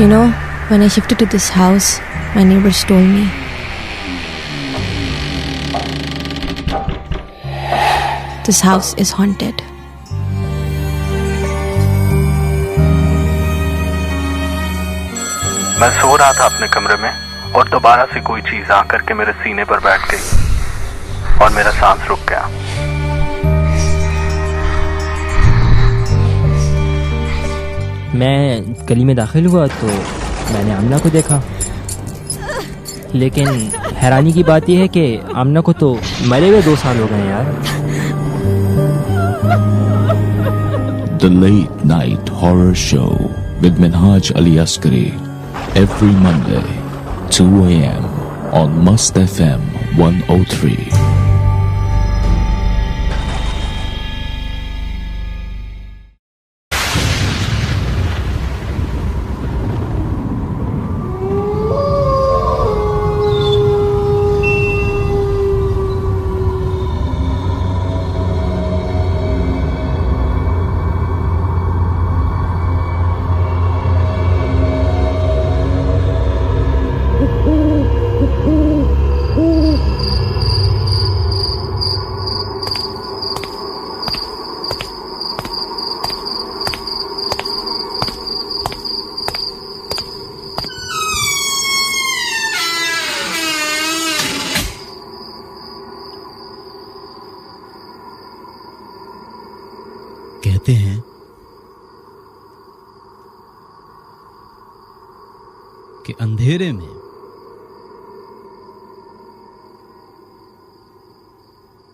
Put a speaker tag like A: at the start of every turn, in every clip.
A: You know, when I shifted to this house, my neighbors told me this house is haunted.
B: मैं सो रहा था अपने कमरे में और दोबारा से कोई चीज आकर के मेरे सीने पर बैठ गई और मेरा सांस रुक गया।
C: मैं गली में दाखिल हुआ तो मैंने आमना को देखा, लेकिन हैरानी की बात यह है कि आमना को तो मरे हुए 2 साल हो गए यार।
D: The Late Night Horror Show with Minhaj Ali Askari every Monday 2 a.m. on Must FM 103.
E: कहते हैं कि अंधेरे में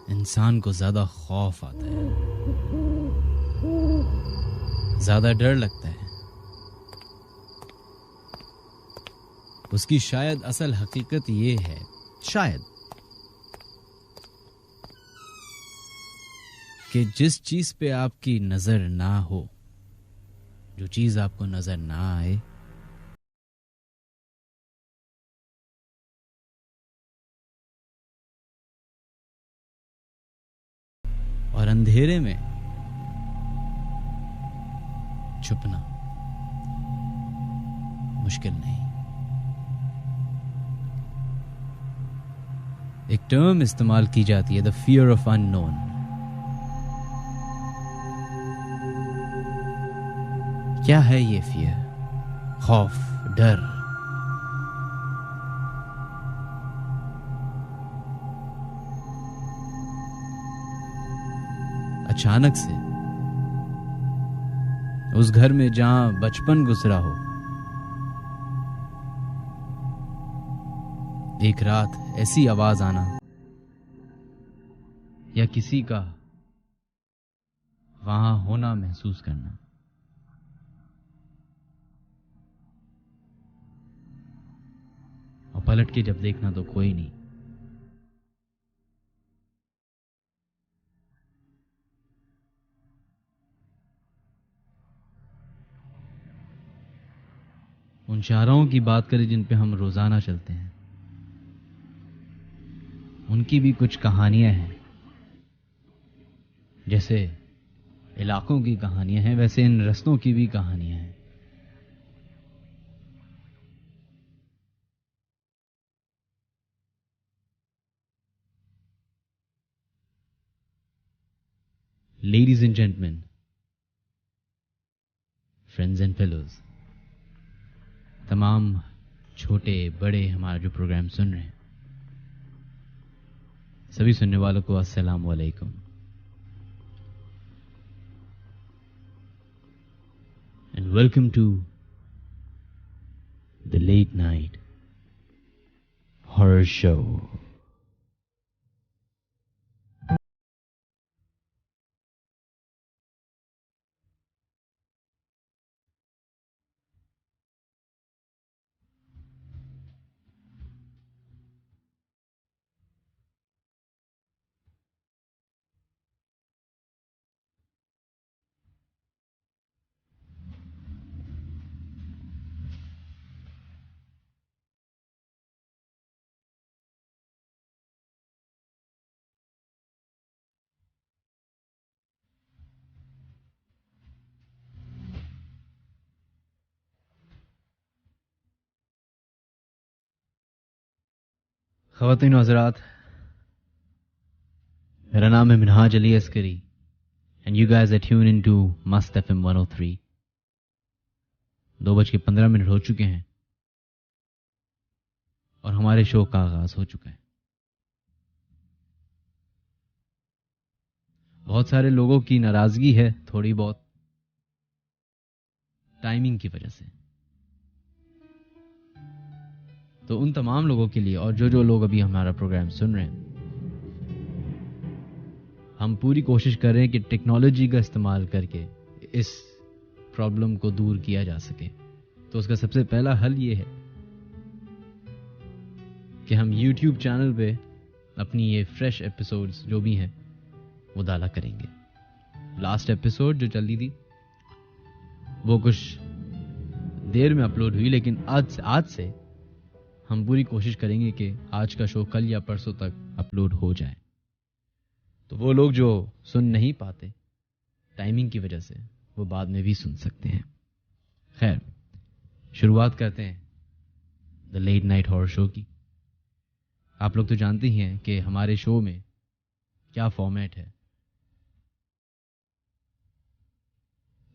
E: इंसान को ज्यादा खौफ आता है, ज्यादा डर लगता है। उसकी शायद असल हकीकत ये है, शायद, कि जिस चीज पे आपकी नजर ना हो, जो चीज आपको नजर ना आए, और अंधेरे में छुपना मुश्किल नहीं। एक टर्म इस्तेमाल की जाती है, द फियर ऑफ अननोन। क्या है ये फियर? खौफ, डर। अचानक से उस घर में जहां बचपन गुजरा हो, एक रात ऐसी आवाज आना या किसी का वहां होना महसूस करना, और पलट के जब देखना तो कोई नहीं। उन शाहराओं की बात करें जिन पे हम रोजाना चलते हैं, उनकी भी कुछ कहानियां हैं। जैसे इलाकों की कहानियां हैं, वैसे इन रस्तों की भी कहानियां हैं। Ladies and gentlemen, friends and fellows, तमाम छोटे बड़े हमारा जो प्रोग्राम सुन रहे हैं, सभी सुनने वालों को अस्सलाम वालेकुम। And welcome to the Late Night Horror Show. ख़वातीन व हज़रात, मेरा नाम है Minhaj Ali Askari and you guys are tune in to Mast FM 103। 2:15 हो चुके हैं और हमारे शो का आगाज हो चुका है। बहुत सारे लोगों की नाराजगी है, थोड़ी बहुत टाइमिंग की वजह से। तो उन तमाम लोगों के लिए और जो लोग अभी हमारा प्रोग्राम सुन रहे हैं, हम पूरी कोशिश कर रहे हैं कि टेक्नोलॉजी का इस्तेमाल करके इस प्रॉब्लम को दूर किया जा सके। तो उसका सबसे पहला हल ये है कि हम YouTube चैनल पे अपनी ये फ्रेश एपिसोड्स जो भी हैं वो डाला करेंगे। लास्ट एपिसोड जो चली थी वो कुछ देर में अपलोड हुई, लेकिन आज से हम पूरी कोशिश करेंगे कि आज का शो कल या परसों तक अपलोड हो जाए। तो वो लोग जो सुन नहीं पाते टाइमिंग की वजह से, वो बाद में भी सुन सकते हैं। खैर, शुरुआत करते हैं the late night horror show की। आप लोग तो जानते ही हैं कि हमारे शो में क्या फॉर्मेट है।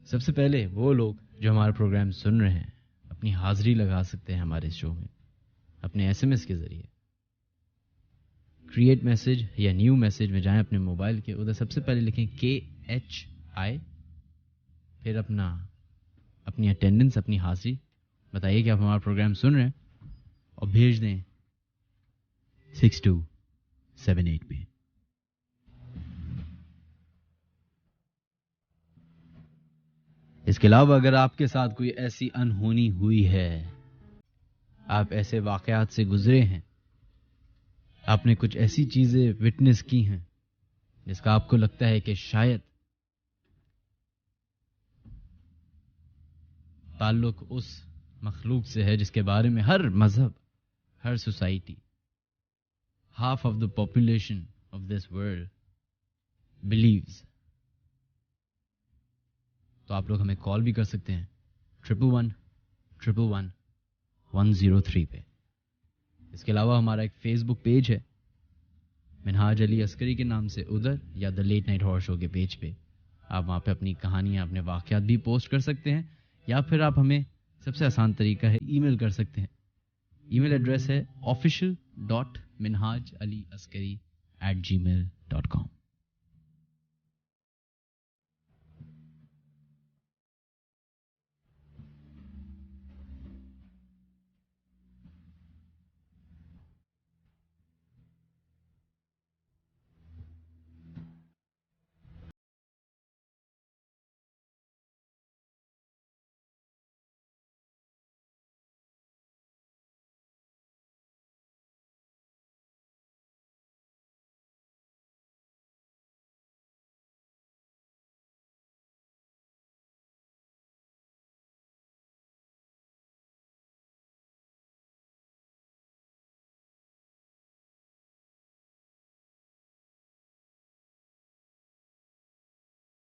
E: सबसे पहले वो लोग जो हमारा प्रोग्राम सुन रहे हैं अपनी हाजिरी लगा सकते हैं हमारे शो में अपने SMS के जरिए। क्रिएट मैसेज या न्यू मैसेज में जाएं अपने मोबाइल के, उधर सबसे पहले लिखें KHI, फिर अपनी अटेंडेंस, अपनी हाजिरी बताइए कि आप हमारा प्रोग्राम सुन रहे हैं और भेज दें 6278 पे। इसके अलावा अगर आपके साथ कोई ऐसी अनहोनी हुई है, आप ऐसे वाकयात से गुजरे हैं, आपने कुछ ऐसी चीजें विटनेस की हैं जिसका आपको लगता है कि शायद ताल्लुक उस मखलूक से है जिसके बारे में हर मजहब, हर society, half of the population of this world believes, तो आप लोग हमें कॉल भी कर सकते हैं 111-111-103 पे। इसके अलावा हमारा एक फेसबुक पेज है मिनहाज अली अस्करी के नाम से, उधर या the late night horror show के पेज पे आप वहाँ पे अपनी कहानियाँ, अपने वाक़यात भी पोस्ट कर सकते हैं, या फिर आप हमें, सबसे आसान तरीका है, ईमेल कर सकते हैं। ईमेल एड्रेस है official.minhajaliaskari@gmail.com।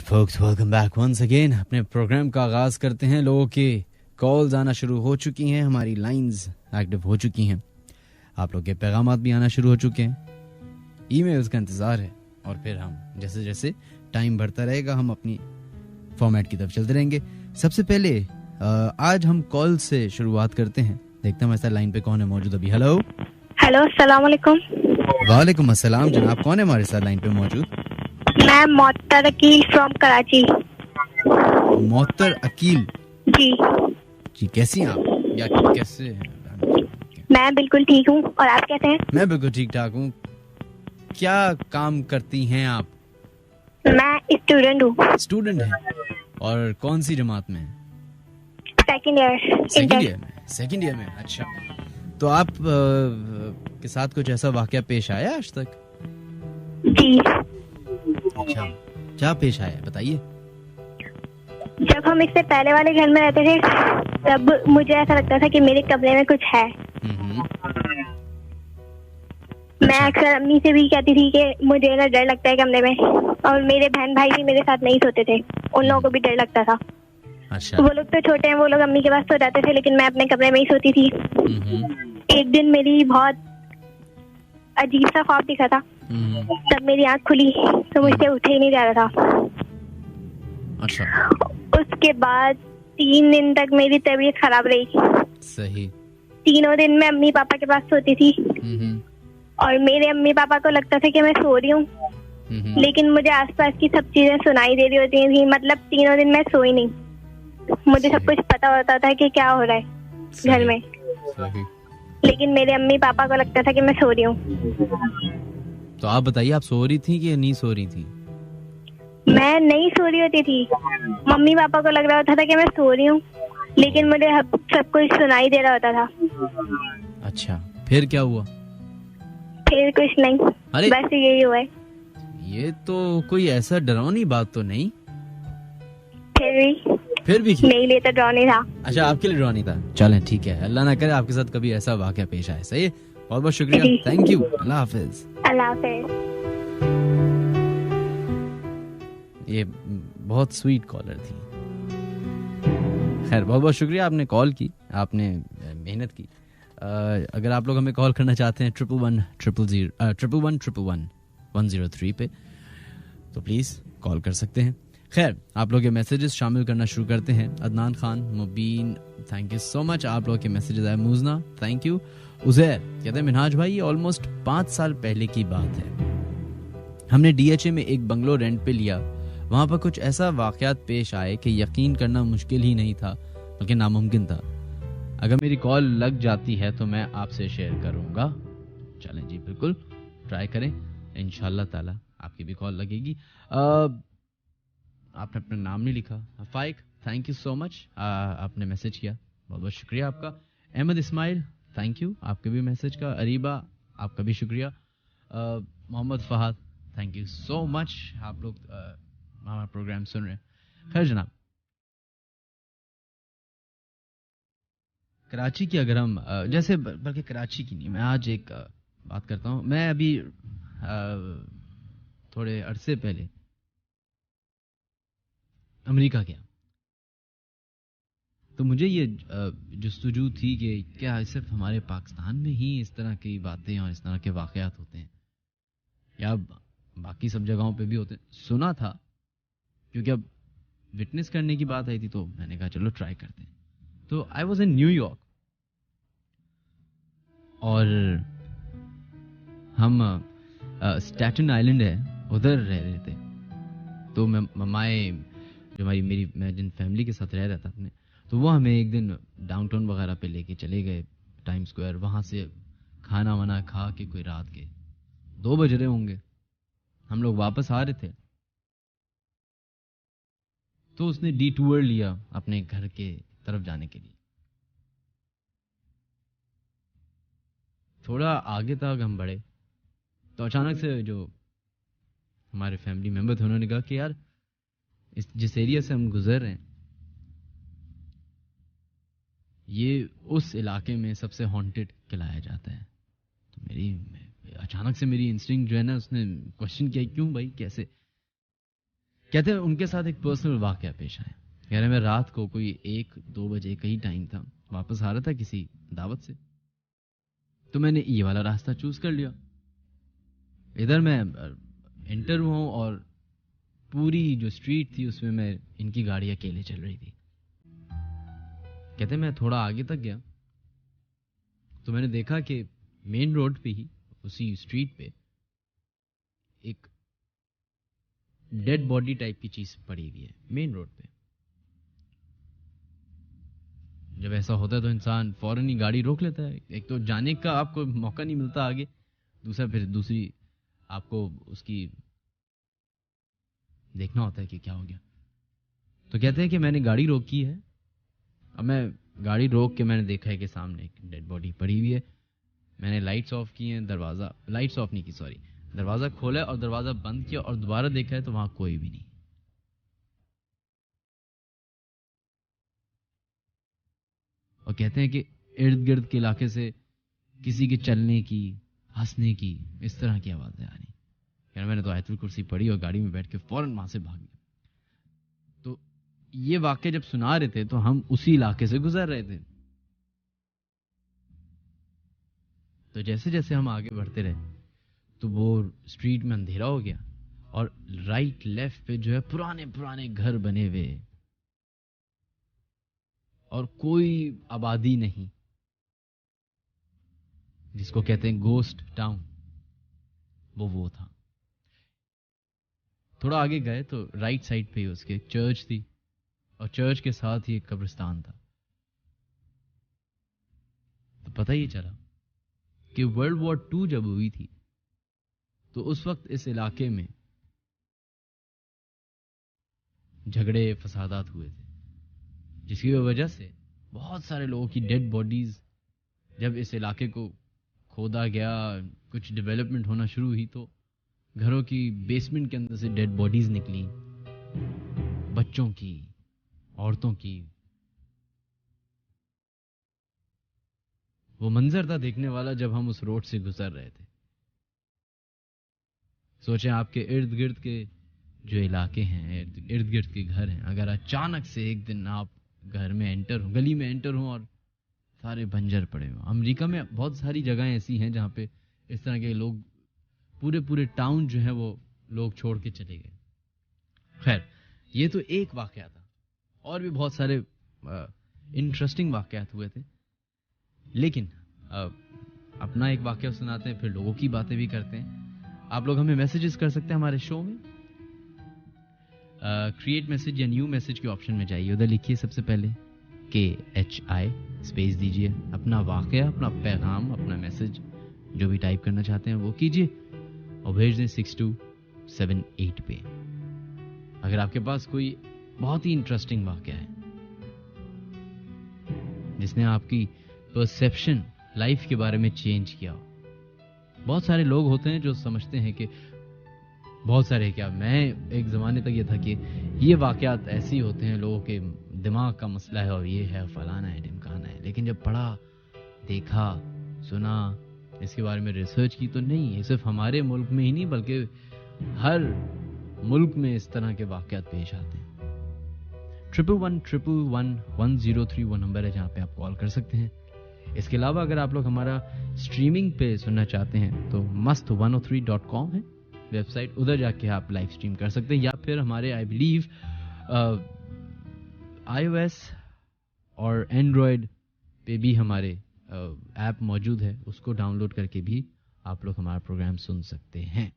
E: Folks, welcome back once again। अपने प्रोग्राम का आगाज करते हैं। लोगों के कॉल्स आना शुरू हो चुकी हैं, हमारी लाइंस एक्टिव हो चुकी हैं, आप लोग के पैगामात भी आना शुरू हो चुके हैं, ईमेल्स का इंतज़ार है, और फिर हम जैसे जैसे टाइम बढ़ता रहेगा हम अपनी फॉर्मेट की तरफ चलते रहेंगे। सबसे पहले आज हम कॉल से शुरुआत करते हैं। देखते हैं ऐसा लाइन पे कौन है मौजूद अभी। हेलो
F: अस्सलाम वालेकुम।
E: वालेकुम अस्सलाम। जनाब कौन है हमारे साथ लाइन पे मौजूद?
F: मैं मोहतर अकील फ्रॉम कराची।
E: मोहतर अकील
F: जी,
E: कैसी हैं आप, या कैसे हैं?
F: मैं बिल्कुल ठीक हूँ, और आप कैसे हैं?
E: मैं बिल्कुल ठीक ठाक हूँ। क्या काम करती हैं आप?
F: मैं स्टूडेंट हूँ।
E: स्टूडेंट हैं, और कौन सी जमात में?
F: सेकंड
E: ईयर में। अच्छा, तो आप के साथ कुछ ऐसा वाकया पेश आया आज तक?
F: जी।
E: अच्छा, क्या पेश आया बताइए।
F: जब हम इससे पहले वाले घर में रहते थे तब मुझे ऐसा लगता था कि मेरे कमरे में कुछ है। मैं अक्सर अम्मी से भी कहती थी कि मुझे ना डर लगता है कमरे में, और मेरे बहन भाई भी मेरे साथ नहीं सोते थे, उन लोगों को भी डर लगता था।
E: अच्छा।
F: वो लोग तो छोटे हैं, वो लोग अम्मी के पास सो जाते थे, लेकिन मैं अपने कमरे में ही सोती थी। एक दिन मेरी बहुत अजीब सा ख्वाब दिखा था। तब मेरी आँख खुली तो मुझसे उठे ही नहीं जा रहा था।
E: अच्छा,
F: उसके बाद 3 दिन तक मेरी तबीयत खराब रही।
E: सही।
F: तीनों दिन मैं अम्मी पापा के पास सोती थी और मेरे अम्मी पापा को लगता था कि मैं सो रही हूँ, लेकिन मुझे आसपास की सब चीजें सुनाई दे रही होती थी। मतलब तीनों दिन मैं सोई नहीं, मुझे सब कुछ पता होता था कि क्या हो रहा है घर में,
E: सही।
F: लेकिन मेरे अम्मी पापा को लगता था कि मैं सो रही हूँ।
E: तो आप बताइए, आप सो रही थी कि नहीं सो रही थी?
F: मैं नहीं सो रही होती थी, मम्मी पापा को लग रहा होता था कि मैं सो रही हूँ, लेकिन मुझे सब कुछ सुनाई दे रहा होता था।
E: अच्छा, फिर क्या हुआ?
F: फिर कुछ नहीं,
E: अरे
F: बस यही हुआ है।
E: ये तो कोई ऐसा डरावनी बात तो नहीं?
F: फिर भी मेरे लिए तो डरावनी था।
E: अच्छा, आपके लिए डरावनी था। चलें, ठीक है, अल्लाह ना करे आपके साथ कभी ऐसा वाकया पेश आए। सही है, बहुत बहुत शुक्रिया, थैंक यू, अल्लाह हाफिज।
F: अल्लाह हाफिज।
E: ये बहुत स्वीट कॉलर थी। खैर, बहुत बहुत शुक्रिया, आपने कॉल की, आपने मेहनत की। अगर आप लोग हमें कॉल करना चाहते हैं 111-103 पे, तो प्लीज़ कॉल कर सकते हैं। खैर, आप लोग ये मैसेजेस शामिल करना शुरू करते हैं। अदनान खान, मुबीन, थैंक यू सो मच, आप लोग के मैसेजेस आए। मूजना, थैंक यू। उज़ैर कहते हैं मिनहाज भाई, ये ऑलमोस्ट 5 साल पहले की बात है। हमने DHA में एक बंगलो रेंट पे लिया। वहाँ पर कुछ ऐसा वाक़यात पेश आए कि यकीन करना मुश्किल ही नहीं था, बल्कि नामुमकिन था। अगर मेरी कॉल लग जाती है तो मैं आपसे शेयर करूँगा। चलें जी, बिल्कुल ट्राई करें, इंशाल्लाह ताला आपकी भी कॉल लगेगी। आपने अपना नाम नहीं लिखा। फाइक, थैंक यू सो मच, आपने मैसेज किया, बहुत बहुत शुक्रिया आपका। अहमद इस्माइल, थैंक यू आपके भी मैसेज का। अरीबा, आपका भी शुक्रिया। Mohammad Fahad, thank you so much, आप लोग हमारा प्रोग्राम सुन रहे हैं। खैर जनाब, कराची की अगर हम जैसे, बल्कि कराची की नहीं, मैं आज एक बात करता हूँ। मैं अभी थोड़े अरसे पहले अमेरिका गया, तो मुझे ये जुस्तजू थी कि क्या सिर्फ हमारे पाकिस्तान में ही इस तरह की बातें और इस तरह के वाक़यात होते हैं, या बाकी सब जगहों पे भी होते हैं। सुना था, क्योंकि अब विटनेस करने की बात आई थी, तो मैंने कहा चलो ट्राई करते हैं। तो आई वॉज इन न्यूयॉर्क, और हम स्टैटन आइलैंड है, उधर रह रहे थे। तो मैं जिन फैमिली के साथ रह रहा था अपने, तो वो हमें एक दिन डाउनटाउन वगैरह पे लेके चले गए, टाइम स्क्वायर। वहाँ से खाना वाना खा के कोई रात के 2 बज रहे होंगे, हम लोग वापस आ रहे थे, तो उसने डिटूर लिया अपने घर के तरफ जाने के लिए। थोड़ा आगे तक हम बढ़े तो अचानक से जो हमारे फैमिली मेंबर थे, उन्होंने कहा कि यार, जिस एरिया से हम गुजर रहे हैं, ये उस इलाके में सबसे हॉन्टेड कहलाया जाता है। तो अचानक से मेरी इंस्टिंक्ट जो है ना, उसने क्वेश्चन किया, क्यों भाई, कैसे? कहते हैं उनके साथ एक पर्सनल वाकया पेश आया। कह रहे, मैं रात को कोई 1-2 बजे का ही टाइम था, वापस आ रहा था किसी दावत से, तो मैंने ये वाला रास्ता चूज कर लिया। इधर मैं एंटर हुआ हूं और पूरी जो स्ट्रीट थी उसमें मैं इनकी गाड़ी अकेले चल रही थी। कहते मैं थोड़ा आगे तक गया तो मैंने देखा कि मेन रोड पे ही, उसी स्ट्रीट पे, एक डेड बॉडी टाइप की चीज पड़ी हुई है मेन रोड पे। जब ऐसा होता है तो इंसान फौरन ही गाड़ी रोक लेता है। एक तो जाने का आपको मौका नहीं मिलता आगे, दूसरी आपको उसकी देखना होता है कि क्या हो गया। तो कहते हैं कि मैंने गाड़ी रोकी है। अब मैं गाड़ी रोक के मैंने देखा है कि सामने एक डेड बॉडी पड़ी हुई है। मैंने लाइट्स ऑफ की हैं, लाइट्स ऑफ नहीं की, सॉरी, दरवाज़ा खोला और दरवाज़ा बंद किया और दोबारा देखा है तो वहां कोई भी नहीं। और कहते हैं कि इर्द गिर्द के इलाके से किसी के चलने की, हंसने की, इस तरह की आवाज़ें आ रही। यार मैंने तो आयतुल कुर्सी पढ़ी और गाड़ी में बैठ के फौरन वहां से भाग गया। तो ये वाक्य जब सुना रहे थे तो हम उसी इलाके से गुजर रहे थे। तो जैसे जैसे हम आगे बढ़ते रहे तो वो स्ट्रीट में अंधेरा हो गया और राइट लेफ्ट पे जो है पुराने पुराने घर बने हुए और कोई आबादी नहीं, जिसको कहते हैं गोस्ट टाउन, वो था। थोड़ा आगे गए तो राइट साइड पे ही उसके एक चर्च थी और चर्च के साथ ही एक कब्रिस्तान था। तो पता ही चला कि वर्ल्ड वॉर 2 जब हुई थी तो उस वक्त इस इलाके में झगड़े फसादात हुए थे, जिसकी वजह से बहुत सारे लोगों की डेड बॉडीज, जब इस इलाके को खोदा गया, कुछ डेवलपमेंट होना शुरू हुई तो घरों की बेसमेंट के अंदर से डेड बॉडीज निकली, बच्चों की, औरतों की। वो मंजर था देखने वाला जब हम उस रोड से गुजर रहे थे। सोचें आपके इर्द गिर्द के जो इलाके हैं, इर्द गिर्द के घर हैं, अगर अचानक से एक दिन आप घर में एंटर हो, गली में एंटर हो और सारे बंजर पड़े हो। अमेरिका में बहुत सारी जगहें ऐसी हैं जहाँ पे इस तरह के लोग, पूरे टाउन जो है वो लोग छोड़ के चले गए। खैर, ये तो एक वाकया था, और भी बहुत सारे इंटरेस्टिंग वाकयात हुए थे, लेकिन अपना एक वाकया सुनाते हैं, फिर लोगों की बातें भी करते हैं। आप लोग हमें मैसेजेस कर सकते हैं हमारे शो में। क्रिएट मैसेज या न्यू मैसेज के ऑप्शन में जाइए, उधर लिखिए सबसे पहले KHI स्पेस दीजिए, अपना वाकया, अपना पैगाम, अपना मैसेज जो भी टाइप करना चाहते हैं वो कीजिए और भेज दें 6278 पे। अगर आपके पास कोई बहुत ही इंटरेस्टिंग वाकया है जिसने आपकी परसेप्शन लाइफ के बारे में चेंज किया हो। बहुत सारे लोग होते हैं जो समझते हैं कि, बहुत सारे क्या, मैं एक ज़माने तक ये था कि ये वाक़यात ऐसे ही होते हैं, लोगों के दिमाग का मसला है और ये है, फलाना है, ढिमकाना है। लेकिन जब पढ़ा, देखा, सुना, इसके बारे में रिसर्च की तो नहीं, ये सिर्फ हमारे मुल्क में ही नहीं बल्कि हर मुल्क में इस तरह के वाक़यात पेश आते हैं। 111111031 वो नंबर है जहाँ पे आप कॉल कर सकते हैं। इसके अलावा अगर आप लोग हमारा स्ट्रीमिंग पे सुनना चाहते हैं तो mast103.com है वेबसाइट, उधर जाके आप लाइव स्ट्रीम कर सकते हैं, या फिर हमारे आई बिलीव iOS और एंड्रॉयड पे भी हमारे ऐप मौजूद है, उसको डाउनलोड करके भी आप लोग हमारा प्रोग्राम सुन सकते हैं।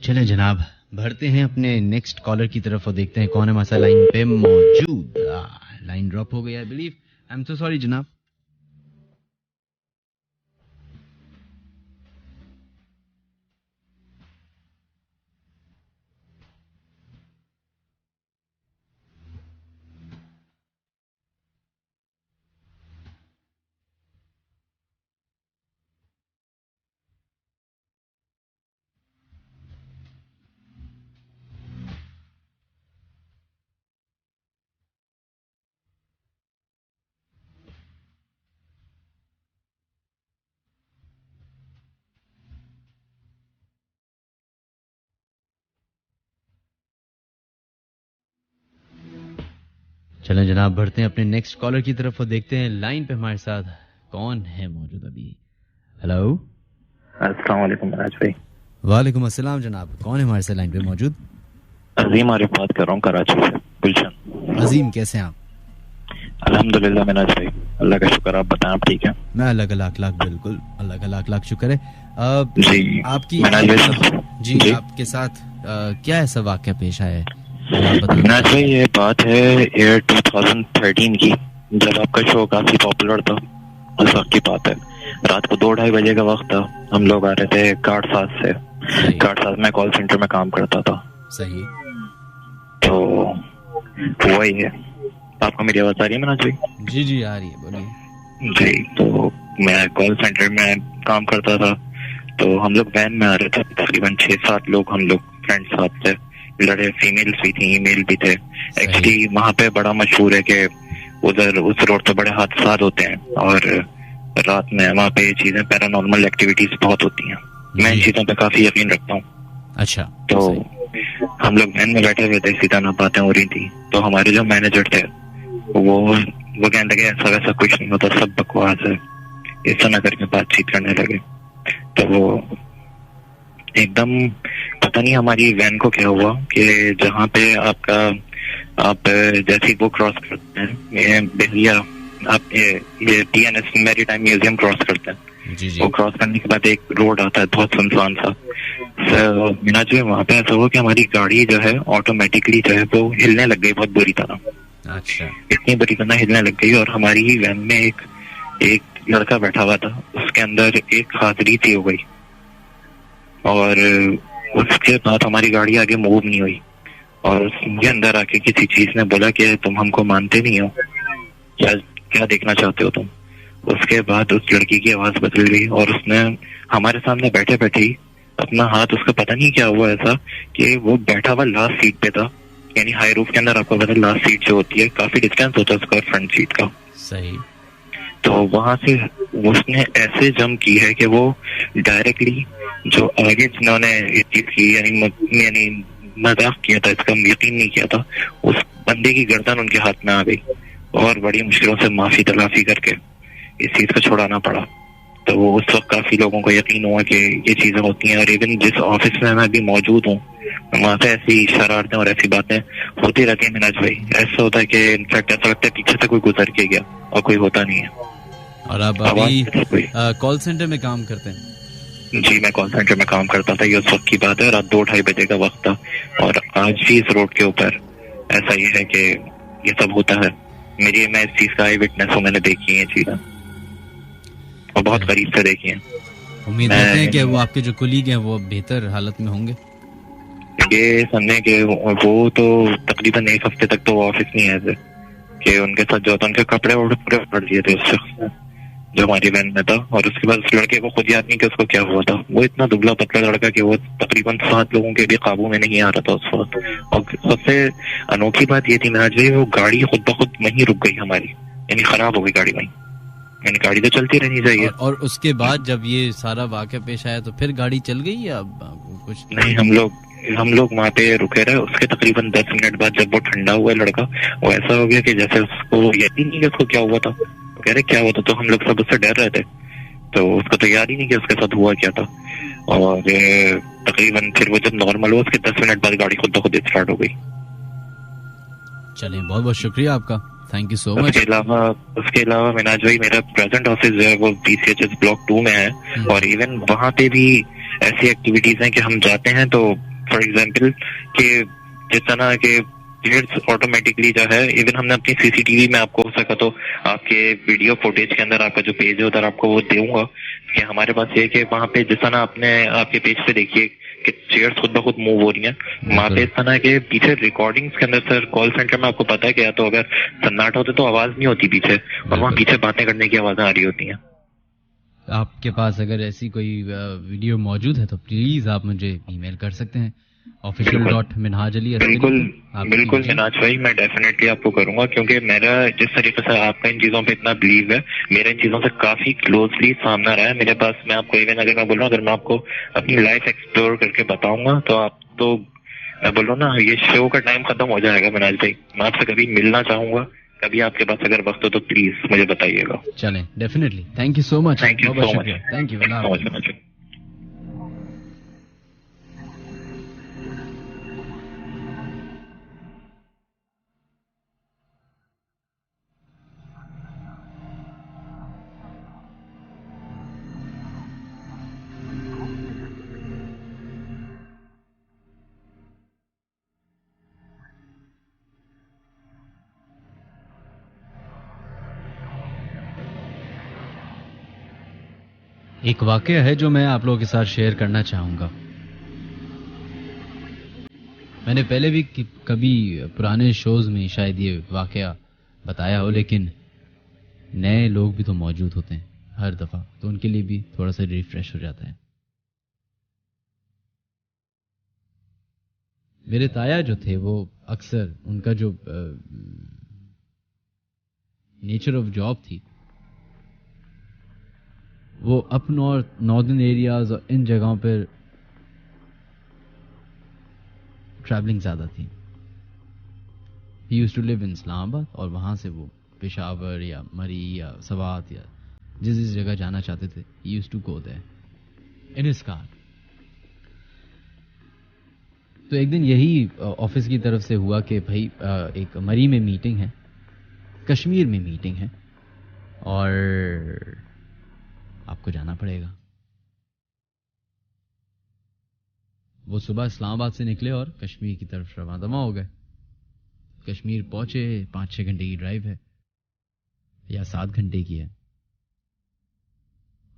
E: चलें जनाब, बढ़ते हैं अपने नेक्स्ट कॉलर की तरफ और देखते हैं कौन है हमारे लाइन पे मौजूद। लाइन ड्रॉप हो गई I believe, I am so sorry जनाब। चलें जनाब, बढ़ते हैं अपने नेक्स्ट कॉलर की तरफ और देखते हैं लाइन पे हमारे साथ कौन है मौजूद अभी। हेलो,
B: अस्सलाम वालेकुम राज भाई।
E: वालेकुम अस्सलाम जनाब, कौन है हमारे साथ लाइन पे मौजूद?
B: अजीम आरिफ बात कर रहा हूँ कराची से, गुलशन।
E: अजीम कैसे हैं आप?
B: अल्हम्दुलिल्लाह मिनाज भाई, अल्लाह का शुक्र। आप बताएं, आप ठीक हैं?
E: मैं अल्लाह का लाख लाख, बिल्कुल अल्लाह का लाख लाख शुक्र है।
B: जी
E: आपकी जी आपके साथ क्या ऐसा वाकया पेश आया है?
B: मिनाज भाई ये बात है ईयर 2013 की, जब आपका शो काफी पॉपुलर था। उस वक्त की बात है, रात को 2-2:30 बजे का वक्त था। हम लोग आ रहे थे काटसाज से। काटसाज में कॉल सेंटर में काम करता था।
E: सही।
B: तो वही है। आपको मेरी आवाज आ रही है मनोज भाई?
E: जी जी आ रही है, बोलिए।
B: जी, तो मैं कॉल सेंटर में काम करता था, तो हम लोग वैन में आ रहे थे, तकरीबन 6-7 लोग हम लोग फ्रेंड्स साथ थे, लड़े फीमेल्स भी थी, मेल भी थे। एक्चुअली वहाँ पे बड़ा मशहूर है कि उधर उस रोड पे बड़े हादसा होते हैं और रात में वहाँ पे चीजें पैरानॉर्मल एक्टिविटीज बहुत होती हैं। मैं इन चीजों पे काफी यकीन रखता हूँ।
E: अच्छा।
B: तो हम लोग वैन में बैठे हुए थे, सीधा ना बातें हो रही थी, तो हमारे जो मैनेजर थे वो कहने लगे ऐसा वैसा कुछ नहीं होता, सब बकवास है, ऐसा ना करके बातचीत करने लगे। तो वो एकदम पता नहीं हमारी वैन को क्या हुआ कि जहाँ पे आप जैसे ही वो क्रॉस करते हैं बहलिया, आप ये टीएनएस मैरीटाइम म्यूजियम क्रॉस करते हैं,
E: जी जी।
B: वो क्रॉस करने के बाद एक रोड आता है बहुत सुनसान सा। मीना जी वहाँ पे ऐसा हुआ कि हमारी गाड़ी जो है ऑटोमेटिकली जो है वो हिलने लग गई बहुत बुरी तरह।
E: अच्छा।
B: इतनी बुरी तरह हिलने लग गई और हमारी ही वैन में एक लड़का बैठा हुआ था, उसके अंदर एक हाजिरी थी हो गई और उसके बाद हमारी गाड़ी आगे मूव नहीं हुई और मुझे अंदर आके किसी चीज ने बोला कि तुम हमको मानते नहीं हो, क्या देखना चाहते हो तुम। उसके बाद उस लड़की की आवाज बदल गई और उसने हमारे सामने बैठे बैठे ही अपना हाथ, उसका पता नहीं क्या हुआ ऐसा कि वो बैठा हुआ लास्ट सीट पे था, यानी हाई रूफ के अंदर आपको पता लास्ट सीट जो होती है काफी डिस्टेंस होता है उसका फ्रंट सीट का।
E: सही।
B: तो वहां से उसने ऐसे जंप की है कि वो डायरेक्टली जो आगे जिन्होंने ये चीज की यानी मजाक किया था, इसका यकीन नहीं किया था, उस बंदे की गर्दन उनके हाथ में आ गई और बड़ी मुश्किलों से माफी तलाफी करके इस चीज को छुड़ाना पड़ा। तो वो उस वक्त काफी लोगों को यकीन हुआ कि ये चीजें होती हैं और इवन जिस ऑफिस में मैं भी मौजूद हूँ वहां पे ऐसी शरारतें और ऐसी बातें होती रहती है मिनाज भाई। ऐसा होता है कि इनफैक्ट ऐसा लगता है पीछे से कोई गुजर के गया और कोई होता नहीं है।
E: और आप अभी कॉल सेंटर में काम करते हैं?
B: जी, मैं कॉल सेंटर में काम करता था, ये उस वक्त की बात है, रात 2-2:30 बजे का वक्त था और आज भी इस रोड के ऊपर ऐसा ही है कि ये सब होता है। मैं इस चीज का आई विटनेस हूँ, मैंने देखी है चीजें और बहुत करीब से देखी है।
E: उम्मीद करते हैं कि वो आपके जो कुलीग हैं वो बेहतर हालत में होंगे।
B: ये समझे कि वो तो तकरीबन 1 हफ्ते तक तो ऑफिस नहीं है कि उनके साथ जो था उनके कपड़े पूरे पड़ दिए थे उस शख्स ने जो हमारी वैन में था और उसके बाद उस लड़के को खुद याद नहीं कि उसको क्या हुआ था। वो इतना दुबला पतला लड़का कि वो तकरीबन 7 लोगों के भी काबू में नहीं आ रहा था उस वक्त। और सबसे अनोखी बात ये थी मिनाज भाई, वो गाड़ी खुद ब खुद वहीं रुक गई हमारी, यानी खराब हो गई गाड़ी वहीं, यानी गाड़ी तो चलती रहनी चाहिए।
E: और उसके बाद जब ये सारा वाकया पेश आया तो फिर गाड़ी चल गई या कुछ
B: नहीं? हम लोग वहाँ पे रुके रहे। उसके तकरीबन 10 मिनट बाद जब वो ठंडा हुआ लड़का, वो ऐसा हो गया कि जैसे उसको यकीन नहीं कि उसको क्या हुआ था। कह रहे क्या हुआ था, तो हम लोग सब उससे डर रहे थे, तो उसको तो याद ही नहीं कि उसके साथ हुआ क्या था। और तकरीबन फिर वो जब नॉर्मल हुआ उसके 10 मिनट बाद गाड़ी खुद ब खुद स्टार्ट हो गई।
E: चलिए, बहुत बहुत शुक्रिया आपका, थैंक यू सो मच।
B: उसके अलावा मिनाज भाई, मेरा प्रेजेंट ऑफिस जो है वो PCHS ब्लॉक 2 में है और इवन वहाँ पे भी ऐसी एक्टिविटीज हैं कि हम जाते हैं तो फॉर एग्जाम्पल कि जिस तरह के ऑटोमेटिकली जो है, इवन हमने अपनी CCTV में, आपको हो सका तो आपके वीडियो फुटेज के अंदर आपका जो पेज है उधर आपको वो दूंगा कि हमारे पास ये कि वहाँ पे जिस तरह आपने आपके पेज पे देखिए कि चेयर्स खुद ब खुद मूव हो रही हैं, वहाँ पे इस तरह के पीछे रिकॉर्डिंग्स के अंदर सर कॉल सेंटर में आपको पता है क्या, तो अगर सन्नाटा होते तो आवाज नहीं होती पीछे और वहाँ पीछे बातें करने की आवाजें आ रही होती हैं।
E: आपके पास अगर ऐसी कोई वीडियो मौजूद है तो प्लीज आप मुझे ईमेल कर सकते हैं official.minhajali।
B: बिल्कुल मिनाज भाई, मैं डेफिनेटली आपको करूंगा क्योंकि मेरा जिस तरीके से आपका इन चीजों पे इतना बिलीव है, मेरा इन चीजों से काफी क्लोजली सामना रहा है मेरे पास। मैं आपको इवन अगर मैं बोल रहा हूँ, अगर मैं आपको अपनी लाइफ एक्सप्लोर करके बताऊंगा तो आप तो मैं बोल रहा हूँ ना, ये शो का टाइम खत्म हो जाएगा मिनाज भाई। मैं आपसे कभी मिलना चाहूंगा, कभी आपके पास अगर वक्त हो तो प्लीज मुझे बताइएगा।
E: चलें, definitely. Thank you so much.
B: Thank you so much.
E: Thank you so much. एक वाकया है जो मैं आप लोगों के साथ शेयर करना चाहूंगा। मैंने पहले भी कभी पुराने शोज में शायद ये वाकया बताया हो, लेकिन नए लोग भी तो मौजूद होते हैं हर दफ़ा, तो उनके लिए भी थोड़ा सा रिफ्रेश हो जाता है। मेरे ताया जो थे वो अक्सर उनका जो नेचर ऑफ जॉब थी वो अप नॉर्दर्न एरियाज और इन जगहों पर ट्रैवलिंग ज़्यादा थी। He used to live in Islamabad और वहाँ से वो पेशावर या मरी या सवात या जिस जगह जाना चाहते थे he used to go there in his car. तो एक दिन यही ऑफिस की तरफ से हुआ कि भाई एक मरी में मीटिंग है, कश्मीर में मीटिंग है और आपको जाना पड़ेगा। वो सुबह इस्लामाबाद से निकले और कश्मीर की तरफ रवाना हो गए। कश्मीर पहुंचे, 5-6 घंटे की ड्राइव है या 7 घंटे की है।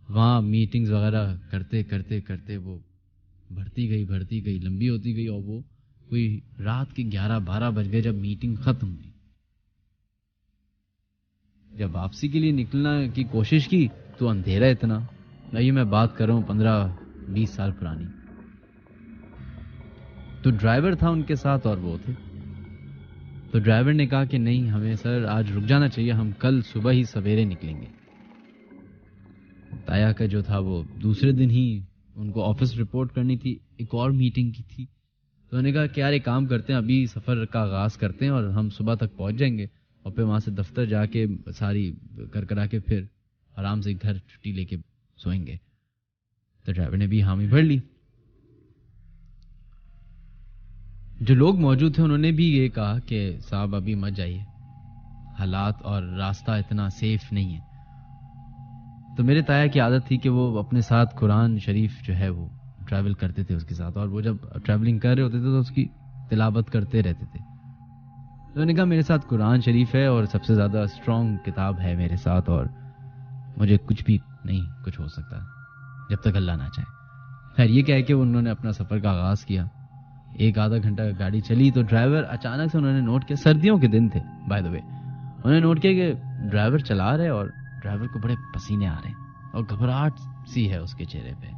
E: वहाँ मीटिंग्स वगैरह करते करते करते वो बढ़ती गई, लंबी होती गई और वो कोई रात के 11-12 बज गए जब मीटिंग खत्म हुई। जब वापसी के लिए निकलना की कोशिश की तो अंधेरा इतना, नहीं मैं बात कर रहा हूँ 15-20 साल पुरानी। तो ड्राइवर था उनके साथ और वो थे। तो ड्राइवर ने कहा कि नहीं हमें सर आज रुक जाना चाहिए, हम कल सुबह ही सवेरे निकलेंगे। ताया का जो था वो दूसरे दिन ही उनको ऑफिस रिपोर्ट करनी थी, एक और मीटिंग की थी। तो उन्होंने कहा कि यार एक काम करते हैं, अभी सफ़र का आगाज़ करते हैं और हम सुबह तक पहुंच जाएंगे और फिर वहाँ से दफ्तर जाके सारी करा के फिर आराम से घर छुट्टी लेके सोएंगे। तो ड्राइवर ने भी हामी भर ली। जो लोग मौजूद थे उन्होंने भी ये कहा कि साहब अभी मत जाइए, हालात और रास्ता इतना सेफ नहीं है। तो मेरे ताया की आदत थी कि वो अपने साथ कुरान शरीफ जो है वो ट्रैवल करते थे उसके साथ, और वो जब ट्रैवलिंग कर रहे होते थे तो उसकी तिलावत करते रहते थे। तो उन्होंने कहा मेरे साथ कुरान शरीफ है और सबसे ज़्यादा स्ट्रॉन्ग किताब है मेरे साथ और मुझे कुछ भी नहीं कुछ हो सकता जब तक अल्लाह ना चाहे। खैर ये कह के उन्होंने अपना सफ़र का आगाज़ किया। 1-आधा घंटा गाड़ी चली तो ड्राइवर अचानक से उन्होंने नोट किया, सर्दियों के दिन थे बाय द वे, उन्होंने नोट किया कि ड्राइवर चला रहे और ड्राइवर को बड़े पसीने आ रहे हैं और घबराहट सी है उसके चेहरे पे।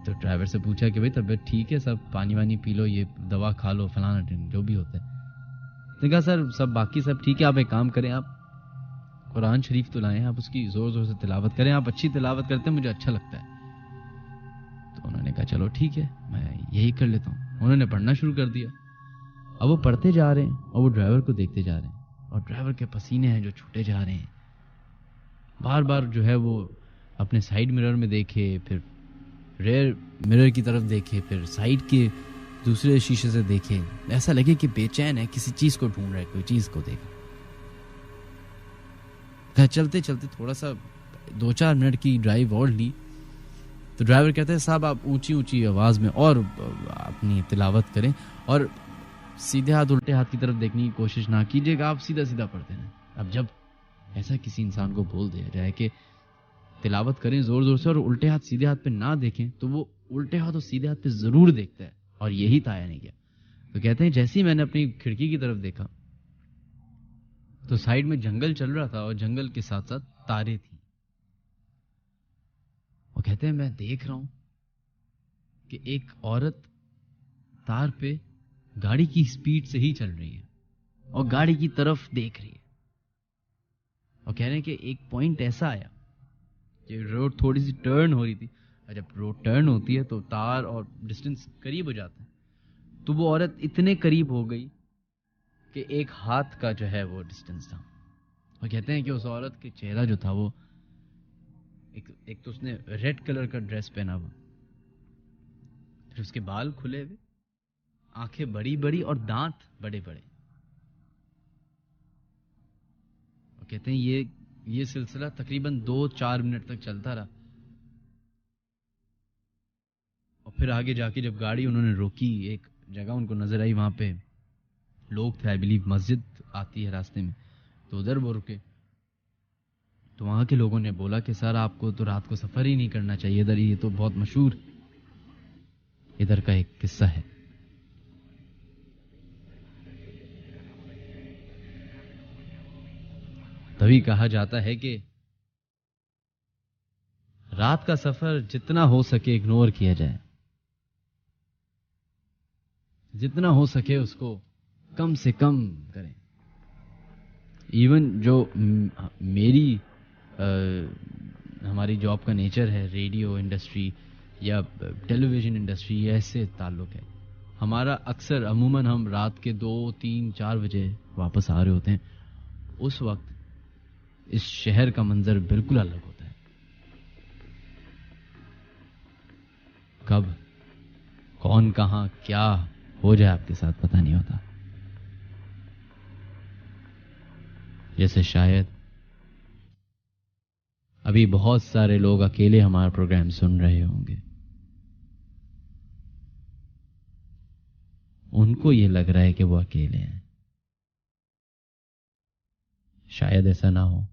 E: तो ड्राइवर से पूछा कि भाई तबीयत ठीक है, सब पानी वानी पी लो, ये दवा खा लो, फलाना जो भी होता है। तो कहा सर सब बाकी सब ठीक है, आप एक काम करें, आप कुरान शरीफ तो लाएं, आप उसकी जोर जोर से तिलावत करें, आप अच्छी तिलावत करते हैं, मुझे अच्छा लगता है। तो उन्होंने कहा चलो ठीक है मैं यही कर लेता हूँ। उन्होंने पढ़ना शुरू कर दिया। अब वो पढ़ते जा रहे हैं और वो ड्राइवर को देखते जा रहे हैं और ड्राइवर के पसीने हैं जो छूटे जा रहे हैं। बार बार जो है वो अपने साइड मिरर में देखे, फिर रेयर मिरर की तरफ देखे, फिर साइड के दूसरे शीशे से देखे, ऐसा लगे कि बेचैन है, किसी चीज को ढूंढ रहा है, कोई चीज को देखा। चलते चलते थोड़ा सा 2-4 मिनट की ड्राइव और ली तो ड्राइवर कहते हैं साहब आप ऊंची ऊंची आवाज में और अपनी तिलावत करें और सीधे हाथ उल्टे हाथ की तरफ देखने की कोशिश ना कीजिएगा, आप सीधा सीधा पढ़ते हैं। अब जब ऐसा किसी इंसान को बोल दिया जाए कि तिलावत करें जोर जोर से और उल्टे हाथ सीधे हाथ पे ना देखें, तो वो उल्टे हाथ और सीधे हाथ पे जरूर देखता है, और यही ताया ने किया। तो कहते हैं जैसे ही मैंने अपनी खिड़की की तरफ देखा तो साइड में जंगल चल रहा था और जंगल के साथ साथ तारे थी। वो कहते हैं मैं देख रहा हूं कि एक औरत तार पे गाड़ी की स्पीड से ही चल रही है और गाड़ी की तरफ देख रही है। और कह रहे हैं कि एक पॉइंट ऐसा आया कि रोड थोड़ी सी टर्न हो रही थी, और जब रोड टर्न होती है तो तार और डिस्टेंस करीब हो जाता है, तो वो औरत इतने करीब हो गई कि एक हाथ का जो है वो डिस्टेंस था। और कहते हैं कि उस औरत के चेहरा जो था वो एक तो उसने रेड कलर का ड्रेस पहना हुआ, फिर उसके बाल खुले हुए, आंखें बड़ी बड़ी और दांत बड़े बड़े। और कहते हैं ये सिलसिला तकरीबन 2-4 मिनट तक चलता रहा। और फिर आगे जाके जब गाड़ी उन्होंने रोकी, एक जगह उनको नजर आई, वहां पे लोग थे, आई बिलीव मस्जिद आती है रास्ते में, तो उधर वो रुके। तो वहां के लोगों ने बोला कि सर आपको तो रात को सफर ही नहीं करना चाहिए इधर, ये तो बहुत मशहूर इधर का एक किस्सा है। तभी कहा जाता है कि रात का सफर जितना हो सके इग्नोर किया जाए, जितना हो सके उसको कम से कम करें। इवन जो मेरी हमारी जॉब का नेचर है, रेडियो इंडस्ट्री या टेलीविजन इंडस्ट्री, ऐसे ताल्लुक है हमारा। अक्सर अमूमन हम रात के 2, 3, 4 बजे वापस आ रहे होते हैं। उस वक्त इस शहर का मंजर बिल्कुल अलग होता है। कब कौन कहां क्या हो जाए आपके साथ पता नहीं होता। जैसे शायद अभी बहुत सारे लोग अकेले हमारा प्रोग्राम सुन रहे होंगे, उनको ये लग रहा है कि वो अकेले हैं। शायद ऐसा ना हो।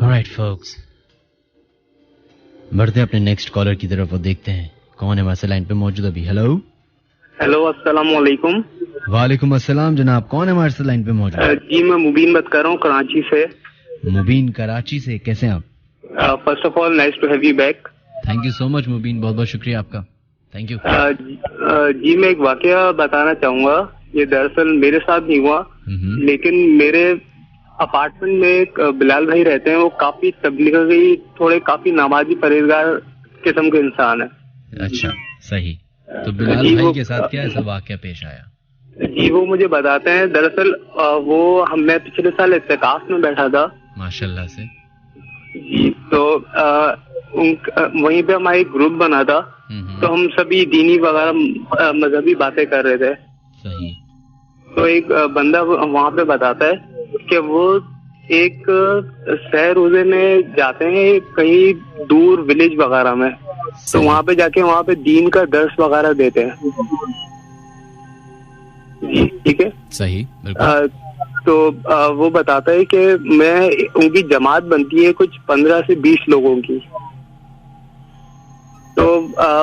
E: Alright folks, बढ़ते हैं अपने नेक्स्ट कॉलर की तरफ और देखते हैं कौन है हमारे लाइन पे मौजूद अभी। हेलो
G: हेलो, अस्सलाम वालेकुम।
E: वालेकुम अस्सलाम जनाब, कौन है हमारे लाइन पे मौजूद?
G: जी मैं मुबीन बात कर रहा हूँ कराची से।
E: मुबीन कराची से, कैसे हैं आप?
G: First of all nice to have you back.
E: Thank you so much Mubeen, बहुत बहुत शुक्रिया आपका, थैंक यू।
G: जी मैं एक वाकया बताना चाहूंगा। ये दरअसल मेरे साथ नहीं हुआ, लेकिन मेरे अपार्टमेंट में एक बिलाल भाई रहते हैं। वो काफी तबलीगी, थोड़े काफी नमाजी परहेजगार किस्म के इंसान है।
E: अच्छा सही, तो बिलाल भाई के साथ क्या ऐसा वाकया पेश आया?
G: जी वो मुझे बताते हैं। दरअसल मैं पिछले साल इत्तेकाफ में बैठा था
E: माशाल्लाह से
G: जी। तो वहीं पे हमारा एक ग्रुप बना था, तो हम सभी दीनी वगैरह मजहबी बातें कर रहे थे।
E: सही।
G: तो एक बंदा वहाँ पे बताता है कि वो एक सह रोजे में जाते हैं कहीं दूर विलेज वगैरह में, तो वहाँ पे जाके वहाँ पे दीन का दर्स वगैरह देते हैं जी। ठीक है,
E: सही।
G: तो वो बताता है कि उनकी जमात बनती है कुछ 15 से 20 लोगों की। तो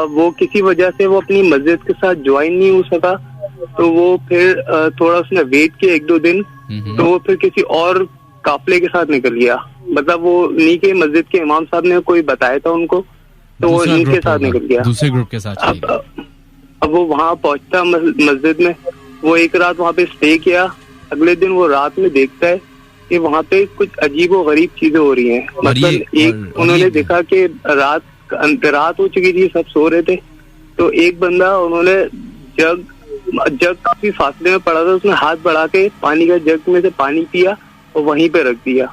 G: वो किसी वजह से वो अपनी मस्जिद के साथ ज्वाइन नहीं हो सका, तो वो फिर थोड़ा उसने वेट किया 1-2 दिन, तो वो फिर किसी और काफले के साथ निकल गया। मतलब वो नी के मस्जिद के इमाम साहब ने कोई बताया था उनको, तो वो इनके साथ निकल गया,
E: दूसरे ग्रुप के साथ।
G: अब वो वहाँ पहुंचता मस्जिद में, वो एक रात वहाँ पे स्टे किया। अगले दिन वो रात में देखता है कि वहाँ पे कुछ अजीब और गरीब चीजें हो रही हैं। मतलब उन्होंने देखा कि रात हो चुकी थी, सब सो रहे थे। तो एक बंदा, उन्होंने जग काफी फासले में पड़ा था, उसने हाथ बढ़ा के पानी का जग में से पानी पिया और वहीं पे रख दिया,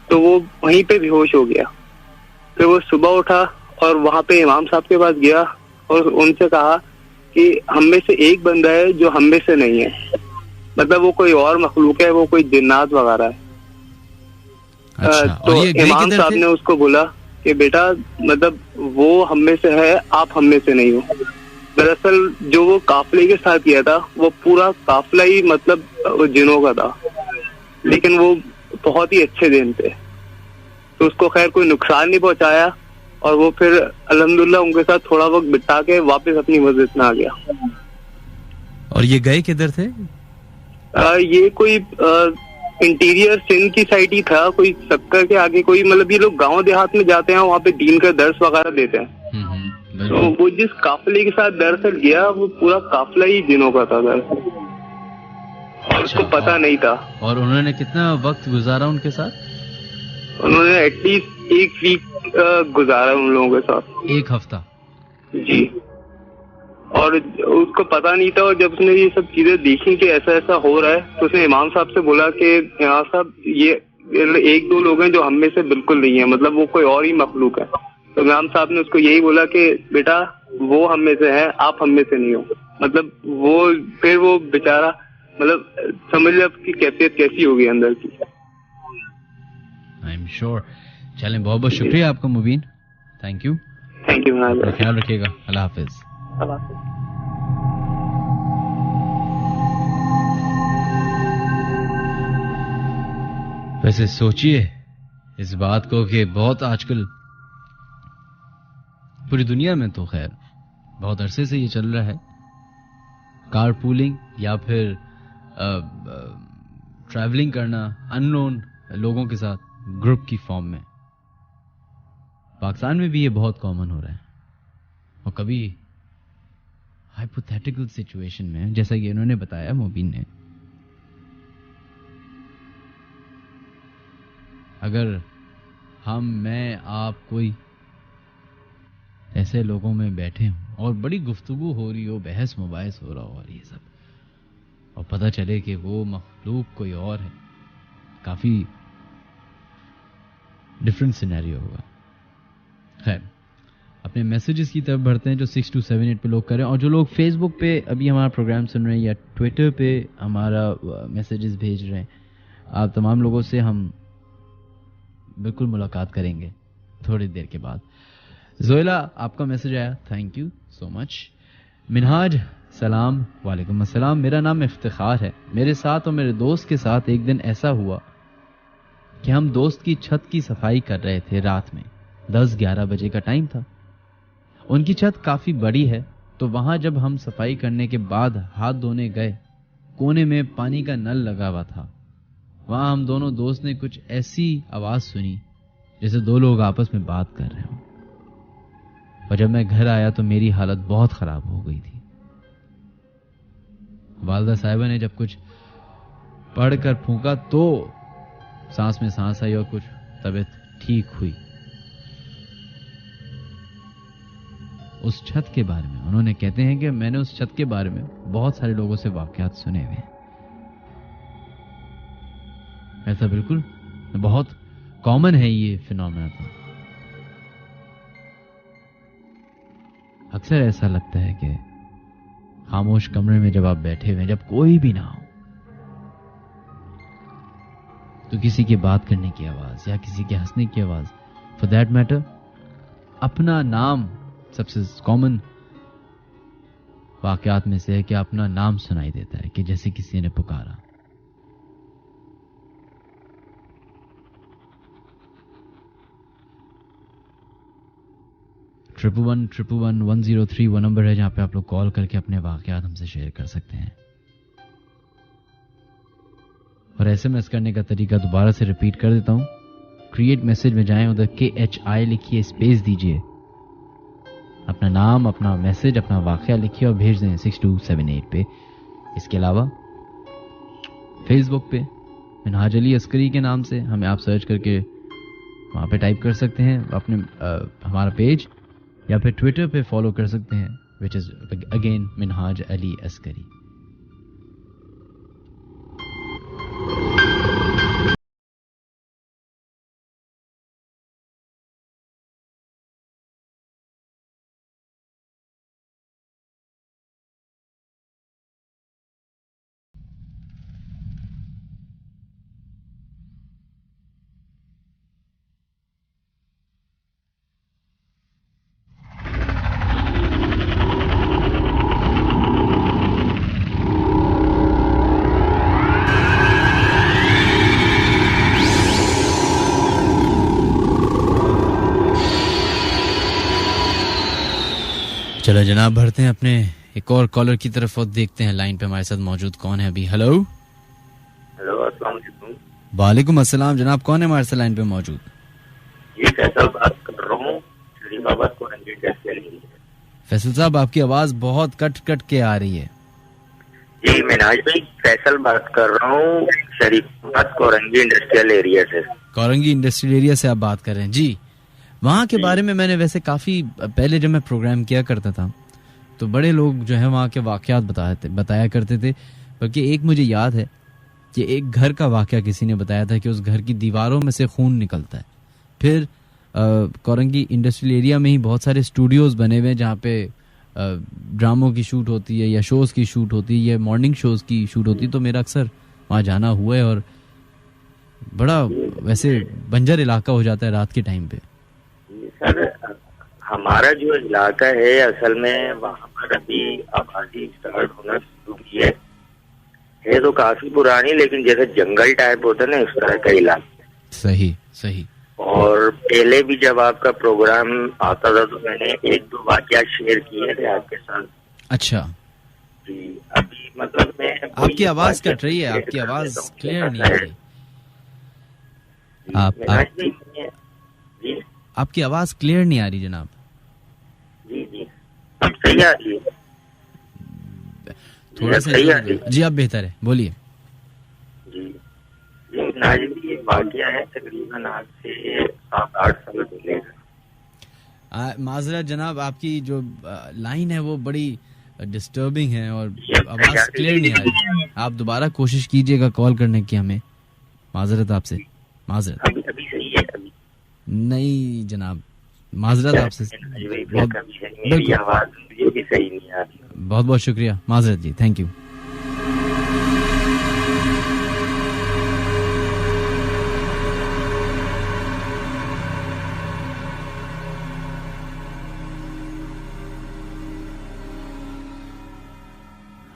G: तो वो वहीं पे बेहोश हो गया। फिर वो सुबह उठा और वहाँ पे इमाम साहब के पास गया और उनसे कहा कि हम में से एक बंदा है जो हम में से नहीं है, मतलब वो कोई और मखलूक है, वो कोई जिन्नात वगैरह है।
E: अच्छा,
G: तो इमाम साहब ने उसको बोला कि बेटा मतलब वो हम में से है, आप हम में से नहीं हो। दरअसल जो वो काफले के साथ किया था, वो पूरा काफला ही मतलब जिनों का था, लेकिन वो बहुत ही अच्छे दिन थे, तो उसको खैर कोई नुकसान नहीं पहुंचाया। और वो फिर अल्हम्दुलिल्लाह उनके साथ थोड़ा वक्त बिता के वापस अपनी मस्जिद में आ गया।
E: और ये गए किधर थे?
G: ये कोई इंटीरियर सिंध की साइड ही था, कोई सक्कर के आगे कोई, मतलब ये लोग गांव देहात में जाते हैं, वहाँ पे दीन का दर्स वगैरह देते हैं। तो वो जिस काफिले के साथ दरअसल गया वो पूरा काफिला ही जिनों का था दरअसल, और उसको पता नहीं था।
E: और उन्होंने कितना वक्त गुजारा उनके साथ?
G: उन्होंने एटलीस्ट 1 वीक गुजारा उन लोगों के साथ।
E: 1 हफ्ता?
G: जी। और उसको पता नहीं था, और जब उसने ये सब चीजें देखी कि ऐसा ऐसा हो रहा है, तो उसने इमाम साहब से बोला कि यहाँ साहब ये 1-2 लोग हैं जो हम में से बिल्कुल नहीं है, मतलब वो कोई और ही मखलूक है। तो इमाम साहब ने उसको यही बोला कि बेटा वो हम में से है, आप हम में से नहीं हो। मतलब वो फिर वो बेचारा, मतलब समझ लो आपकी कैफियत कैसी होगी अंदर की।
E: I am sure. चलें, बहुत बहुत शुक्रिया आपका मुबीन, थैंक यू।
G: थैंक यू,
E: ख्याल रखिएगा, अल्लाह हाफिज। वैसे सोचिए इस बात को कि बहुत आजकल पूरी दुनिया में तो खैर बहुत अरसे से ये चल रहा है, कारपूलिंग या फिर ट्रैवलिंग करना अननोन लोगों के साथ ग्रुप की फॉर्म में। पाकिस्तान में भी ये बहुत कॉमन हो रहा है। और कभी हाइपोथेटिकल सिचुएशन में, जैसा कि उन्होंने बताया मुबीन ने, अगर हम, मैं, आप, कोई ऐसे लोगों में बैठे हों और बड़ी गुफ्तगू हो रही हो, बहस मुबाहिस हो रहा हो और ये सब, और पता चले कि वो मखलूक कोई और है, काफी डिफरेंट सिनेरियो होगा। खैर, अपने मैसेजेस की तरफ बढ़ते हैं जो 6278 पे लोग करें, और जो लोग फेसबुक पे अभी हमारा प्रोग्राम सुन रहे हैं या ट्विटर पे हमारा मैसेजेस भेज रहे हैं, आप तमाम लोगों से हम बिल्कुल मुलाकात करेंगे थोड़ी देर के बाद। जोयला, आपका मैसेज आया, thank you so much. Minhaj, सलाम, वालेकुम अस्सलाम, मेरा नाम इफ्तिखार है। मेरे साथ और मेरे दोस्त के साथ एक दिन ऐसा हुआ कि हम दोस्त की छत की सफाई कर रहे थे। रात में 10-11 बजे का टाइम था। उनकी छत काफी बड़ी है, तो वहां जब हम सफाई करने के बाद हाथ धोने गए, कोने में पानी का नल लगा हुआ था। वहां हम दोनों दोस्त ने कुछ ऐसी आवाज सुनी जैसे 2 लोग आपस में बात कर रहे हो। और जब मैं घर आया तो मेरी हालत बहुत खराब हो गई थी। वालदा साहिबा ने जब कुछ पढ़कर फूंका तो सांस में सांस आई और कुछ तबीयत ठीक हुई। उस छत के बारे में उन्होंने कहते हैं कि मैंने उस छत के बारे में बहुत सारे लोगों से वाकयात सुने हुए हैं। ऐसा बिल्कुल बहुत कॉमन है ये फिनोमेना। तो अक्सर ऐसा लगता है कि खामोश कमरे में जब आप बैठे हुए हैं, जब कोई भी ना हो, तो किसी के बात करने की आवाज या किसी के हंसने की आवाज, फॉर दैट मैटर अपना नाम, सबसे कॉमन वाकयात में से है कि अपना नाम सुनाई देता है, कि जैसे किसी ने पुकारा। ट्रिपल वन 103 वो नंबर है जहां पे आप लोग कॉल करके अपने वाकयात हमसे शेयर कर सकते हैं। और एसएमएस करने का तरीका दोबारा से रिपीट कर देता हूं। क्रिएट मैसेज में जाएं, उधर KHI लिखिए, स्पेस दीजिए, अपना नाम, अपना मैसेज, अपना वाकया लिखिए और भेज दें 6278 पे। इसके अलावा फेसबुक पे मिनहाज अली अस्करी के नाम से हमें आप सर्च करके वहां पे टाइप कर सकते हैं अपने हमारा पेज, या फिर ट्विटर पे फॉलो कर सकते हैं, which is again Minhaj Ali Askari. चलो जनाब, बढ़ते हैं अपने एक और कॉलर की तरफ और देखते हैं लाइन पे हमारे साथ मौजूद कौन है अभी। हेलो
H: अस्सलाम वालेकुम।
E: वालेकुम अस्सलाम जनाब, कौन है हमारे साथ लाइन पे मौजूद?
H: ये फैसल बात कर रहा हूँ। शरीफाबाद को 100 कैसे नहीं है।
E: फैसल साहब, आपकी आवाज बहुत कट कट के आ रही है।
H: जी मिनहाज भाई, फैसल बात कर रहा हूँ, शरीफाबाद कोरंगी इंडस्ट्रियल एरिया से।
E: कोरंगी इंडस्ट्रियल एरिया से आप बात कर रहे हैं जी। वहाँ के बारे में मैंने वैसे काफी पहले जब मैं प्रोग्राम किया करता था तो बड़े लोग जो है वहाँ के वाकयात बताया करते थे। बल्कि एक मुझे याद है कि एक घर का वाकया किसी ने बताया था कि उस घर की दीवारों में से खून निकलता है। फिर कोरंगी इंडस्ट्रियल एरिया में ही बहुत सारे स्टूडियोज बने हुए हैं जहाँ पे ड्रामों की शूट होती है या शोज की शूट होती है या मॉर्निंग शोज की शूट होती है। तो मेरा अक्सर वहाँ जाना हुआ है और बड़ा वैसे बंजर इलाका हो जाता है रात के टाइम पे।
H: सर, हमारा जो इलाका है असल में वहाँ पर अभी आबादी स्टार्ट होना शुरू की है तो काफी पुरानी, लेकिन जैसे जंगल टाइप होता है ना, इस तरह का इलाका।
E: सही सही।
H: और पहले भी जब आपका प्रोग्राम आता था तो मैंने 1-2 वाकया शेयर किए थे आपके साथ।
E: अच्छा
H: जी, अभी मतलब मैं
E: आपकी आवाज कट रही है, आपकी आवाज क्लियर नहीं आ रही। आपकी आवाज क्लियर नहीं आ रही जनाब।
H: जी जी, अब सही आ रही है?
E: थोड़ा सा जी, अब बेहतर है, बोलिए।
H: जी नाजिम, ये वाकया है तकरीबन आज से 7-8 साल पहले।
E: माजरत जनाब, आपकी जो लाइन है वो बड़ी डिस्टर्बिंग है और आवाज क्लियर नहीं आ रही। आप दोबारा कोशिश कीजिएगा कॉल करने की हमें। माजरत आपसे, माजरत।
H: अभी सही है? अभी
E: नहीं जनाब, माजरत आपसे।
H: बिल्कुल, आवाज मुझे भी सही नहीं आ रही।
E: बहुत बहुत शुक्रिया माजरत जी, थैंक यू।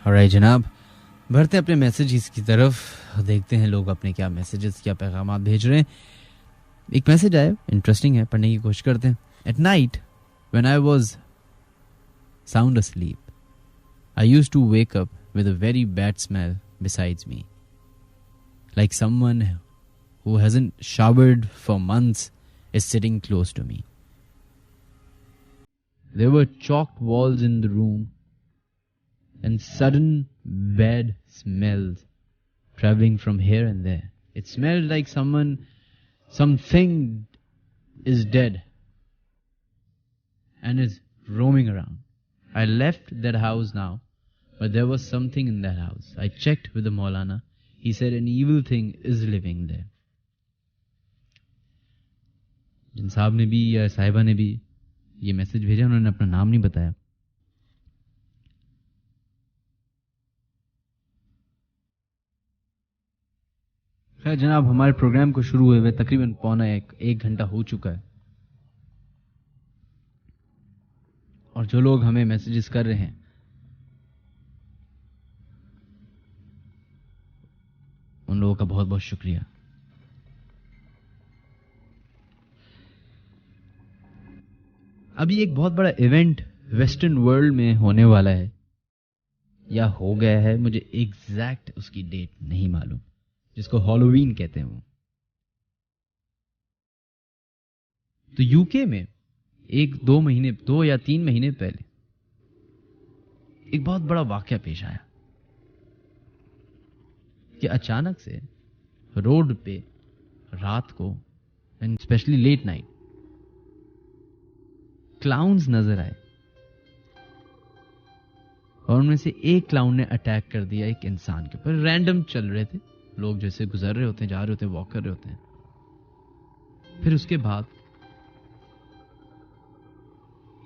E: ऑलराइट जनाब, बढ़ते अपने मैसेजेस की तरफ, देखते हैं लोग अपने क्या मैसेजेस, क्या पैगाम भेज रहे हैं। एक मैसेज आया, इंटरेस्टिंग है, पढ़ने की कोशिश करते हैं। At night when I was sound asleep, I used to wake up with a very bad smell besides me, like someone who hasn't showered for months is sitting close to me. There were chalked walls in the room and sudden bad smells traveling from here and there. It smelled like something is dead and is roaming around. I left that house now, but there was something in that house. I checked with the Maulana. He said an evil thing is living there. जिन साहब ने भी या साहिबा ने भी ये message भेजा, उन्होंने अपना नाम नहीं बताया। खैर जनाब, हमारे प्रोग्राम को शुरू हुए तकरीबन पौना एक घंटा हो चुका है और जो लोग हमें मैसेजेस कर रहे हैं उन लोगों का बहुत बहुत शुक्रिया। अभी एक बहुत बड़ा इवेंट वेस्टर्न वर्ल्ड में होने वाला है या हो गया है, मुझे एग्जैक्ट उसकी डेट नहीं मालूम, जिसको हैलोवीन कहते हैं वो। तो यूके में 2 या 3 महीने पहले एक बहुत बड़ा वाकया पेश आया कि अचानक से रोड पे रात को and specially late night clowns नजर आए और उनमें से एक क्लाउन ने अटैक कर दिया एक इंसान के ऊपर। रैंडम चल रहे थे लोग, जैसे गुजर रहे होते हैं, जा रहे होते हैं, वॉक कर रहे होते हैं। फिर उसके बाद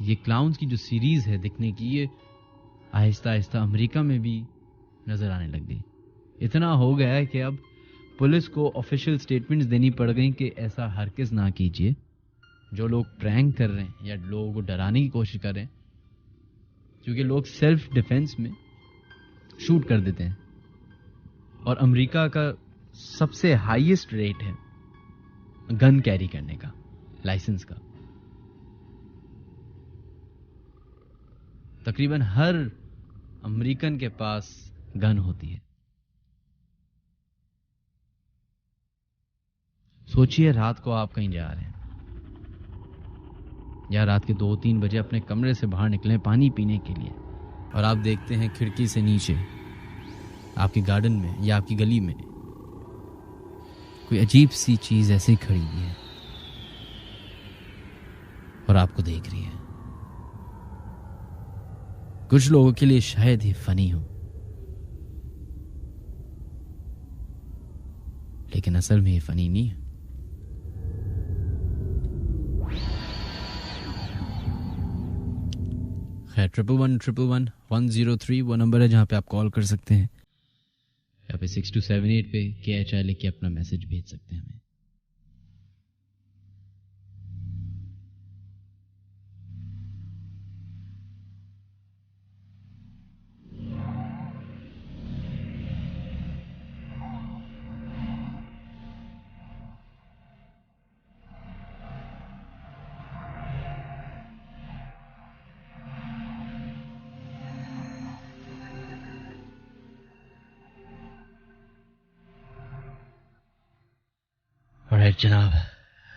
E: ये क्लाउन्स की जो सीरीज है दिखने की, ये आहिस्ता आहिस्ता अमेरिका में भी नजर आने लग गई। इतना हो गया है कि अब पुलिस को ऑफिशियल स्टेटमेंट्स देनी पड़ गई कि ऐसा हरगिज़ ना कीजिए। जो लोग प्रैंक कर रहे हैं या लोगों को डराने की कोशिश कर रहे हैं, क्योंकि लोग सेल्फ डिफेंस में शूट कर देते हैं और अमेरिका का सबसे हाईएस्ट रेट है गन कैरी करने का, लाइसेंस का। तकरीबन हर अमेरिकन के पास गन होती है। सोचिए रात को आप कहीं जा रहे हैं, या रात के 2-3 बजे अपने कमरे से बाहर निकलें पानी पीने के लिए और आप देखते हैं खिड़की से नीचे आपके गार्डन में या आपकी गली में कोई अजीब सी चीज ऐसे खड़ी है और आपको देख रही है। कुछ लोगों के लिए शायद ही फनी हो, लेकिन असल में ये फनी नहीं है। खैर 111-103 वो नंबर है जहां पे आप कॉल कर सकते हैं, या पे 6278 पे KHI लिख के अपना मैसेज भेज सकते हैं हमें। ऑलराइट जनाब,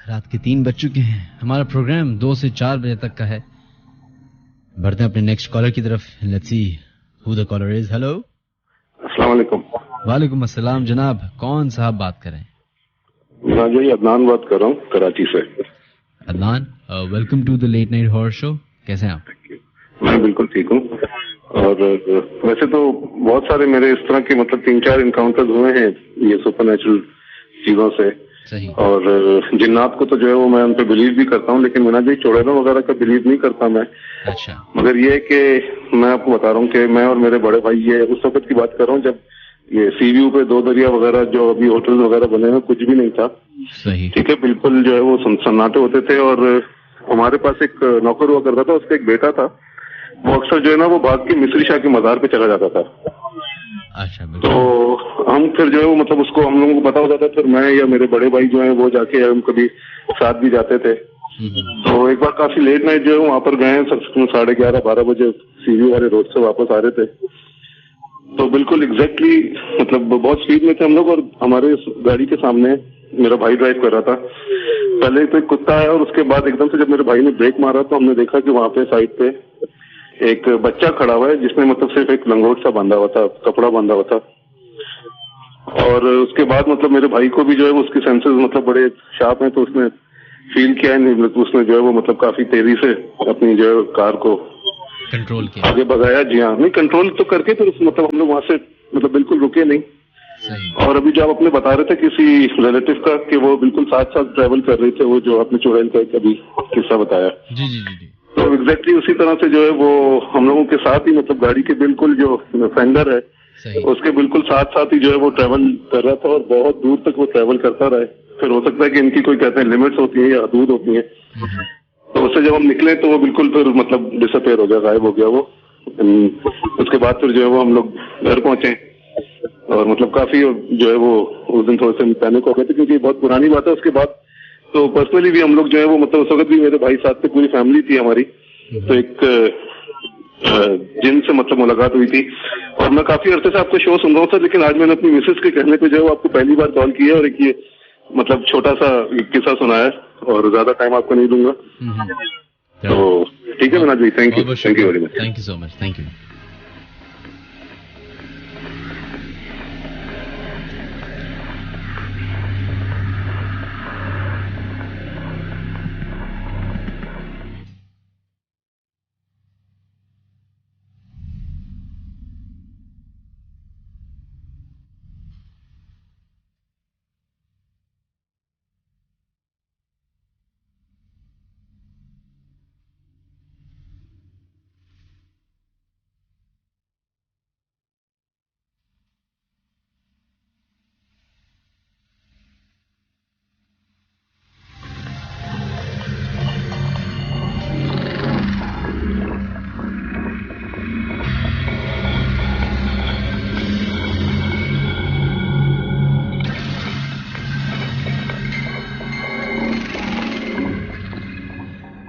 E: रात के 3 बज चुके हैं। हमारा प्रोग्राम 2 से 4 बजे तक का है। बढ़ते हैं अपने नेक्स्ट कॉलर की तरफ। Let's see who the caller is. Hello,
I: अस्सलाम वालेकुम।
E: वालेकुम अस्सलाम जनाब, कौन साहब बात कर रहे हैं?
I: मैं जो अदनान बात कर रहा हूँ कराची से।
E: Adnan, welcome to the late night horror show. कैसे हैं आप?
I: मैं बिल्कुल ठीक हूँ। और वैसे तो बहुत सारे मेरे इस तरह के मतलब 3-4 इनकाउंटर्स हुए हैं ये सुपरनेचुरल चीजों से।
E: सही।
I: और जिन्नात को तो जो है वो मैं उन पे बिलीव भी करता हूँ, लेकिन मैंने जो चुड़ैलों वगैरह का बिलीव नहीं करता मैं।
E: अच्छा।
I: मगर ये है कि मैं आपको बता रहा हूँ कि मैं और मेरे बड़े भाई ये उस वक्त की बात कर रहा हूँ जब ये सीव्यू पे 2 दरिया वगैरह जो अभी होटल वगैरह बने हैं कुछ भी नहीं था।
E: सही।
I: ठीक है, बिल्कुल जो है वो सन्नाटे होते थे। और हमारे पास एक नौकर हुआ करता था, उसका एक बेटा था, वो अक्सर जो है ना वो भाग के मिस्री शाह के मजार पे चला जाता था।
E: अच्छा।
I: तो हम फिर जो है वो मतलब उसको हम लोगों को पता होता था, फिर मैं या मेरे बड़े भाई जो है वो जाके हम कभी साथ भी जाते थे। तो एक बार काफी लेट नाइट जो है वहां पर गए, 11:30-12 बजे सीवी वाले रोड से वापस आ रहे थे। तो बिल्कुल एग्जैक्टली मतलब बहुत स्पीड में थे हम लोग, और हमारे गाड़ी के सामने मेरा भाई ड्राइव कर रहा था। पहले तो एक कुत्ता आया और उसके बाद एकदम से जब मेरे भाई ने ब्रेक मारा तो हमने देखा कि वहां पे साइड पे एक बच्चा खड़ा हुआ है जिसने मतलब सिर्फ एक लंगोट सा बांधा हुआ था, कपड़ा बांधा हुआ था। और उसके बाद मतलब मेरे भाई को भी जो है उसके सेंसेस मतलब बड़े शार्प हैं, तो उसने फील किया है, उसने जो है वो मतलब काफी तेजी से अपनी जो है कार को
E: कंट्रोल किया,
I: आगे भगाया। जी हाँ, नहीं कंट्रोल तो करके फिर मतलब हम लोग वहां से मतलब बिल्कुल रुके नहीं।
E: सही।
I: और अभी जो आप अपने बता रहे थे किसी रिलेटिव का कि वो बिल्कुल साथ साथ ट्रेवल कर रहे थे, वो जो आपने चुड़ैल का एक अभी किस्सा बताया।
E: जी जी जी।
I: तो एग्जैक्टली उसी तरह से जो है वो हम लोगों के साथ ही मतलब गाड़ी के बिल्कुल जो फेंडर है उसके बिल्कुल साथ साथ ही जो है वो ट्रेवल कर रहा था, और बहुत दूर तक वो ट्रेवल करता रहा। फिर हो सकता है कि इनकी कोई कहते हैं लिमिट्स होती है या हदूद होती है, तो उससे जब हम निकले तो वो बिल्कुल फिर मतलब डिसअपेयर हो गया, गायब हो गया वो। उसके बाद फिर जो है वो हम लोग घर पहुंचे और मतलब काफी जो है वो उस दिन थोड़े से पैनिक हो गए थे, क्योंकि बहुत पुरानी बात है। उसके बाद तो पर्सनली भी हम लोग जो है वो मतलब उस वक्त भी मेरे भाई साथ में पूरी फैमिली थी हमारी, तो एक जिन से मतलब मुलाकात हुई थी। और मैं काफी अरसे से आपका शो सुन रहा हूँ सर, लेकिन आज मैंने अपनी मिसेस के कहने पे जो है वो आपको पहली बार कॉल किया और एक ये मतलब छोटा सा किस्सा सुनाया, और ज्यादा टाइम आपको नहीं दूंगा। तो ठीक है Minaz ji, thank you very much.
E: Thank you so much. Thank you.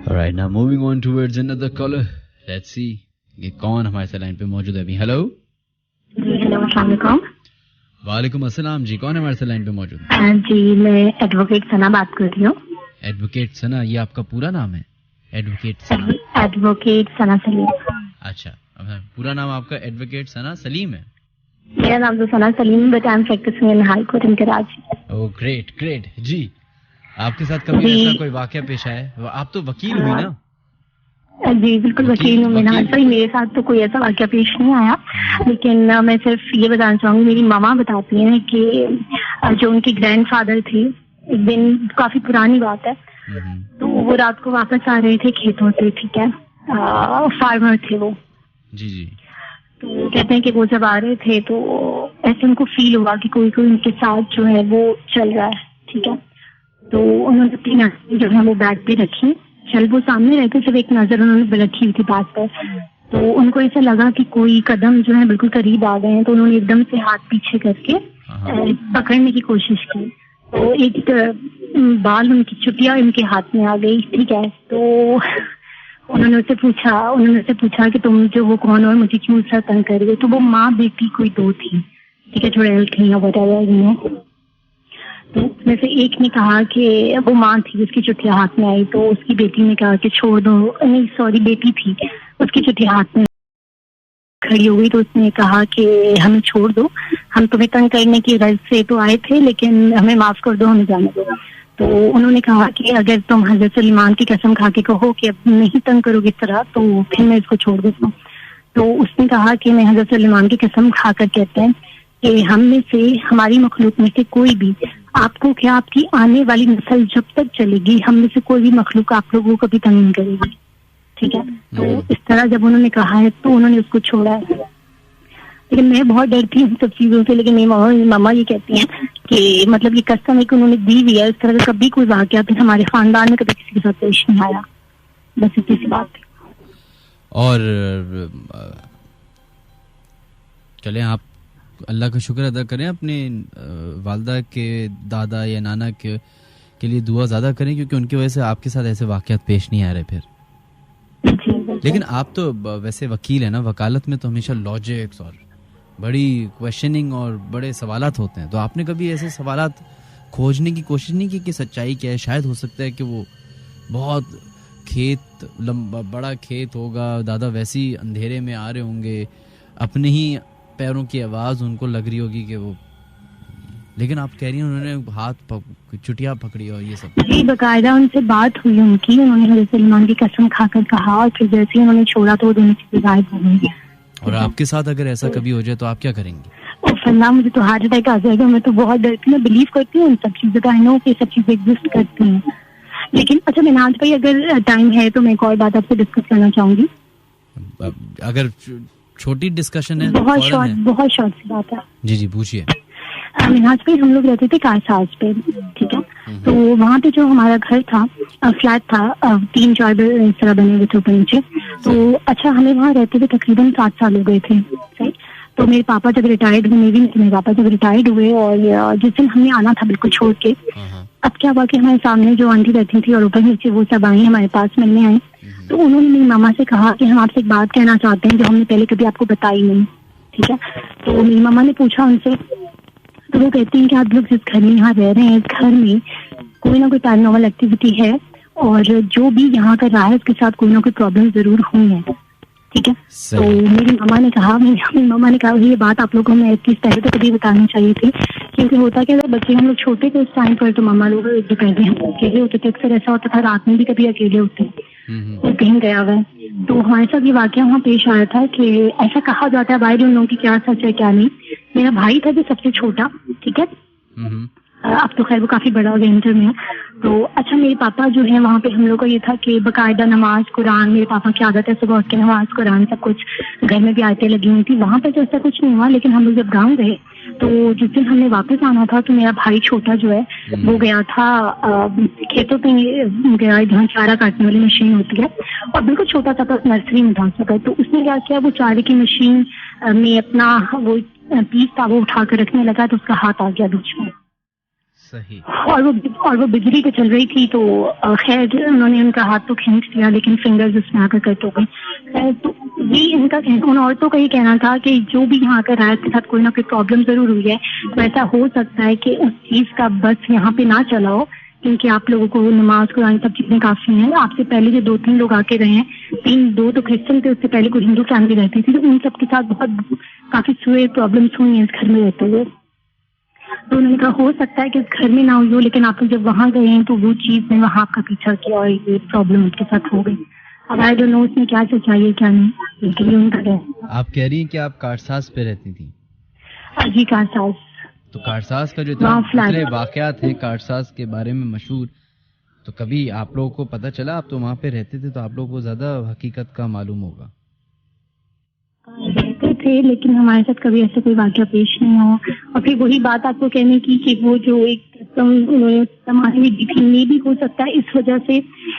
E: Alright, now moving on towards another caller. Let's see ये कौन हमारे साथ लाइन पे मौजूद है अभी। हेलो
F: जी, हेलो, अस्सलाम वालेकुम।
E: वालेकुम अस्सलाम जी, कौन है हमारे साथ लाइन पे मौजूद?
F: जी, मैं एडवोकेट सना बात कर रही हूँ।
E: एडवोकेट सना, ये आपका पूरा नाम है? एडवोकेट
F: सना सलीम।
E: अच्छा, पूरा नाम आपका एडवोकेट सना सलीम है?
F: मेरा नाम तो Sana Saleem, but I am practicing in high court in Karachi.
E: Oh great ji. आपके साथ कभी ऐसा कोई वाकया पेश आया है? आप तो वकील हुई ना?
F: जी बिल्कुल वकील हूँ मैं। सही, मेरे साथ तो कोई ऐसा वाकया पेश नहीं आया, लेकिन मैं सिर्फ ये बताना चाहूंगी, मेरी मामा बताती हैं कि जो उनके ग्रैंडफादर थे, एक दिन, काफी पुरानी बात है, तो वो रात को वापस आ रहे थे खेतों से, ठीक है, फार्मर थे वो
E: जी।
F: तो कहते हैं कि वो जब आ रहे थे तो ऐसे उनको फील हुआ कि कोई उनके साथ जो है वो चल रहा है, ठीक है। तो उन्होंने अपनी नजर जो है वो बैग पे रखी, चल वो सामने रहते, सिर्फ एक नजर उन्होंने रखी हुई थी बैग पर। तो उनको ऐसा लगा कि कोई कदम जो है बिल्कुल करीब आ गए हैं, तो उन्होंने एकदम से हाथ पीछे करके पकड़ने की कोशिश की। तो एक बाल उनकी चुटिया उनके हाथ में आ गई, ठीक है। तो उन्होंने उससे पूछा कि तुम जो वो कौन और मुझे क्यों इतना तंग कर रही हो? तो वो माँ बेटी कोई दो थी, ठीक है, चुड़ैल थी या वगैरह। तो उसमें से एक ने कहा कि वो माँ थी, उसकी चुटिया हाथ में आई, तो उसकी बेटी ने कहा कि छोड़ दो, नहीं सॉरी बेटी थी, उसकी चुटिया हाथ में खड़ी हो गई। तो उसने कहा कि हमें छोड़ दो, हम तुम्हें तंग करने की गर्ज से तो आए थे, लेकिन हमें माफ कर दो, हमें जाने दो। तो उन्होंने कहा कि अगर तुम हजरत सुलेमान की कसम खा के कहो कि अब नहीं तंग करोगे इस तरह, तो फिर मैं इसको छोड़ देता हूँ। तो उसने कहा कि मैं हजरत सुलेमान की कसम खाकर कहते हैं कि हम में से, हमारी मखलूक में से कोई भी, आपको क्या, आपकी आने वाली नस्ल जब तक चलेगी, हम में से कोई भी मखलूक आप लोगों को कभी तंग नहीं करेगी, ठीक है। तो इस तरह जब उन्होंने कहा है तो उन्होंने उसको छोड़ा है। लेकिन मैं बहुत डरती हूँ सब चीजों से, लेकिन मेरी मामा ये कहती हैं कि मतलब ये कसम है कि उन्होंने दी हुई है, इस तरह का कभी कोई वाकया फिर हमारे खानदान में कभी किसी के साथ पेश नहीं आया, बस इतनी सी बात है।
E: और चले, आप अल्लाह का शुक्र अदा करें, अपने वालदा के दादा या नाना के लिए दुआ ज़्यादा करें, क्योंकि उनकी वजह से आपके साथ ऐसे वाक़यात पेश नहीं आ रहे फिर। लेकिन आप तो वैसे वकील है ना, वकालत में तो हमेशा लॉजिक्स और बड़ी क्वेश्चनिंग और बड़े सवालात होते हैं, तो आपने कभी ऐसे सवालात खोजने की कोशिश नहीं की कि सच्चाई क्या है? शायद हो सकता है कि वो बहुत खेत, लंबा बड़ा खेत होगा, दादा वैसे ही अंधेरे में आ रहे होंगे, अपने ही पैरों की आवाज़ उनको लग रही होगी कि वो, लेकिन आप कह रही हैं उन्होंने हाथ चुटिया पकड़ी और ये सब।
F: जी बाकायदा उनसे बात हुई उनकी, उन्होंने हज़रत सलमान की कसम खाकर कहा, और फिर जैसे ही उन्होंने छोड़ा तो वो दोनों चीजें गायब हो गई।
E: और आपके साथ अगर ऐसा कभी हो जाए तो आप क्या करेंगे?
F: फल्ला, मुझे तो हार्ट अटैक आ जाएगा, मैं तो बहुत डरती हूँ, बिलीव करती हूँ इन सब चीजों का, आई नो कि सब चीजें एग्जिस्ट करती हैं। लेकिन अच्छा मिनहाज भाई, अगर टाइम है तो मैं एक और बात आपसे डिस्कस करना चाहूंगी।
E: अगर छोटी डिस्कशन है,
F: बहुत शॉर्ट सी बात है।
E: जी पूछिए।
F: मिनहाज पे हम लोग रहते थे कारसाज पे, ठीक है। तो वहाँ पे जो हमारा घर था, फ्लैट था, 3-4 इस तरह बने हुए थे ऊपर नीचे। तो अच्छा, हमें वहाँ रहते हुए तकरीबन 7 साल हो गए थे, सही। तो मेरे पापा जब रिटायर्ड हुए, मेरे पापा जब रिटायर्ड हुए, और जिस दिन हमने आना था बिल्कुल छोड़ के, अब क्या हुआ कि हमारे सामने जो आंटी बैठी थी और ऊपर नीचे वो सब आई हमारे पास मिलने आई। तो उन्होंने मेरी मामा से कहा कि हम आपसे एक बात कहना चाहते हैं जो हमने पहले कभी आपको बताई नहीं, ठीक है। तो मेरी मामा ने पूछा उनसे, तो वो कहती हैं कि आप लोग जिस घर में यहाँ रह रहे हैं, इस घर में कोई ना कोई पैरानॉर्मल एक्टिविटी है, और जो भी यहाँ कर रहा है उसके साथ कोई ना कोई प्रॉब्लम जरूर हुई है, ठीक है। तो मेरी मामा ने कहा ये बात आप लोगों को मैं एटलीस्ट पहले तो कभी बतानी चाहिए थी, क्योंकि होता क्या था, बच्चे हम लोग छोटे थे उस टाइम पर, तो मामा लोग दोपहर में हम अकेले होते थे, अक्सर ऐसा होता था रात में भी कभी अकेले होते और कहीं गया हुआ है। तो हमारे साथ ये वाकया वहाँ पेश आया था कि ऐसा कहा जाता है, भाई उन लोगों की क्या सच है क्या नहीं। मेरा भाई था जो सबसे छोटा, ठीक है, अब तो खैर वो काफी बड़ा हो गया, इंटर में। तो अच्छा, मेरे पापा जो है वहाँ पे हम लोग का ये था कि बाकायदा नमाज कुरान, मेरे पापा की आदत है सुबह उठ के नमाज कुरान सब कुछ, घर में भी आयतें लगी हुई थी। वहाँ पे तो ऐसा कुछ नहीं हुआ, लेकिन हम लोग जब गाँव गए तो जिस दिन हमने वापस आना था, तो मेरा भाई छोटा जो है वो गया था खेतों पे गया, जहाँ चारा काटने वाली मशीन होती है, और बिल्कुल छोटा सा था, नर्सरी में था उसका। तो उसने क्या किया, वो चारे की मशीन में अपना वो पीस था वो उठा कर रखने लगा, तो उसका हाथ आ गया बीच में।
E: सही। और
F: वो बिजली पे चल रही थी, तो खैर उन्होंने उनका हाथ तो खींच लिया, लेकिन फिंगर्स उसमें आकर कट हो गई। तो ये इनका उन औरतों का ये कहना था कि जो भी यहाँ कर रहा है उसके साथ कोई ना कोई प्रॉब्लम जरूर हुई है। तो ऐसा हो सकता है कि उस चीज का बस यहाँ पे ना चला हो,
J: क्योंकि आप लोगों को नमाज कुरान सब चीजें काफी हैं। आपसे पहले जो 2-3 लोग आके रहे हैं, 2 तो क्रिश्चियन थे, उससे पहले कोई हिंदू फैमिली रहती थी, तो उन सब के साथ बहुत काफी सुए प्रॉब्लम्स हुई हैं इस घर में रहते हुए। तो उन्होंने कहा हो सकता है कि इस घर में ना हुई हो, लेकिन आप लोग जब वहां गए हैं तो वो चीज ने वहां आपका पीछा किया और ये प्रॉब्लम उनके साथ हो गई। अब आई डोंट नो उसमें क्या सच्चाई है क्या नहीं, लेकिन ये उनका है।
E: आप कह रही हैं कि आप कारसाज पे रहती थी?
J: जी कारसाज।
E: तो कारसाज का जो इतने वाकयात हैं कारसाज के बारे में मशहूर, तो कभी आप लोगों को पता चला? आप तो वहां पे रहते थे, तो आप लोगों को ज्यादा हकीकत का मालूम होगा।
J: रहते थे, लेकिन हमारे साथ कभी ऐसा कोई वाकया पेश नहीं हुआ। और फिर वही बात आपको कहने की कि वो जो एक समाज में दिखने भी हो सकता है इस वजह से।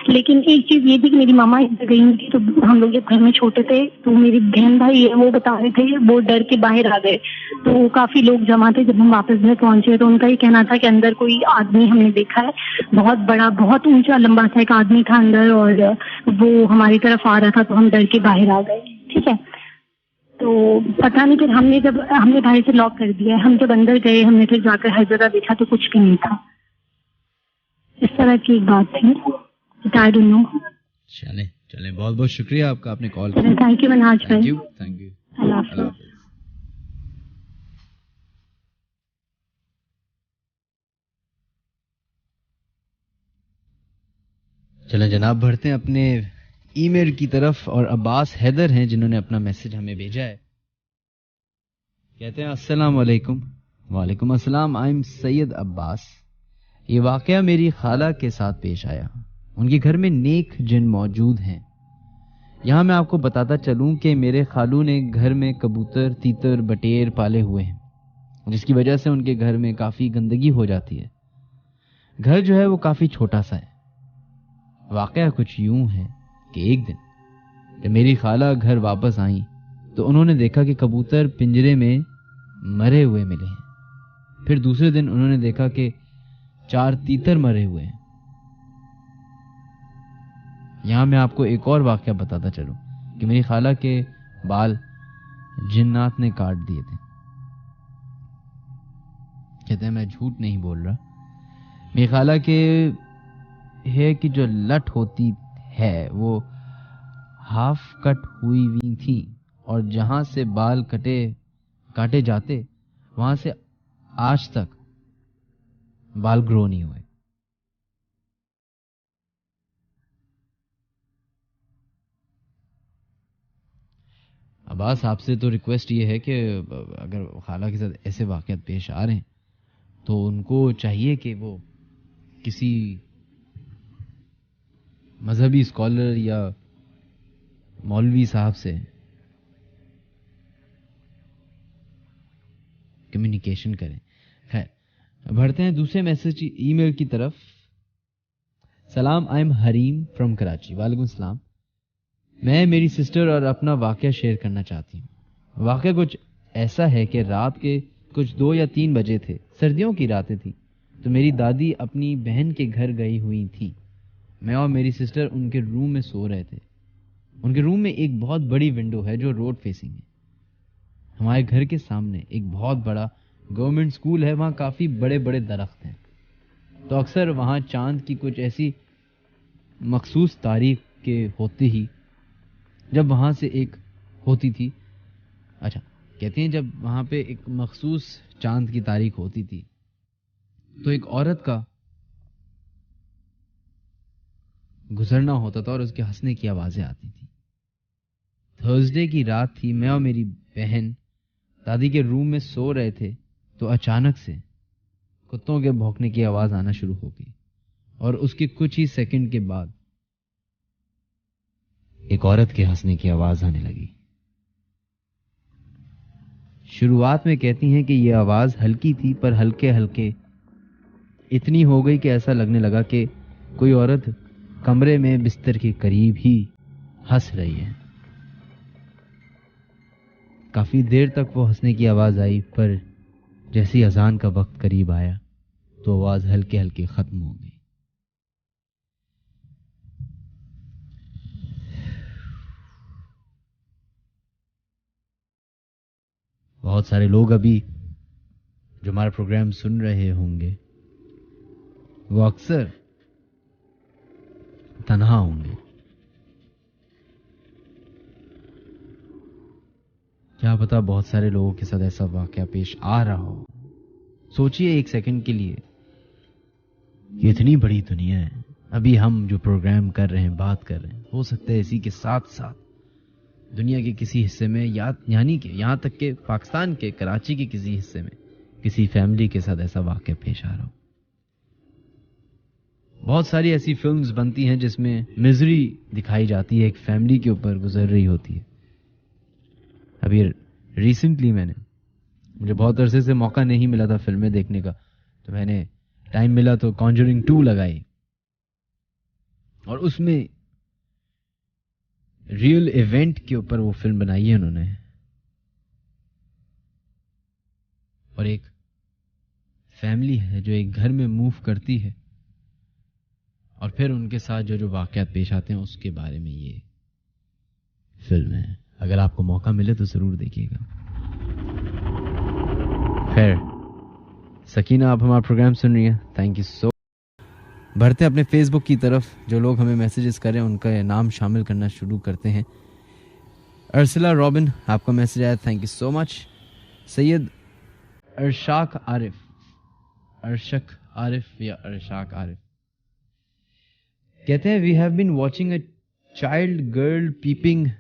J: लेकिन एक चीज ये थी कि मेरी मामा इधर गई थी, तो हम लोग जब घर में छोटे थे तो मेरी बहन भाई है वो बता रहे थे, वो डर के बाहर आ गए। तो काफी लोग जमा थे, जब हम वापस घर पहुंचे तो उनका ये कहना था कि अंदर कोई आदमी हमने देखा है, बहुत बड़ा, बहुत ऊंचा लंबा सा एक आदमी था अंदर, और वो हमारी तरफ आ रहा था, तो हम डर के बाहर आ गए। ठीक है, तो पता नहीं, फिर हमने बाहर से लॉक कर दिया। हम जब अंदर गए, हमने फिर जाकर हर जगह देखा तो कुछ भी नहीं था। इस तरह की एक बात थी। I don't know.
E: चले बहुत बहुत शुक्रिया आपका, आपने कॉल किया।
J: थैंक यू मनहाज भाई।
E: Thank you.
J: अल्लाह हाफ़िज़।
E: चलें जनाब, बढ़ते हैं अपने ईमेल की तरफ। और अब्बास हैदर हैं जिन्होंने अपना मैसेज हमें भेजा है। कहते हैं अस्सलाम वालेकुम। वालेकुम अस्सलाम। I am Syed Abbas. ये वाकया मेरी खाला के साथ पेश आया। उनके घर में नेक जिन मौजूद हैं। यहाँ मैं आपको बताता चलूं कि मेरे खालू ने घर में कबूतर, तीतर, बटेर पाले हुए हैं, जिसकी वजह से उनके घर में काफ़ी गंदगी हो जाती है। घर जो है वो काफ़ी छोटा सा है। वाकया कुछ यूं है कि एक दिन जब मेरी खाला घर वापस आई तो उन्होंने देखा कि कबूतर पिंजरे में मरे हुए मिले हैं। फिर दूसरे दिन उन्होंने देखा कि 4 तीतर मरे हुए हैं। यहां मैं आपको एक और वाकया बताता चलूं कि मेरी खाला के बाल जिन्नात ने काट दिए थे। कहते हैं मैं झूठ नहीं बोल रहा। मेरी खाला के है कि जो लट होती है वो हाफ कट हुई थी, और जहां से बाल काटे जाते वहां से आज तक बाल ग्रो नहीं हुए। अब्बास, आपसे तो रिक्वेस्ट ये है कि अगर खाला के साथ ऐसे वाकयात पेश आ रहे हैं तो उनको चाहिए कि वो किसी मजहबी स्कॉलर या मौलवी साहब से कम्युनिकेशन करें। खैर, बढ़ते हैं दूसरे मैसेज ईमेल की तरफ। सलाम, I am Hareem from Karachi. वालेकुम सलाम। मैं मेरी सिस्टर और अपना वाकया शेयर करना चाहती हूँ। वाकया कुछ ऐसा है कि रात के कुछ 2 या 3 बजे थे। सर्दियों की रातें थी, तो मेरी दादी अपनी बहन के घर गई हुई थी। मैं और मेरी सिस्टर उनके रूम में सो रहे थे। उनके रूम में एक बहुत बड़ी विंडो है जो रोड फेसिंग है। हमारे घर के सामने एक बहुत बड़ा गवर्नमेंट स्कूल है। वहाँ काफ़ी बड़े बड़े दरख्त हैं, तो अक्सर वहाँ चांद की कुछ ऐसी मखसूस तारीख के होते ही जब वहाँ से एक होती थी, अच्छा कहते हैं जब वहाँ पे एक मखसूस चांद की तारीख होती थी तो एक औरत का गुजरना होता था और उसके हंसने की आवाज़ें आती थी। थर्सडे की रात थी। मैं और मेरी बहन दादी के रूम में सो रहे थे, तो अचानक से कुत्तों के भौंकने की आवाज़ आना शुरू हो गई, और उसके कुछ ही सेकंड के बाद एक औरत के हंसने की आवाज़ आने लगी। शुरुआत में कहती हैं कि यह आवाज़ हल्की थी, पर हल्के हल्के इतनी हो गई कि ऐसा लगने लगा कि कोई औरत कमरे में बिस्तर के करीब ही हंस रही है। काफी देर तक वो हंसने की आवाज आई, पर जैसी अजान का वक्त करीब आया तो आवाज हल्के हल्के खत्म हो गई। बहुत सारे लोग अभी जो हमारा प्रोग्राम सुन रहे होंगे वो अक्सर तन्हा होंगे। क्या पता बहुत सारे लोगों के साथ ऐसा वाकया पेश आ रहा हो। सोचिए एक सेकंड के लिए, ये इतनी बड़ी दुनिया है, अभी हम जो प्रोग्राम कर रहे हैं, बात कर रहे हैं, हो सकता है इसी के साथ साथ दुनिया के किसी हिस्से में यानी कि यहाँ तक के पाकिस्तान के कराची के किसी हिस्से में किसी फैमिली के साथ ऐसा वाकया पेश आ रहा हो। बहुत सारी ऐसी फिल्म्स बनती हैं जिसमें मिजरी दिखाई जाती है, एक फैमिली के ऊपर गुजर रही होती है। अभी रिसेंटली मुझे बहुत अरसे से मौका नहीं मिला था फिल्में देखने का, तो मैंने टाइम मिला तो कॉन्जरिंग 2 लगाई, और उसमें रियल इवेंट के ऊपर वो फिल्म बनाई है उन्होंने। और एक फैमिली है जो एक घर में मूव करती है, और फिर उनके साथ जो वाकयात पेश आते हैं उसके बारे में ये फिल्म है। अगर आपको मौका मिले तो जरूर देखिएगा। खैर, सकीना आप हमारा प्रोग्राम सुन रही है, थैंक यू सो। बढ़ते हैं अपने फेसबुक की तरफ। जो लोग हमें मैसेजेस करें उनका नाम शामिल करना शुरू करते हैं। अर्सला रॉबिन, आपका मैसेज आया, thank you so much. Syed Arshak Arif या अरशाक आरिफ कहते हैं, we have been watching a child girl peeping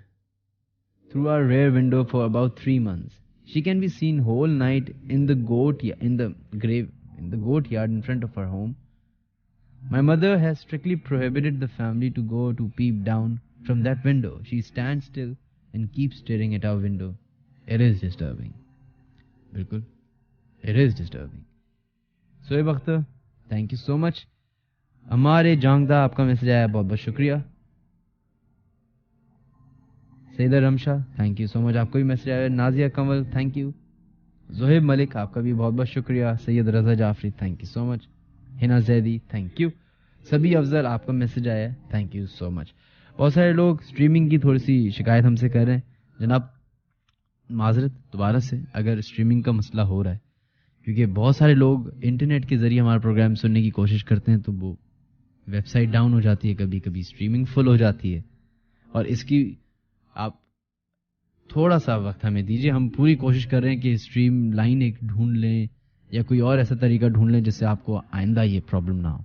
E: through our rear window for about 3 months. She can be seen whole night in the goat yard in front of our home. My mother has strictly prohibited the family to go to peep down from that window. She stands still and keeps staring at our window. It is disturbing. बिल्कुल, it is disturbing. Shoaib Akhtar, thank you so much. हमारे जांगदा, आपका message आया, बहुत बहुत शुक्रिया। Syeda Ramsha, thank you so much, आपको भी message आया। Nazia Kanwal, thank you. जोहेब मलिक, आपका भी बहुत बहुत शुक्रिया। Syed Raza Jafri, thank you so much. Hina Zaidi, thank you. सभी अफजल, आपका मैसेज आया, थैंक यू सो मच। बहुत सारे लोग स्ट्रीमिंग की थोड़ी सी शिकायत हमसे कर रहे हैं। जनाब माजरत दोबारा से अगर स्ट्रीमिंग का मसला हो रहा है, क्योंकि बहुत सारे लोग इंटरनेट के जरिए हमारा प्रोग्राम सुनने की कोशिश करते हैं, तो वो वेबसाइट डाउन हो जाती है, कभी कभी स्ट्रीमिंग फुल हो जाती है, और इसकी आप थोड़ा सा वक्त हमें दीजिए। हम पूरी कोशिश कर रहे हैं कि स्ट्रीम लाइन एक ढूंढ लें या कोई और ऐसा तरीका ढूंढ लें जिससे आपको आइंदा ये प्रॉब्लम ना हो।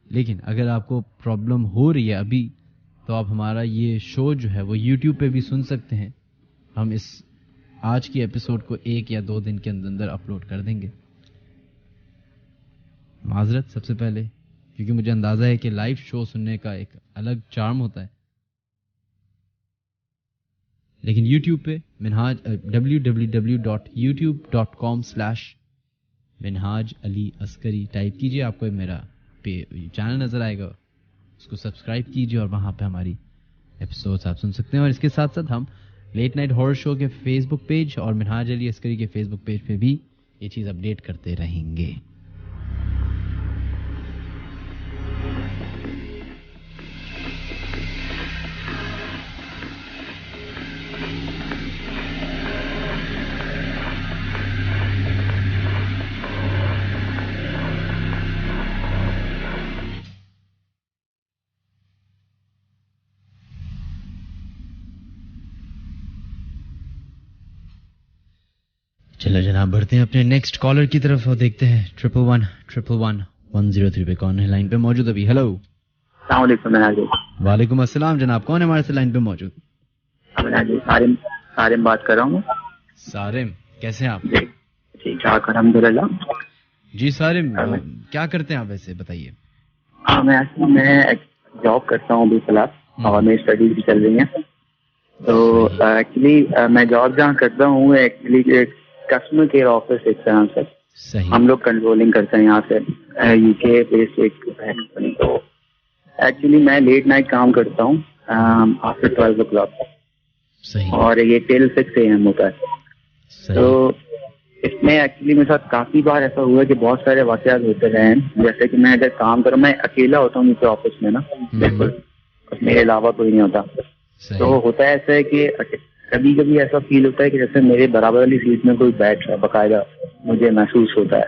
E: लेकिन अगर आपको प्रॉब्लम हो रही है अभी, तो आप हमारा ये शो जो है वो YouTube पे भी सुन सकते हैं। हम इस आज की एपिसोड को 1 या 2 दिन के अंदर अपलोड कर देंगे। माजरत सबसे पहले, क्योंकि मुझे अंदाज़ा है कि लाइव शो सुनने का एक अलग चार्म होता है, लेकिन YouTube पे मिनहाज www.youtube.com/मिनहाज अली अस्करी टाइप कीजिए, आपको मेरा चैनल नज़र आएगा, उसको सब्सक्राइब कीजिए और वहाँ पे हमारी एपिसोड्स आप सुन सकते हैं। और इसके साथ साथ हम लेट नाइट हॉरर शो के फेसबुक पेज और मिनहाज अली अस्करी के फेसबुक पेज पे भी ये चीज़ अपडेट करते रहेंगे। चलो जनाब, बढ़ते हैं अपने नेक्स्ट कॉलर की तरफ और देखते हैं 111-111-103 पे कौन है लाइन पे मौजूद अभी। हेलो, वालेकुम अस्सलाम जनाब, कौन है हमारे से लाइन पे मौजूद?
K: सारिम बात कर रहा हूँ।
E: सारिम, कैसे हैं आप?
K: ठीक ठाक अल्हम्दुलिल्लाह।
E: जी सारिम, क्या करते हैं आप वैसे बताइए?
K: मैं जॉब करता हूँ अभी फिलहाल, और मेरी स्टडीज भी चल रही हैं। तो एक्चुअली मैं जॉब जहाँ करता हूँ एक्चुअली कस्टमर केयर ऑफिस एक तरह से
E: सही।
K: हम लोग कंट्रोलिंग करते हैं यहाँ से, यूके बेस्ड एक कंपनी। तो एक्चुअली मैं लेट नाइट काम करता हूँ आफ्टर 12 o'clock, और ये टिल 6 AM होता है। तो इसमें एक्चुअली मेरे साथ काफी बार ऐसा हुआ कि बहुत सारे वाकयात होते रहे हैं। जैसे कि मैं अगर काम करूँ, मैं अकेला होता हूँ नीचे ऑफिस में ना, बिल्कुल मेरे अलावा कोई नहीं होता। तो होता है ऐसा है कि कभी कभी ऐसा फील होता है कि जैसे मेरे बराबर वाली सीट में कोई बैठ रहा है, बाकायदा मुझे महसूस होता है।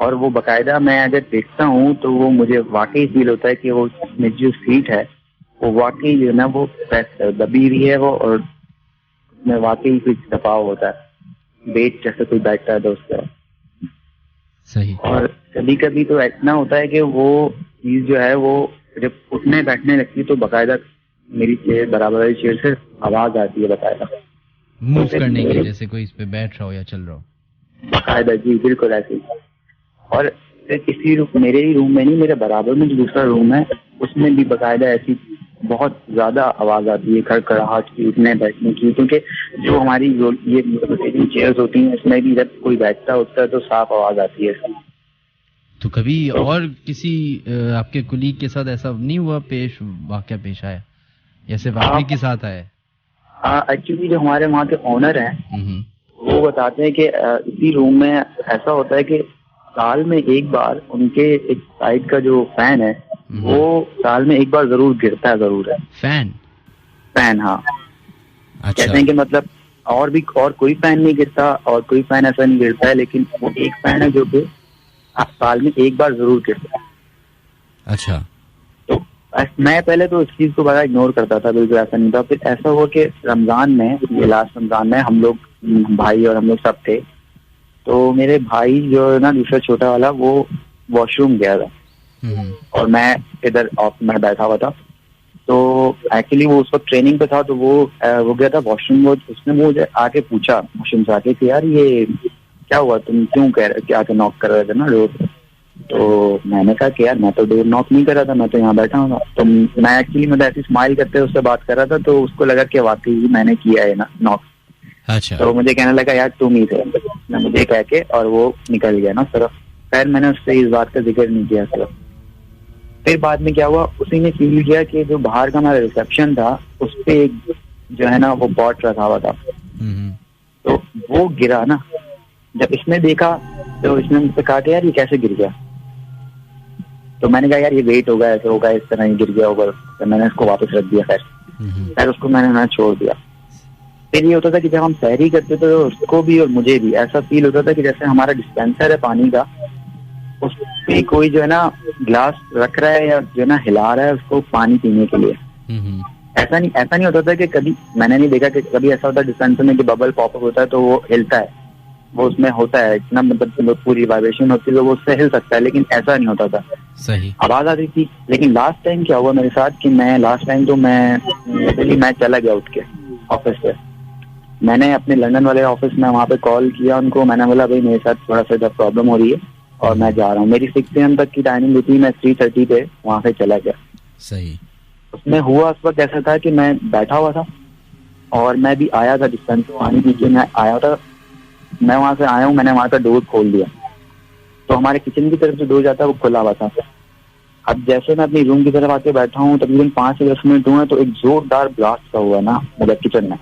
K: और वो बकायदा मैं अगर देखता हूँ तो वो मुझे वाकई फील होता है कि वो उसमें जो सीट है वो वाकई जो है ना वो दबी हुई है वो, और उसमें वाकई कुछ दबाव होता है, वेट जैसे कोई बैठता है तो उसका।
E: सही।
K: और कभी कभी तो इतना होता है कि वो चीज जो है वो जब उठने बैठने लगती है तो बकायदा मेरी चेयर बराबर वाली चेयर से आवाज आती है बकायदा
E: मूव करने की, जैसे कोई इस पे बैठ रहा हो या चल रहा हो।
K: बकायदा जी बिल्कुल ऐसे ही। और किसी मेरे ही रूम में नहीं, मेरे बराबर में जो दूसरा रूम है उसमें भी बकायदा ऐसी बहुत ज्यादा आवाज आती है खड़खड़ाहट की, उठने बैठने की, क्योंकि जो हमारी ये रोटेटिंग चेयर्स होती हैं इसमें भी जब कोई बैठता उठता है तो साफ आवाज आती है।
E: तो कभी और किसी आपके कुलीग के साथ ऐसा नहीं हुआ वाकया पेश आया या सिर्फ आप ही के साथ आया?
K: हाँ, एक्चुअली जो हमारे वहाँ के ऑनर हैं वो बताते हैं कि इसी रूम में ऐसा होता है कि साल में एक बार उनके एक साइड का जो फैन है वो साल में एक बार जरूर गिरता है, जरूर है। फैन हाँ।
E: अच्छा।
K: कहते हैं कि मतलब और कोई फैन नहीं गिरता और कोई फैन ऐसा नहीं गिरता है, लेकिन वो एक फैन है जो कि साल में एक बार जरूर गिरता है।
E: अच्छा।
K: तो मैं पहले तो इस चीज को बड़ा इग्नोर करता था, बिल्कुल ऐसा नहीं था। फिर ऐसा हुआ कि रमजान में, ये लास्ट रमजान में हम लोग भाई और हम लोग सब थे, तो मेरे भाई जो है ना दूसरा छोटा वाला वो वॉशरूम गया था और मैं इधर में बैठा हुआ था। तो एक्चुअली वो उस वक्त ट्रेनिंग पे था, तो वो गया था वॉशरूम। उसने मुझे आके पूछा वॉशरूम से आके कि यार ये क्या हुआ, तुम क्यों आके नॉक कर रहे थे ना डोर? तो मैंने कहा कि यार मैं तो डोर नॉक नहीं कर रहा था, मैं तो यहाँ बैठा हूँ। तो मैं एक्चुअली मतलब ऐसी स्माइल करते हुए उससे बात कर रहा था, तो उसको लगा कि वाकई मैंने किया है ना नॉक।
E: अच्छा।
K: तो मुझे कहने लगा यार तुम ही थे, मुझे कह के, और वो निकल गया ना सिर्फ। खैर मैंने उससे इस बात का जिक्र नहीं किया सिर्फ। फिर बाद में क्या हुआ, उसी ने फील किया कि जो बाहर का हमारा रिसेप्शन था उस पे एक जो है ना वो पॉट रखा हुआ था, तो वो गिरा ना। जब इसने देखा तो इसने मुझसे कहा कि यार ये कैसे गिर गया? तो मैंने कहा यार ये वेट होगा, ऐसे होगा, इस तरह ही गिर गया होगा। तो मैंने इसको वापस रख दिया। खैर उसको मैंने छोड़ दिया। फिर ये होता था कि जब हम सहरी करते थे तो उसको भी और मुझे भी ऐसा फील होता था कि जैसे हमारा डिस्पेंसर है पानी का, उस पे कोई जो है ना ग्लास रख रहा है या जो है ना हिला रहा है उसको पानी पीने के लिए। ऐसा नहीं होता था कि कभी मैंने नहीं देखा कि कभी ऐसा होता है डिस्पेंसर में कि बबल पॉपअप होता है तो वो हिलता है, वो उसमें होता है इतना मतलब पूरी वाइब्रेशन होती है तो वो उससे हिल सकता है, लेकिन ऐसा नहीं होता था।
E: सही
K: आवाज आती थी। लेकिन लास्ट टाइम क्या हुआ मेरे साथ कि मैं चला गया उठ के ऑफिस से। मैंने अपने लंदन वाले ऑफिस में वहाँ पे कॉल किया उनको, मैंने बोला भाई मेरे साथ थोड़ा सा प्रॉब्लम हो रही है और मैं जा रहा हूँ। मेरी 6 AM तक की टाइमिंग होती है, मैं 3:30 पे वहाँ से चला गया।
E: सही।
K: उसमें हुआ उस वक्त ऐसा था कि मैं बैठा हुआ था और मैं भी आया था डिस्पेंसर पानी पी के, मैं आया था, मैं वहां से आया हूँ, मैंने वहां का डोर खोल दिया तो हमारे किचन की तरफ जो डोर जाता है वो खुला हुआ था। अब जैसे मैं अपनी रूम की तरफ आके बैठा हूँ तकरीबन 5 से 10 मिनट हुए तो एक जोरदार ब्लास्ट सा हुआ ना मेरे किचन में।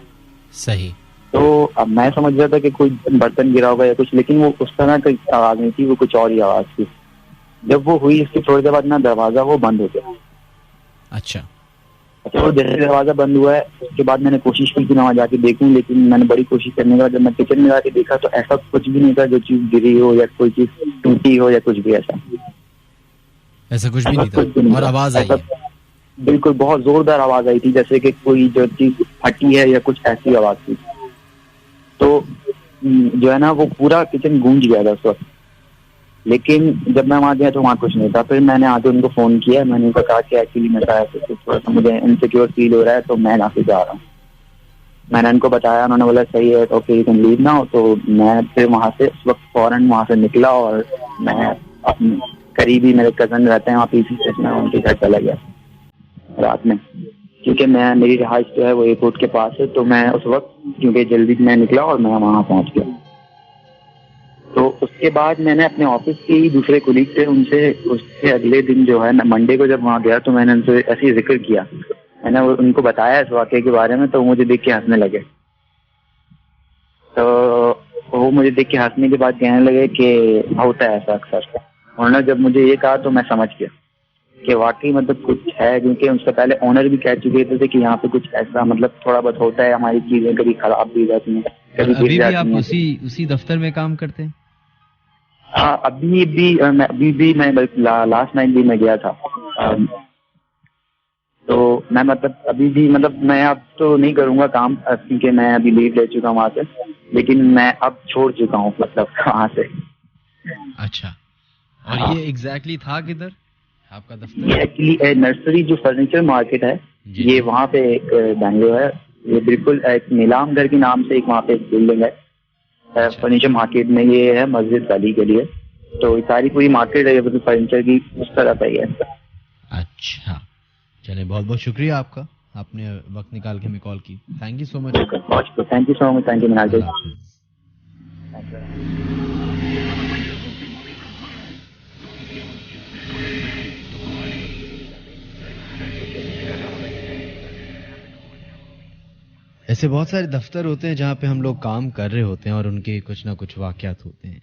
E: सही।
K: तो अब मैं समझ रहा था कि कोई बर्तन गिरा होगा या कुछ, लेकिन वो उस तरह की आवाज नहीं थी, वो कुछ और ही आवाज थी। जब वो हुई इसकी थोड़ी देर बाद ना दरवाजा वो बंद हो गया।
E: अच्छा।
K: तो जैसे दरवाजा बंद हुआ है उसके बाद मैंने कोशिश की कि मैं वहां जाके देखूं, लेकिन मैंने बड़ी कोशिश करने के बाद जब मैं किचन में जाके देखा तो ऐसा कुछ भी नहीं था जो चीज गिरी हो या कोई चीज टूटी हो या कुछ भी ऐसा
E: कुछ भी नहीं था। और आवाज आई?
K: बिल्कुल बहुत जोरदार आवाज आई थी, जैसे कि कोई जो चीज फटी है या कुछ ऐसी आवाज थी। तो जो है ना वो पूरा किचन गूंज गया था उस वक्त। लेकिन जब मैं वहां गया तो वहां कुछ नहीं था। फिर मैंने आके उनको फोन किया, मैंने उनको कहा कि एक्चुअली मेरा थोड़ा सा मुझे इनसिक्योर फील हो रहा है तो मैं यहाँ से जा रहा हूँ। मैंने उनको बताया, उन्होंने बोला सही है okay you can leave now. तो मैं फिर वहां से उस वक्त फौरन वहां से निकला और मैं अपने करीबी मेरे कजन रहते हैं वहाँ पीसी स्टेशन में, उनके घर चला गया रात में, क्योंकि मेरी रिहाइश जो है वो एयरपोर्ट के पास है। तो मैं उस वक्त क्योंकि जल्दी में निकला और मैं वहां पहुंच गया। तो उसके बाद मैंने अपने ऑफिस के ही दूसरे कोलीग थे उनसे उसके अगले दिन जो है ना मंडे को जब वहां गया तो मैंने उनसे ऐसे ही जिक्र किया, मैंने उनको बताया इस वाकये के बारे में। तो मुझे देख के हंसने लगे। तो वो मुझे देख के हंसने के बाद कहने लगे कि होता है ऐसा अक्सर। उन्होंने जब मुझे ये कहा तो मैं समझ गया कि वाकई मतलब कुछ है, क्योंकि उससे पहले ओनर भी कह चुके थे कि यहाँ पे कुछ ऐसा मतलब थोड़ा बहुत होता है, हमारी चीजें कभी खराब भी जाती हैं, कभी
E: अभी भी आप उसी दफ्तर में काम करते हैं?
K: हाँ, अभी भी मैं लास्ट नाइट भी मैं गया था। तो मैं मतलब अभी भी मतलब मैं अब तो नहीं करूँगा काम, क्योंकि मैं अभी लीव ले चुका हूँ वहाँ से, लेकिन मैं अब छोड़ चुका हूँ मतलब वहाँ से।
E: अच्छा, और ये एग्जैक्टली था किधर आपका दफ्तर?
K: ये एक्चुअली नर्सरी जो फर्नीचर मार्केट है, ये वहाँ पे एक बेंगलोर है, ये बिल्कुल एक नीलामगढ़ के नाम से एक वहाँ पे एक बिल्डिंग है। अच्छा। फर्नीचर मार्केट में ये है मस्जिद गली के लिए, तो सारी पूरी मार्केट है मतलब फर्नीचर की उस तरह पे ही है।
E: अच्छा, चलिए बहुत बहुत शुक्रिया आपका, आपने वक्त निकाल के हमें कॉल की। Thank you so much.
K: Thank you so much. Thank you Minaj भाई।
E: ऐसे बहुत सारे दफ्तर होते हैं जहाँ पे हम लोग काम कर रहे होते हैं और उनके कुछ ना कुछ वाकयात होते हैं।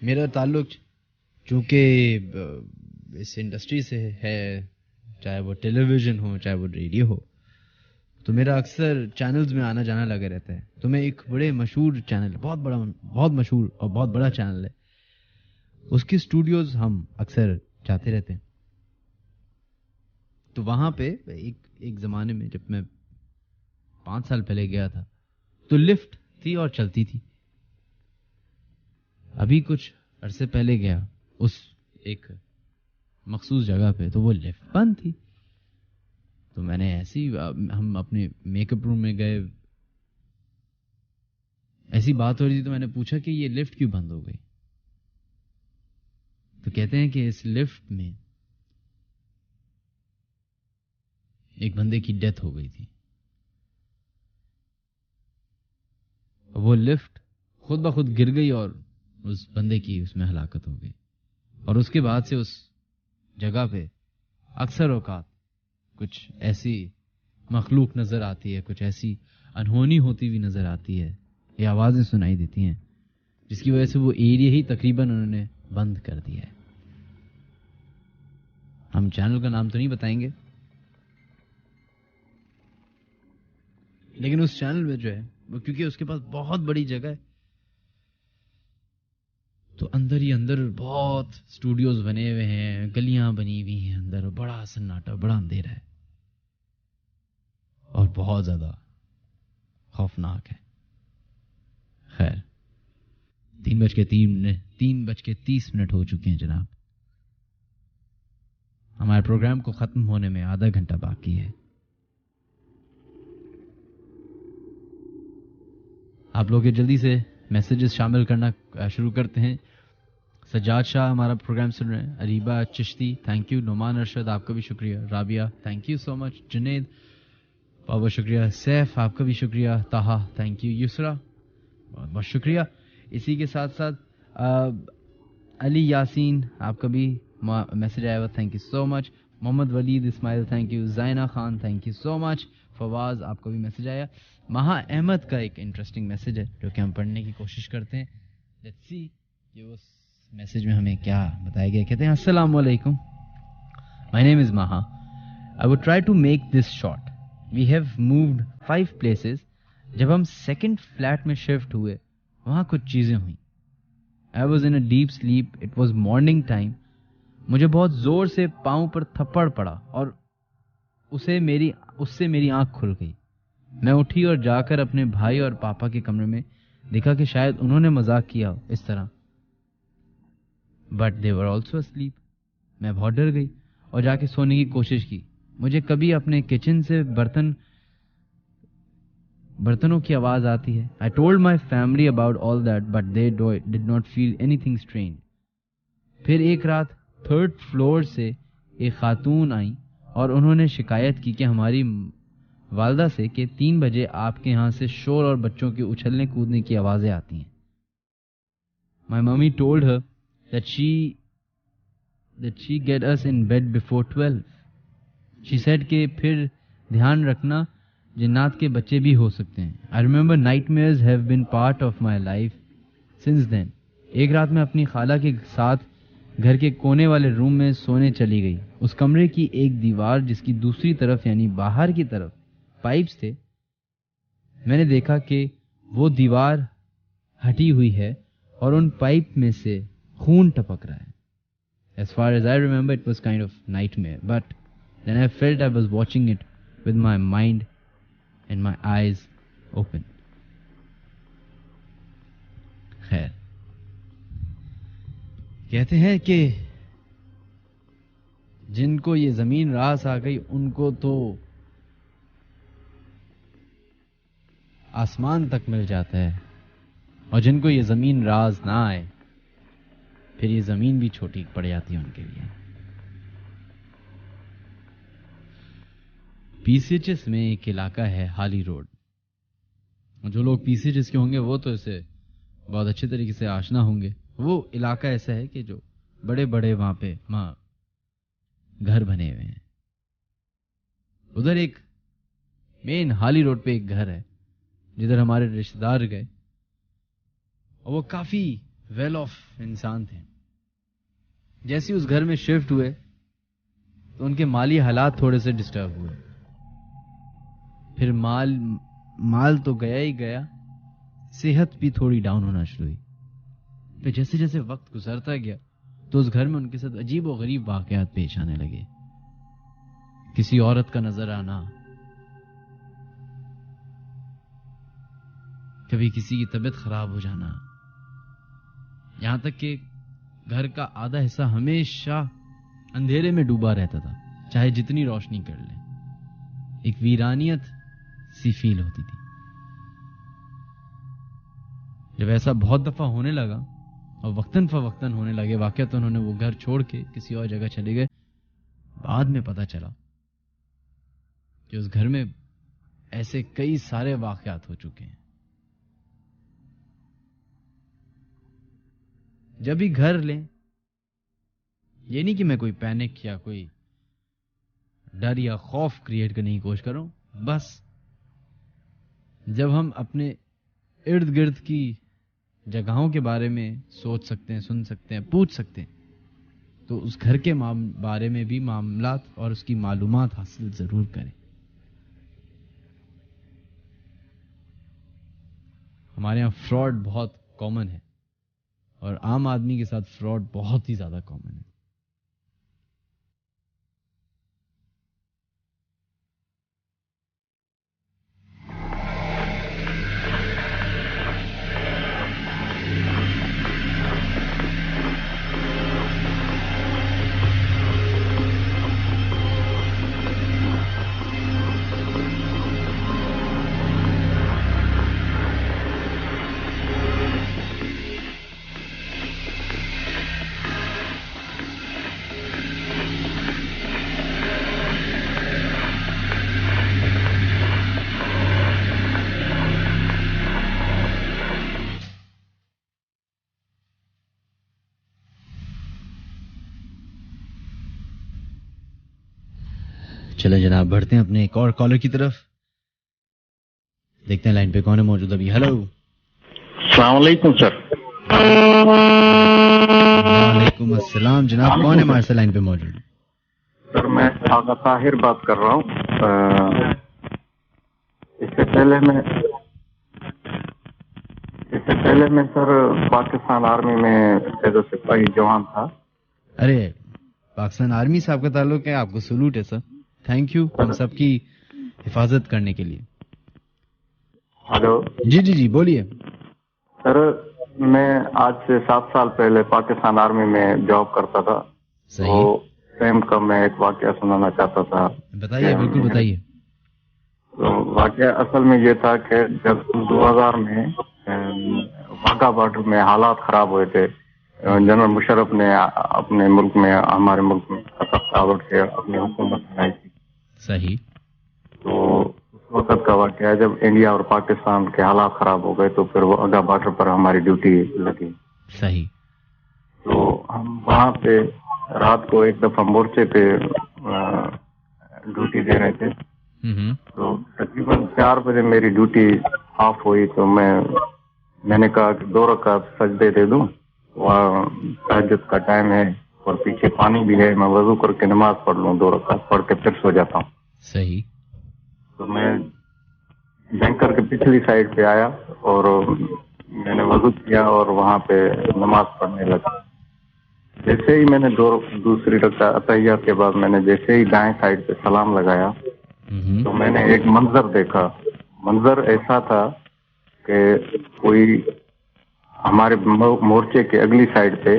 E: मेरा ताल्लुक चूँकि इस इंडस्ट्री से है, चाहे वो टेलीविज़न हो चाहे वो रेडियो हो, तो मेरा अक्सर चैनल्स में आना जाना लगा रहता है। तो मैं एक बड़े मशहूर चैनल, बहुत मशहूर और बहुत बड़ा चैनल है, उसके स्टूडियोज़ हम अक्सर जाते रहते हैं। तो वहाँ पे एक ज़माने में जब मैं 5 साल पहले गया था तो लिफ्ट थी और चलती थी। अभी कुछ अरसे पहले गया उस एक मखसूस जगह पे, तो वो लिफ्ट बंद थी। तो मैंने ऐसी, हम अपने मेकअप रूम में गए, ऐसी बात हो रही थी, तो मैंने पूछा कि ये लिफ्ट क्यों बंद हो गई? तो कहते हैं कि इस लिफ्ट में एक बंदे की डेथ हो गई थी। वो लिफ्ट खुद ब खुद गिर गई और उस बंदे की उसमें हलाकत हो गई। और उसके बाद से उस जगह पे अक्सर औकात कुछ ऐसी मखलूक नज़र आती है, कुछ ऐसी अनहोनी होती हुई नज़र आती है, ये आवाज़ें सुनाई देती हैं, जिसकी वजह से वो एरिया ही तकरीबन उन्होंने बंद कर दिया है। हम चैनल का नाम तो नहीं बताएंगे, लेकिन उस चैनल में जो है वो, क्योंकि उसके पास बहुत बड़ी जगह है, तो अंदर ही अंदर बहुत स्टूडियोज बने हुए हैं, गलियां बनी हुई हैं अंदर, बड़ा सन्नाटा, बड़ा अंधेरा है और बहुत ज्यादा खौफनाक है। खैर, 3:30 हो चुके हैं जनाब। हमारे प्रोग्राम को खत्म होने में आधा घंटा बाकी है। आप लोग जल्दी से मैसेजेस शामिल करना शुरू करते हैं। सज्जाद शाह हमारा प्रोग्राम सुन रहे हैं। Areeba Chishti, thank you. नुमान अरशद, आपका भी शुक्रिया। Rabia, thank you so much. Junaid, बहुत बहुत शुक्रिया। सैफ, आपका भी शुक्रिया। ताहा, थैंक यू। युसरा, बहुत बहुत शुक्रिया। इसी के साथ साथ अली यासीन, आपका भी मैसेज आया हुआ, thank you so much. Mohammad Waleed Ismail, thank you. Zaina Khan, thank you so much. Fawaz, आपका भी मैसेज आया। महा अहमद का एक इंटरेस्टिंग मैसेज है जो कि हम पढ़ने की कोशिश करते हैं। लेट्स सी कि उस मैसेज में हमें क्या बताया गया। कहते हैं, अस्सलाम वालेकुम, my name is Maha, I would try to make this short. We have moved 5 places. जब हम सेकंड फ्लैट में शिफ्ट हुए, वहाँ कुछ चीज़ें हुई। I was in a deep sleep, it was morning time. मुझे बहुत ज़ोर से पाँव पर थप्पड़ पड़ा और उससे मेरी आँख खुल गई। मैं उठी और जाकर अपने भाई और पापा के कमरे में देखा कि शायद उन्होंने मजाक किया हो इस तरह, but they were also asleep. मैं बहुत डर गई और जाके सोने की कोशिश की। मुझे कभी अपने किचन से बर्तनों की आवाज़ आती है। I told my family about all that, but they did not feel anything strange. फिर एक रात 3rd फ्लोर से एक खातून आई और उन्होंने शिकायत की कि हमारी वालदा से कि 3 बजे आपके यहाँ से शोर और बच्चों के उछलने कूदने की आवाज़ें आती हैं। My mummy told her that she get us in bed before 12. She said कि फिर ध्यान रखना, जिन्नात के बच्चे भी हो सकते हैं। I remember nightmares have been part of my life since then. एक रात मैं अपनी खाला के साथ घर के कोने वाले रूम में सोने चली गई। उस कमरे की एक दीवार जिसकी दूसरी तरफ यानी बाहर की तरफ पाइप्स थे, मैंने देखा कि वो दीवार हटी हुई है और उन पाइप में से खून टपक रहा है. As far as I remember, it was kind of nightmare. But then I felt I was watching it with my mind and my eyes open. खैर, कहते हैं कि जिनको ये जमीन रास आ गई उनको तो आसमान तक मिल जाता है, और जिनको ये जमीन राज ना आए फिर ये जमीन भी छोटी पड़ जाती है उनके लिए. पीसीएचएस में एक इलाका है हाली रोड. जो लोग पीसीएचएस के होंगे वो तो इसे बहुत अच्छे तरीके से आशना होंगे. वो इलाका ऐसा है कि जो बड़े बड़े वहां घर बने हुए हैं. उधर एक मेन हाली रोड पे एक घर है जिधर हमारे रिश्तेदार गए, और वो काफी वेल ऑफ इंसान थे. जैसे उस घर में शिफ्ट हुए तो उनके माली हालात थोड़े से डिस्टर्ब हुए. फिर माल तो गया ही गया, सेहत भी थोड़ी डाउन होना शुरू हुई. फिर जैसे जैसे वक्त गुजरता गया तो उस घर में उनके साथ अजीब और गरीब वाकयात पेश आने लगे. किसी औरत का नजर आना, कभी किसी की तबीयत खराब हो जाना, यहां तक कि घर का आधा हिस्सा हमेशा अंधेरे में डूबा रहता था, चाहे जितनी रोशनी कर ले. एक वीरानियत सी फील होती थी. जब ऐसा बहुत दफा होने लगा और वक्तन फवक्तन होने लगे वाकया, तो उन्होंने वो घर छोड़ के किसी और जगह चले गए. बाद में पता चला कि उस घर में ऐसे कई सारे वाकयात हो चुके हैं. जब भी घर लें, ये नहीं कि मैं कोई पैनिक या कोई डर या खौफ क्रिएट करने की कोशिश कर रहा हूं. बस जब हम अपने इर्द गिर्द की जगहों के बारे में सोच सकते हैं, सुन सकते हैं, पूछ सकते हैं, तो उस घर के बारे में भी मामलात और उसकी मालूमात हासिल जरूर करें. हमारे यहाँ फ्रॉड बहुत कॉमन है और आम आदमी के साथ फ्रॉड बहुत ही ज्यादा कॉमन है. चले जनाब, बढ़ते हैं अपने एक और कॉलर की तरफ. देखते हैं लाइन पे कौन है मौजूद अभी. हेलो,
L: अस्सलाम वालेकुम सर.
E: वालेकुम अस्सलाम. जनाब कौन है हमारे से लाइन पे मौजूद?
L: सर मैं आगा ताहिर बात कर रहा हूँ. इससे पहले मैं सर पाकिस्तान आर्मी में सिपाही जवान था.
E: अरे पाकिस्तान आर्मी से आपका ताल्लुक है, आपको सलूट है सर. थैंक यू हम सबकी हिफाजत करने के लिए.
L: हेलो.
E: जी जी जी बोलिए.
L: सर मैं आज से 7 साल पहले पाकिस्तान आर्मी में जॉब करता था.
E: सही.
L: तो सेम का मैं एक वाकया सुनाना चाहता था.
E: बताइए, बिल्कुल बताइए.
L: तो वाकया असल में ये था कि जब 2000 में वाघा बॉर्डर में हालात खराब हुए थे, जनरल मुशर्रफ ने अपने मुल्क में, हमारे मुल्क में सख्त से अपनी हुकूमत बनाई थी.
E: सही.
L: तो उस वक्त का वाकया है जब इंडिया और पाकिस्तान के हालात खराब हो गए तो फिर वो वाघा बॉर्डर पर हमारी ड्यूटी लगी.
E: सही.
L: तो हम वहाँ पे रात को एक दफा मोर्चे पे ड्यूटी दे रहे थे. तो तकरीबन 4 बजे मेरी ड्यूटी ऑफ हुई तो मैंने कहा कि 2 रकात सजदे दे दूं. वहाँ तहज्जुद का टाइम है और पीछे पानी भी है, मैं वजू करके नमाज पढ़ लूँ, 2 रकात पढ़ के फिर सो जाता हूँ.
E: सही.
L: तो मैं बैंकर के पिछली साइड पे आया और मैंने वजू किया और वहाँ पे नमाज पढ़ने लगा. जैसे ही मैंने दूसरी रकात तहिय्यात के बाद मैंने जैसे ही दाएं साइड पे सलाम लगाया तो मैंने एक मंजर देखा। मंजर ऐसा था कि कोई हमारे मोर्चे के अगली साइड पे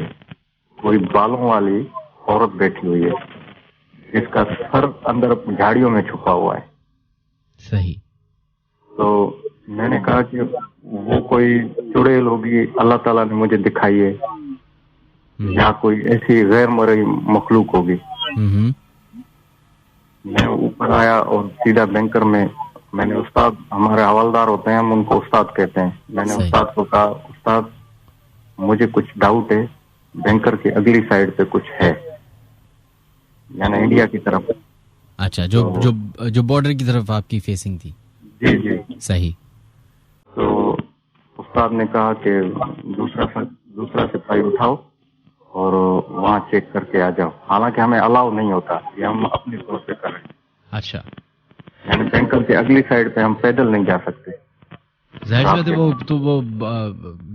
L: कोई बालों वाली औरत बैठी हुई है जिसका सर अंदर झाड़ियों में छुपा हुआ है।
E: सही।
L: तो मैंने कहा कि वो कोई चुड़ैल होगी, अल्लाह ताला ने मुझे दिखाई है, या कोई ऐसी गैर मरई मखलूक होगी। मैं ऊपर आया और सीधा बैंकर में मैंने उस्ताद, हमारे हवलदार होते हैं हम उनको उस्ताद कहते हैं, मैंने उस्ताद को कहा उस्ताद मुझे कुछ डाउट है, बैंकर की अगली साइड पे कुछ है, यानी इंडिया की तरफ।
E: अच्छा, जो बॉर्डर की तरफ आपकी फेसिंग थी।
L: जी जी
E: सही।
L: तो उस्ताद ने कहा कि दूसरा सिपाही उठाओ और वहाँ चेक करके आ जाओ। हालांकि हमें अलाउ नहीं होता, ये हम अपनी तौर पे कर रहे हैं।
E: अच्छा,
L: यानी बैंकर के अगली साइड पे हम पैदल नहीं जा सकते।
E: जाहिर बात है, वो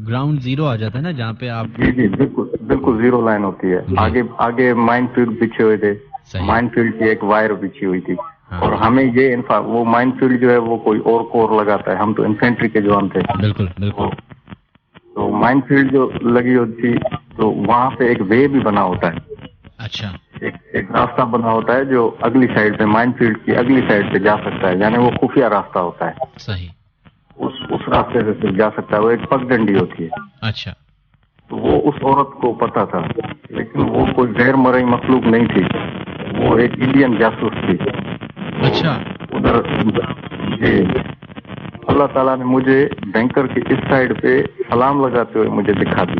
E: ग्राउंड जीरो आ जाता है ना जहाँ पे आप।
L: जी जी बिल्कुल जीरो लाइन होती है। आगे माइन फील्ड बिछे हुए थे, माइन फील्ड की एक वायर बिछी हुई थी। और हमें ये वो माइन फील्ड जो है वो कोई और कोर लगाता है, हम तो इन्फेंट्री के जवान थे।
E: बिल्कुल।
L: तो माइन फील्ड जो लगी होती थी तो वहाँ पे एक वे भी बना होता है।
E: अच्छा।
L: एक रास्ता बना होता है जो अगली साइड पे माइन फील्ड की अगली साइड पे जा सकता है, यानी वो खुफिया रास्ता होता है।
E: सही।
L: उस रास्ते से जा सकता है, वो एक पगडंडी होती है।
E: अच्छा।
L: तो वो उस औरत को पता था, लेकिन वो कोई गैर मरई मखलूक नहीं थी, वो एक इंडियन जासूस थी।
E: अच्छा।
L: उधर अल्लाह ताला ने मुझे बैंकर की इस साइड पे सलाम लगाते हुए मुझे दिखा दी।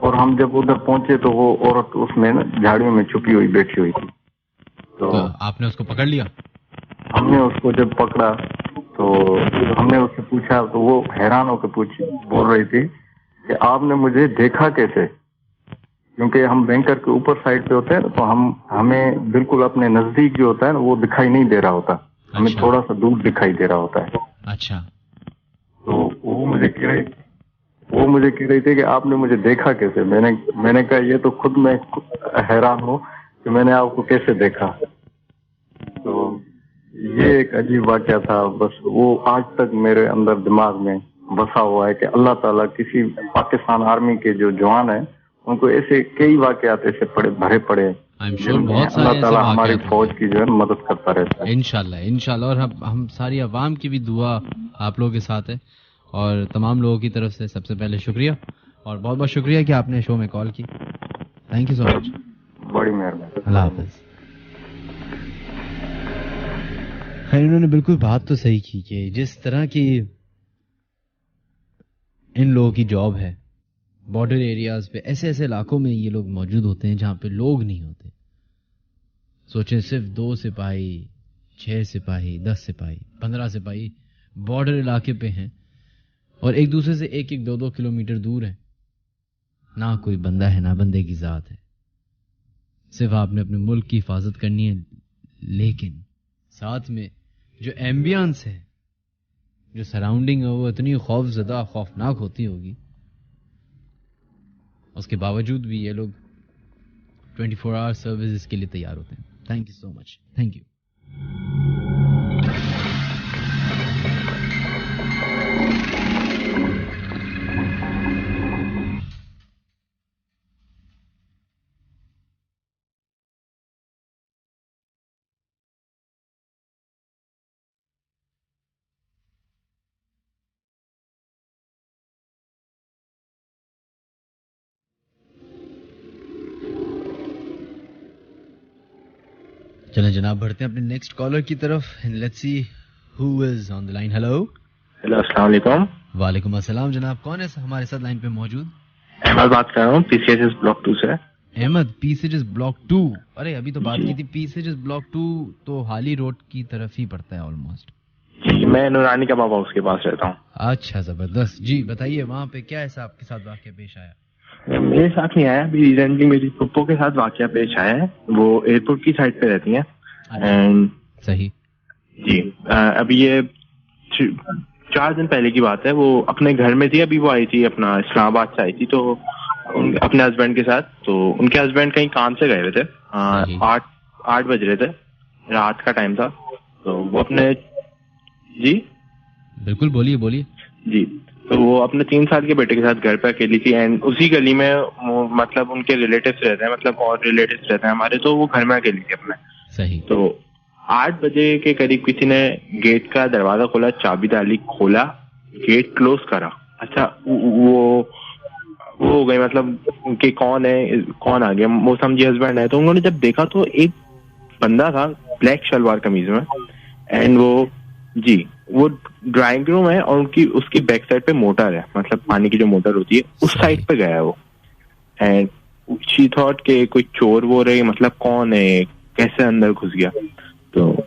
L: और हम जब उधर पहुंचे तो वो औरत उसमें ना झाड़ियों में छुपी हुई बैठी हुई थी।
E: तो आपने उसको पकड़ लिया?
L: हमने उसको जब पकड़ा तो हमने उससे पूछा तो वो हैरान होकर बोल रही थी कि आपने मुझे देखा कैसे, क्योंकि हम बैंकर के ऊपर साइड पे होते हैं तो हमें बिल्कुल अपने नजदीक जो होता है ना वो दिखाई नहीं दे रहा होता, हमें थोड़ा सा दूर दिखाई दे रहा होता है।
E: अच्छा।
L: तो वो मुझे कह रही थी कि आपने मुझे देखा कैसे। मैंने कहा ये तो खुद मैं हैरान हूँ कि मैंने आपको कैसे देखा। तो ये एक अजीब वाकया था, बस वो आज तक मेरे अंदर दिमाग में बसा हुआ है कि अल्लाह ताला किसी पाकिस्तान आर्मी के जो जवान है उनको ऐसे कई वाकयात ऐसे भरे पड़े
E: बहुत सारे
L: अल्लाह ताला हमारी फौज की जो है मदद करता रहता है।
E: इंशाल्लाह। और हम सारी अवाम की भी दुआ आप लोगों के साथ है, और तमाम लोगों की तरफ से सबसे पहले शुक्रिया, और बहुत बहुत शुक्रिया कि आपने शो में कॉल की। Thank you so much.
L: बड़ी मेहरबानी।
E: अल्लाह हाफिज। इन्होंने बिल्कुल बात तो सही की कि जिस तरह की इन लोगों की जॉब है, बॉर्डर एरियाज पे ऐसे इलाकों में ये लोग मौजूद होते हैं जहां पे लोग नहीं होते। सोचें, सिर्फ 2 सिपाही, 6 सिपाही, 10 सिपाही, 15 सिपाही बॉर्डर इलाके पे हैं और एक दूसरे से 1-1, 2-2 किलोमीटर दूर है। ना कोई बंदा है, ना बंदे की जात है, सिर्फ आपने अपने मुल्क की हिफाजत करनी है। लेकिन साथ में जो एम्बियंस है, जो सराउंडिंग है, वो इतनी खौफजदा, खौफनाक होती होगी, उसके बावजूद भी ये लोग 24 आवर सर्विसेज के लिए तैयार होते हैं। Thank you so much. Thank you. चलें जनाब, बढ़ते हैं अपने नेक्स्ट कॉलर की तरफ। Let's see who is on the line. Hello
M: अस्सलाम वालेकुम।
E: वालेकुम अस्सलाम। जनाब कौन है हमारे साथ लाइन पे मौजूद?
M: अहमद बात कर रहा हूँ, पीसीएचएस ब्लॉक 2 से।
E: Ahmed, PCHS block 2। अरे अभी तो बात की थी, पीसीएचएस ब्लॉक 2 तो हाली रोड की तरफ ही पड़ता है ऑलमोस्ट।
M: जी, मैं नूरानी का बाबा उसके पास रहता हूँ।
E: अच्छा, जबरदस्त। जी बताइए, वहाँ पे क्या ऐसा आपके साथ वाकया पेश आया?
M: मेरे साथ नहीं आया, अभी रिसेंटली मेरी पप्पो के साथ वाकया पेश आया है। वो एयरपोर्ट की साइड पे रहती हैं। एंड
E: सही
M: जी, अभी ये 4 दिन पहले की बात है। वो अपने घर में थी, अभी वो आई थी अपना इस्लामाबाद से आई थी, तो अपने हस्बैंड के साथ। तो उनके हस्बैंड कहीं काम से गए हुए थे, 8 बज रहे थे, रात का टाइम था। तो वो अपने, जी
E: बिल्कुल बोलिए बोलिए
M: जी, तो वो अपने 3 साल के बेटे के साथ घर पे अकेली थी। एंड उसी गली में मतलब उनके रिलेटिव्स रहते हैं, मतलब और रिलेटिव्स रहते हैं हमारे, तो वो घर में अकेली थी अपने।
E: सही। तो
M: 8 बजे के करीब किसी ने गेट का दरवाजा खोला, चाबी डाली, खोला, गेट क्लोज करा। अच्छा, वो हो गई, मतलब उनके कौन है, कौन आ गया, वो समझी हस्बैंड है। तो उन्होंने जब देखा तो एक बंदा था ब्लैक शलवार कमीज में, एंड वो ड्राइंग रूम है और उसकी बैक साइड पे मोटर है, मतलब पानी की जो मोटर होती है उस साइड पे गया है वो। एंड शी थॉट के कोई चोर वो रहे, मतलब कौन है, कैसे अंदर घुस गया। तो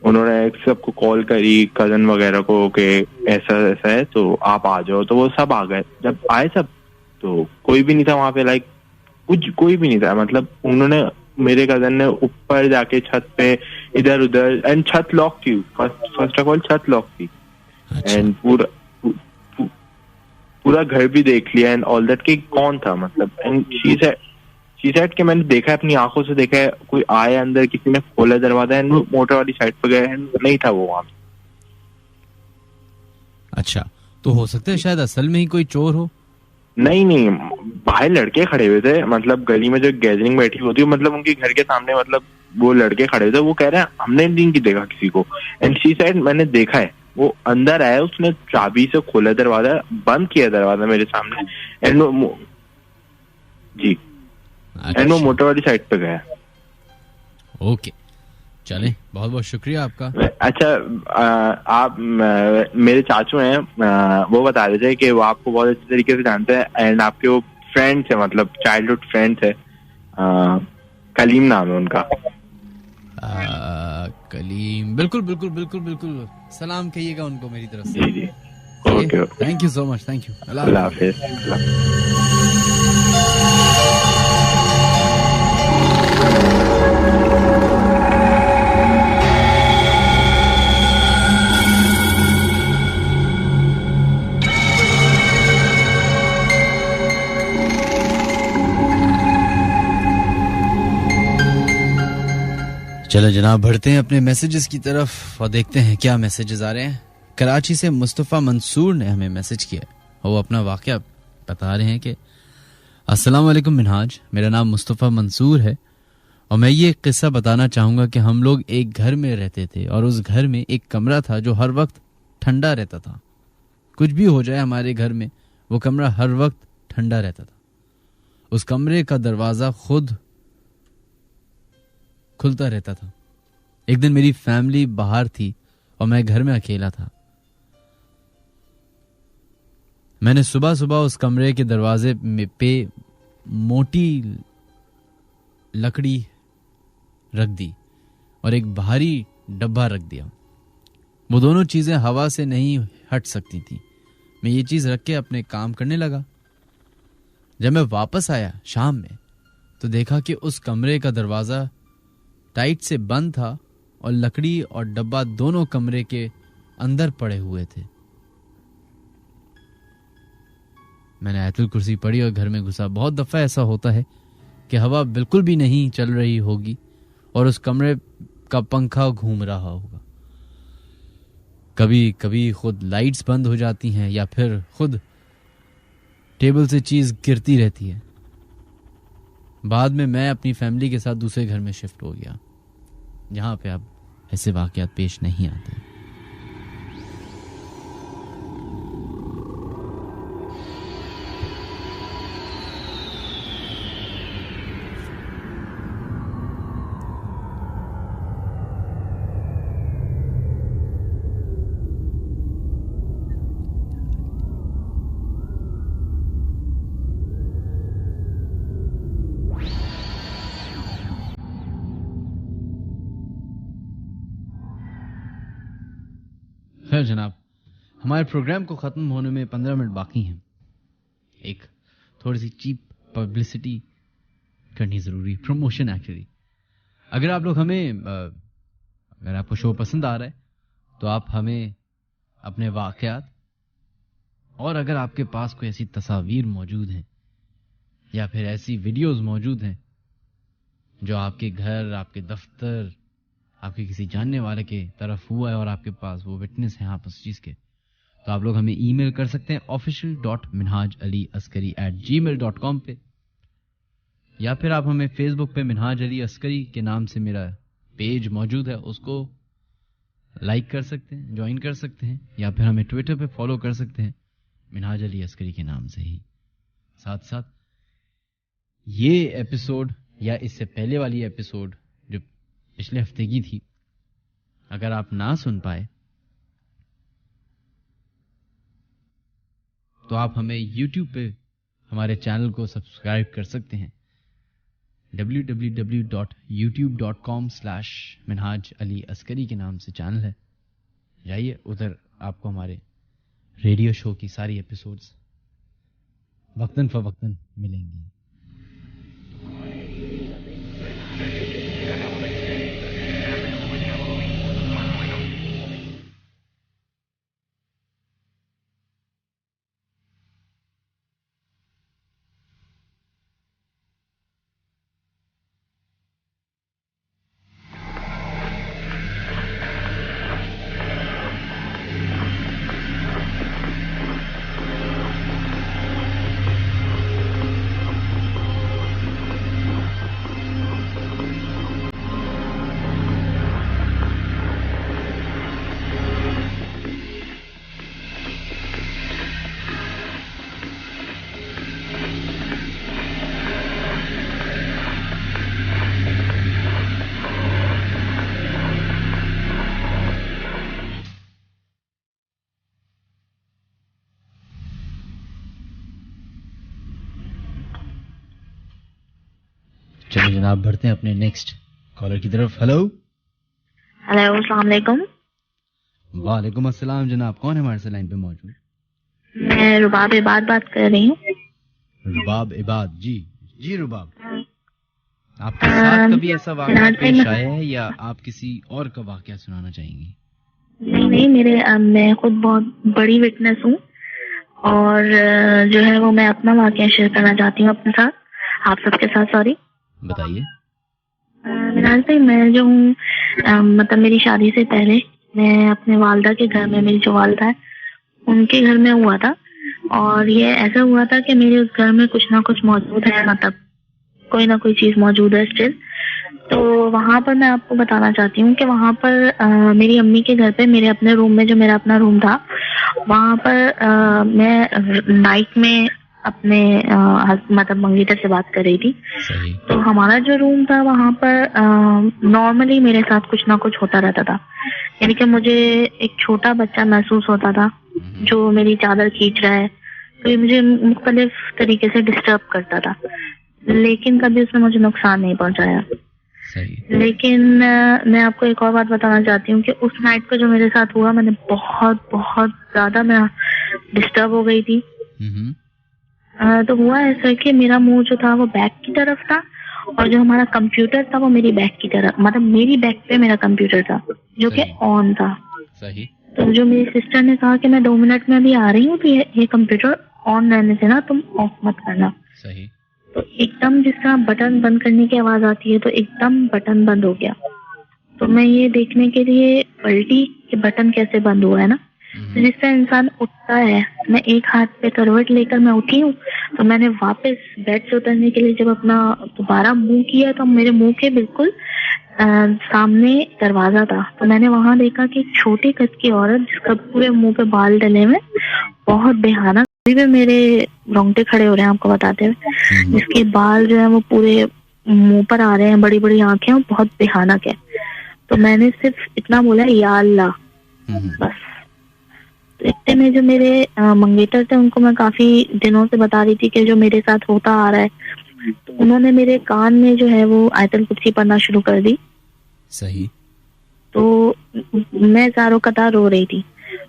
M: उन्होंने सबको कॉल करी, कजन वगैरह को, कि ऐसा ऐसा है तो आप आ जाओ। तो वो सब आ गए। जब आए सब तो कोई भी नहीं था वहां पे, लाइक कोई भी नहीं था। मतलब उन्होंने, मेरे कजन ने ऊपर जाके छत पे इधर उधर, एंड छत लॉक थी, फर्स्ट ऑफ ऑल छत लॉक थी। एंड पूरा घर भी देख लिया एंड ऑल दैट, कि कौन था मतलब। एंड शी सेड कि मैंने देखा है, अपनी आंखों से देखा है, कोई आया अंदर, किसी ने खोला दरवाजा एंड मोटर वाली साइड पे गए एंड नहीं था वो वहां।
E: अच्छा, तो हो सकता है शायद असल में ही कोई चोर हो।
M: नहीं, बाहर लड़के खड़े हुए थे, मतलब गली में जो गैदरिंग बैठी होती है, मतलब उनके घर के सामने, मतलब वो लड़के खड़े थे। वो कह रहे हैं हमने नहीं देखा किसी को। एंड शी सेड मैंने देखा है, वो अंदर आया, उसने चाबी से खोला दरवाजा, बंद किया दरवाजा मेरे सामने, एंड जी, एंड वो मोटर वाली साइड पे गया।
E: ओके, चले, बहुत बहुत शुक्रिया आपका।
M: अच्छा, आप मेरे चाचू हैं, वो बता रहे थे कि वो आपको बहुत अच्छे तरीके से जानते हैं एंड आपके वो फ्रेंड्स है, मतलब चाइल्डहुड फ्रेंड्स है। कलीम नाम है उनका।
E: कलीम, बिल्कुल बिल्कुल बिल्कुल बिल्कुल, सलाम कहिएगा उनको मेरी तरफ से।
M: जी, okay,
E: thank you so much, thank you,
M: Allah हाफिज।
E: चलो जनाब, बढ़ते हैं अपने मैसेजेस की तरफ और देखते हैं क्या मैसेजेस आ रहे हैं। कराची से मुस्तफ़ा मंसूर ने हमें मैसेज किया और वो अपना वाक़या बता रहे हैं कि अस्सलाम वालेकुम मिनहाज, मेरा नाम मुस्तफ़ा मंसूर है और मैं ये किस्सा बताना चाहूँगा कि हम लोग एक घर में रहते थे और उस घर में एक कमरा था जो हर वक्त ठंडा रहता था। कुछ भी हो जाए हमारे घर में, वो कमरा हर वक्त ठंडा रहता था। उस कमरे का दरवाज़ा खुद खुलता रहता था। एक दिन मेरी फैमिली बाहर थी और मैं घर में अकेला था। मैंने सुबह सुबह उस कमरे के दरवाजे पे मोटी लकड़ी रख दी और एक भारी डब्बा रख दिया। वो दोनों चीजें हवा से नहीं हट सकती थी। मैं ये चीज रख के अपने काम करने लगा। जब मैं वापस आया शाम में तो देखा कि उस कमरे का दरवाजा टाइट से बंद था और लकड़ी और डब्बा दोनों कमरे के अंदर पड़े हुए थे। मैंने आयतुल कुर्सी पढ़ी और घर में घुसा। बहुत दफा ऐसा होता है कि हवा बिल्कुल भी नहीं चल रही होगी और उस कमरे का पंखा घूम रहा होगा। कभी कभी खुद लाइट्स बंद हो जाती हैं या फिर खुद टेबल से चीज गिरती रहती है। बाद में मैं अपनी फैमिली के साथ दूसरे घर में शिफ्ट हो गया जहां पे अब ऐसे वाकयात पेश नहीं आते। खैर जनाब, हमारे प्रोग्राम को ख़त्म होने में 15 मिनट बाकी हैं। एक थोड़ी सी चीप पब्लिसिटी करनी ज़रूरी, प्रमोशन एक्चुअली। अगर आप लोग हमें, अगर आपको शो पसंद आ रहा है तो आप हमें अपने वाक़यात और अगर आपके पास कोई ऐसी तस्वीर मौजूद हैं या फिर ऐसी वीडियोस मौजूद हैं जो आपके घर, आपके दफ्तर, आपके किसी जानने वाले के तरफ हुआ है और आपके पास वो विटनेस है आप उस चीज़ के, तो आप लोग हमें ईमेल कर सकते हैं official.minhajaliaskari@gmail.com पे, या फिर आप हमें फेसबुक पे मिनहाज अली अस्करी के नाम से मेरा पेज मौजूद है, उसको लाइक कर सकते हैं, ज्वाइन कर सकते हैं, या फिर हमें ट्विटर पे फॉलो कर सकते हैं मिनहाज अली अस्करी के नाम से ही। साथ साथ ये एपिसोड या इससे पहले वाली एपिसोड जो पिछले हफ्ते की थी, अगर आप ना सुन पाए तो आप हमें YouTube पे हमारे चैनल को सब्सक्राइब कर सकते हैं। www.youtube.com/minhaj Ali Askari के नाम से चैनल है, जाइए उधर आपको हमारे रेडियो शो की सारी एपिसोड्स वक्तन फवक्तन मिलेंगी। चलिए जनाब बढ़ते हैं अपने नेक्स्ट कॉलर की तरफ। हेलो
N: हेलो, अस्सलाम वालेकुम।
E: वालेकुम अस्सलाम जनाब, कौन है हमारे से लाइन पे मौजूद?
N: मैं रुबाब इबाद बात कर रही हूँ।
E: रुबाब इबाद, जी जी रुबाब, आपके साथ कभी ऐसा वाक़या पेश आया है या आप किसी और का वाक़या सुनाना चाहेंगी?
N: नहीं, मैं खुद बहुत बड़ी विटनेस हूँ और जो है वो मैं अपना वाक़या शेयर करना चाहती हूँ अपने साथ, आप सबके साथ। सॉरी,
E: बताइए।
N: मिनाज भाई, मैं जो हूँ मतलब मेरी शादी से पहले मैं अपने वालदा के घर में, मेरी जो वालदा है उनके घर में हुआ था, और ये ऐसा हुआ था कि मेरे उस घर में कुछ ना कुछ मौजूद है, मतलब कोई ना कोई चीज मौजूद है स्टिल। तो वहाँ पर मैं आपको बताना चाहती हूँ कि वहाँ पर मेरी अम्मी के घर पे, मेरे अपने रूम में, जो मेरा अपना रूम था, वहाँ पर मैं नाइट में अपने मतलब मंगेतर से बात कर रही थी। तो हमारा जो रूम था वहाँ पर नॉर्मली मेरे साथ कुछ ना कुछ होता रहता था, यानी कि मुझे एक छोटा बच्चा महसूस होता था जो मेरी चादर खींच रहा है, तो ये मुझे मुख्तलिफ तरीके से डिस्टर्ब करता था, लेकिन कभी उसने मुझे नुकसान नहीं पहुंचाया। लेकिन मैं आपको एक और बात बताना चाहती हूँ कि उस नाइट को जो मेरे साथ हुआ, मैंने बहुत बहुत ज्यादा मैं डिस्टर्ब हो गई थी। तो हुआ ऐसा कि मेरा मुंह जो था वो बैक की तरफ था, और जो हमारा कंप्यूटर था वो मेरी बैक की तरफ, मतलब मेरी बैक पे मेरा कंप्यूटर था जो कि ऑन था।
E: सही।
N: तो जो मेरी सिस्टर ने कहा कि मैं 2 मिनट में अभी आ रही हूँ, तो ये कंप्यूटर ऑन रहने से ना तुम ऑफ मत करना।
E: सही।
N: तो एकदम जिस तरह बटन बंद करने की आवाज आती है, तो एकदम बटन बंद हो गया। तो मैं ये देखने के लिए पलटी कि बटन कैसे बंद हुआ है ना। तो जिस तरह इंसान उठता है, मैं एक हाथ पे करवट लेकर मैं उठी हूँ, तो मैंने वापस बेड से उतरने के लिए जब अपना दोबारा मुंह किया, तो मेरे मुंह के बिल्कुल सामने दरवाजा था। तो मैंने वहां देखा कि एक छोटे कद की औरत, जिसका पूरे मुंह पे बाल डले हुए, बहुत बेहाना, भी मेरे रोंगटे खड़े हो रहे हैं आपको बताते हुए, जिसके बाल जो है वो पूरे मुंह पर आ रहे हैं, बड़ी बड़ी आंखें, और बहुत बेहानक है। तो मैंने सिर्फ इतना बोला, या अल्लाह, बस। तो इतने में जो मेरे मंगेतर थे, उनको मैं काफी दिनों से बता रही थी कि जो मेरे साथ होता आ रहा है, तो उन्होंने मेरे कान में जो है वो आयतल कुर्सी पढ़ना शुरू कर दी।
E: सही।
N: तो मैं ज़ारो कतार रो रही थी,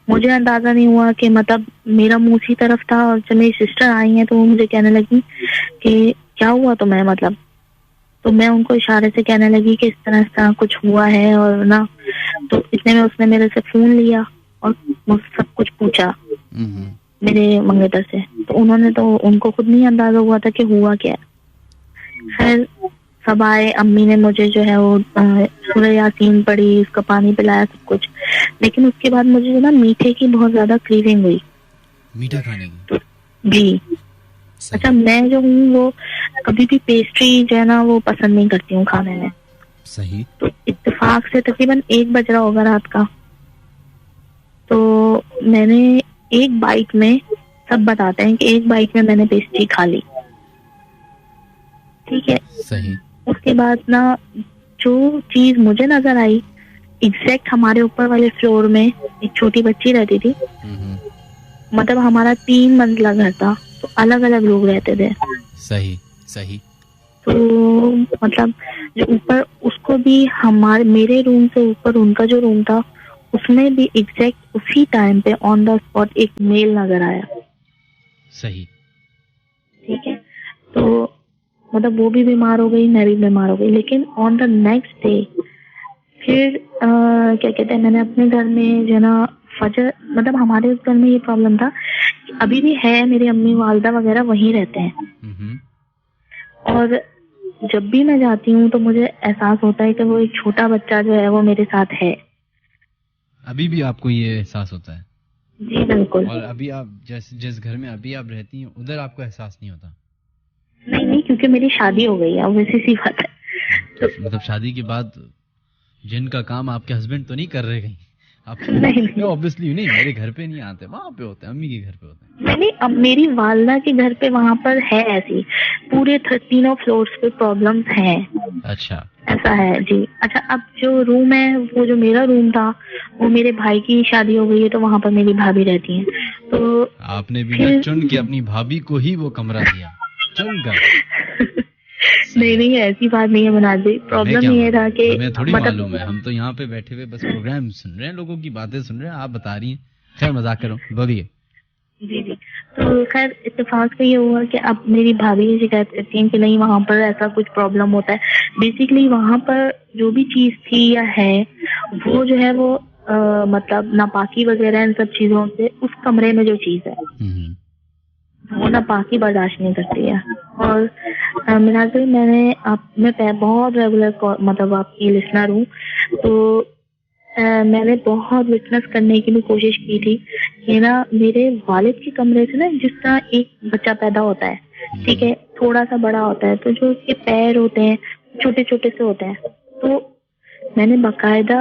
N: मुझे अंदाजा नहीं हुआ कि मतलब मेरा मुंह उसी तरफ था, और जब मेरी सिस्टर आई हैं तो वो मुझे कहने लगी कि क्या हुआ तुम्हें, मतलब। तो मैं उनको इशारे से कहने लगी कि इस तरह कुछ हुआ है, और ना, तो इतने में उसने मेरे से फोन लिया और मुझसे सब कुछ पूछा। मेरे मंगेतर से, तो उन्होंने तो उनको खुद नहीं अंदाजा हुआ था कि हुआ क्या है। खैर सब आए, अम्मी ने मुझे जो है वो सूरह यासीन पढ़ी, उसका पानी पिलाया, सब कुछ। लेकिन उसके बाद मुझे जो ना मीठे की बहुत ज्यादा क्रेविंग हुई,
E: मीठा खाने की।
N: जी। अच्छा, मैं जो हूँ वो कभी भी पेस्ट्री जो है ना वो पसंद नहीं करती हूँ खाने में।
E: सही।
N: तो इत्तेफाक से तकरीबन 1 बज रहा होगा रात का, तो मैंने एक बाइट में, सब बताते हैं कि एक बाइट में मैंने पेस्ट्री खा ली, ठीक है।
E: सही।
N: उसके बाद ना जो चीज मुझे नजर आई, एग्जैक्ट हमारे ऊपर वाले फ्लोर में एक छोटी बच्ची रहती थी। मतलब हमारा 3 मंजिला घर था, तो अलग अलग लोग रहते थे।
E: सही सही।
N: तो मतलब जो ऊपर, उसको भी मेरे रूम से ऊपर उनका जो रूम था, उसमें भी एग्जैक्ट उसी टाइम पे ऑन द स्पॉट एक मेल नजर आया।
E: सही।
N: ठीक है, तो मतलब वो भी बीमार हो गई, मैं भी बीमार हो गई। लेकिन ऑन द नेक्स्ट डे फिर क्या कहते हैं, मैंने अपने घर में जो ना फजर, मतलब हमारे उस घर में ये प्रॉब्लम था, अभी भी है, मेरी अम्मी वालदा वगैरह वहीं रहते हैं। और जब भी मैं जाती हूँ तो मुझे एहसास होता है कि वो एक छोटा बच्चा जो है वो मेरे साथ है।
E: अभी भी आपको ये एहसास होता है?
N: जी बिल्कुल।
E: और अभी आप जिस घर में अभी आप रहती हैं उधर आपको एहसास नहीं होता?
N: नहीं, क्योंकि मेरी शादी हो गई है, वैसी सी बात है।
E: तो मतलब शादी के बाद जिनका काम आपके हस्बैंड तो नहीं कर रहे कहीं?
N: नहीं,
E: ऑब्वियसली नहीं, मेरे घर पे नहीं आते, वहाँ पे होते हैं, अम्मी के घर पे होते हैं।
N: नहीं, अब मेरी वालदा के घर पे वहाँ पर है ऐसी, पूरे 13 फ्लोर्स पे प्रॉब्लम्स हैं।
E: अच्छा,
N: ऐसा है जी। अच्छा, अब जो रूम है, वो जो मेरा रूम था, वो मेरे भाई की शादी हो गई है, तो वहाँ पर मेरी भाभी रहती है। तो
E: आपने भी चुन के अपनी भाभी को ही वो कमरा दिया, चुन कर?
N: नहीं, ऐसी बात नहीं है मनाज जी। प्रॉब्लम ये था कि
E: हमें थोड़ी मालूम है, हम तो यहाँ पे बैठे हुए बस प्रोग्राम सुन रहे हैं, लोगों की बातें सुन रहे हैं, आप बता रही हैं। खैर मजाक करो, बोलिए।
N: जी। तो खैर इत्तेफाक से ये हुआ कि अब मेरी भाभी शिकायत करती है कि नहीं, वहाँ पर ऐसा कुछ प्रॉब्लम होता है। बेसिकली वहाँ पर जो भी चीज थी या है, वो जो है वो मतलब नापाकी वगैरह इन सब चीजों से, उस कमरे में जो चीज है वो नापाकी बर्दाश्त नहीं करती है। और मिनाज भाई, मैं बहुत रेगुलर मतलब आपकी लिसनर हूँ, तो मैंने बहुत विटनेस करने की भी कोशिश की थी कि ना मेरे वालिद के कमरे से ना, जिस तरह एक बच्चा पैदा होता है, ठीक है, थोड़ा सा बड़ा होता है, तो जो उसके पैर होते हैं छोटे छोटे से होते हैं। तो मैंने बाकायदा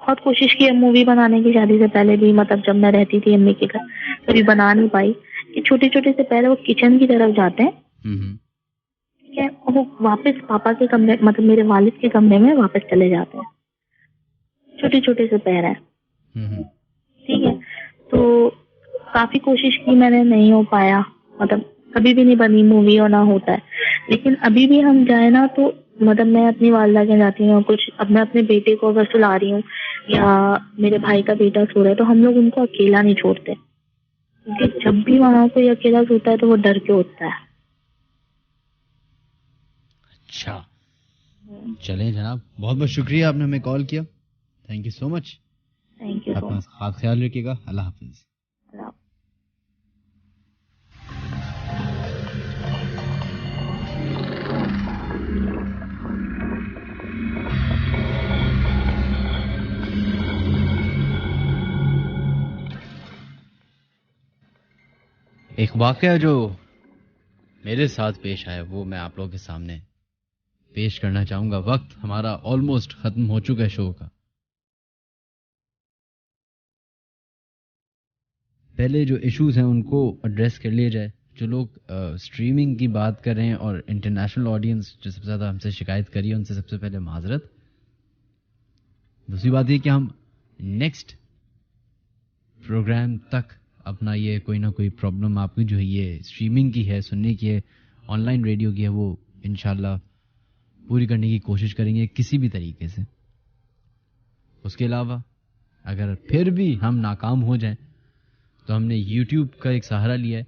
N: बहुत कोशिश की मूवी बनाने की, शादी से पहले भी, मतलब जब मैं रहती थी अम्मी के घर, कभी बना नहीं पाई। कि छोटे छोटे से पैर वो किचन की तरफ जाते हैं, ठीक है, वो वापस पापा के कमरे, मतलब मेरे वालिद के कमरे में वापस चले जाते हैं। छोटे छोटे से पैर हैं, ठीक है। तो काफी कोशिश की मैंने, नहीं हो पाया, मतलब कभी भी नहीं बनी मूवी और ना होता है। लेकिन अभी भी हम जाए ना, तो मतलब मैं अपनी वालदा के जाती हूँ, कुछ अब मैं अपने बेटे को अगर सुला रही हूँ या मेरे भाई का बेटा सो रहा है, तो हम लोग उनको अकेला नहीं छोड़ते, क्योंकि जब भी वहां कोई अकेला सोता है तो वो डर के उठता है।
E: अच्छा, चलें जनाब, बहुत बहुत शुक्रिया, आपने हमें कॉल किया। Thank you so much.
N: Thank you.
E: अपना खास ख्याल रखिएगा। अल्लाह हाफिज। एक वाकया जो मेरे साथ पेश आया वो मैं आप लोगों के सामने पेश करना चाहूंगा। वक्त हमारा ऑलमोस्ट खत्म हो चुका है शो का। पहले जो इश्यूज हैं उनको एड्रेस कर लिया जाए। जो लोग स्ट्रीमिंग की बात कर रहे हैं और इंटरनेशनल ऑडियंस जो सबसे ज़्यादा हमसे शिकायत करी है, उनसे सबसे पहले माजरत। दूसरी बात ये कि हम नेक्स्ट प्रोग्राम तक अपना ये कोई ना कोई प्रॉब्लम आपकी जो है ये स्ट्रीमिंग की है, सुनने की है, ऑनलाइन रेडियो की है, वो इंशाल्लाह पूरी करने की कोशिश करेंगे किसी भी तरीके से। उसके अलावा अगर फिर भी हम नाकाम हो जाएं तो हमने YouTube का एक सहारा लिया है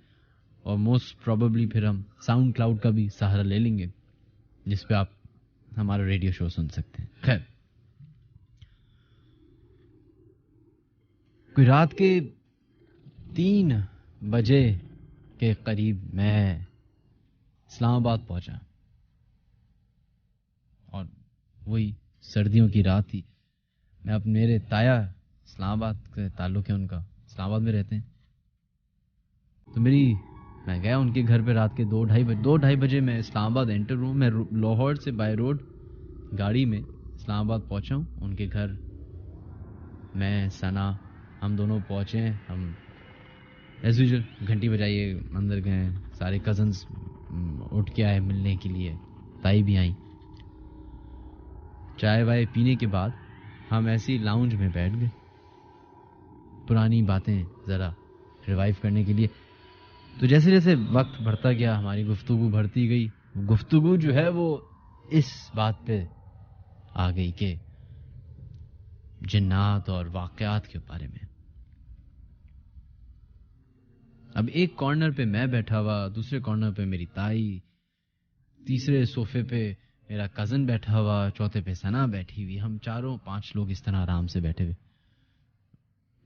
E: और मोस्ट प्रोबेबली फिर हम साउंड क्लाउड का भी सहारा ले लेंगे, जिस पे आप हमारा रेडियो शो सुन सकते हैं। खैर, कोई रात के 3 बजे के करीब मैं इस्लामाबाद पहुंचा और वही सर्दियों की रात थी। मैं अब मेरे ताया इस्लामाबाद के ताल्लुक है उनका, इस्लामाबाद में रहते हैं। तो मैं गया उनके घर पे रात के 2-2:30 बजे मैं इस्लामाबाद एंटर हूँ। मैं लाहौर से बाय रोड गाड़ी में इस्लामाबाद पहुंचा हूँ उनके घर। मैं सना हम दोनों पहुंचे। हम एज यूजुअल घंटी बजाइए अंदर गए। सारे कजन्स उठ के आए मिलने के लिए, ताई भी आई। चाय वाय पीने के बाद हम ऐसे ही लाउंज में बैठ गए, पुरानी बातें ज़रा रिवाइव करने के लिए। तो जैसे जैसे वक्त बढ़ता गया हमारी गुफ्तगू बढ़ती गई। गुफ्तगू जो है वो इस बात पे आ गई कि जिन्नात और वाक़यात के बारे में। अब एक कॉर्नर पे मैं बैठा हुआ, दूसरे कॉर्नर पे मेरी ताई, तीसरे सोफे पे मेरा कज़न बैठा हुआ, चौथे पे सना बैठी हुई। हम 4-5 लोग इस तरह आराम से बैठे हुए,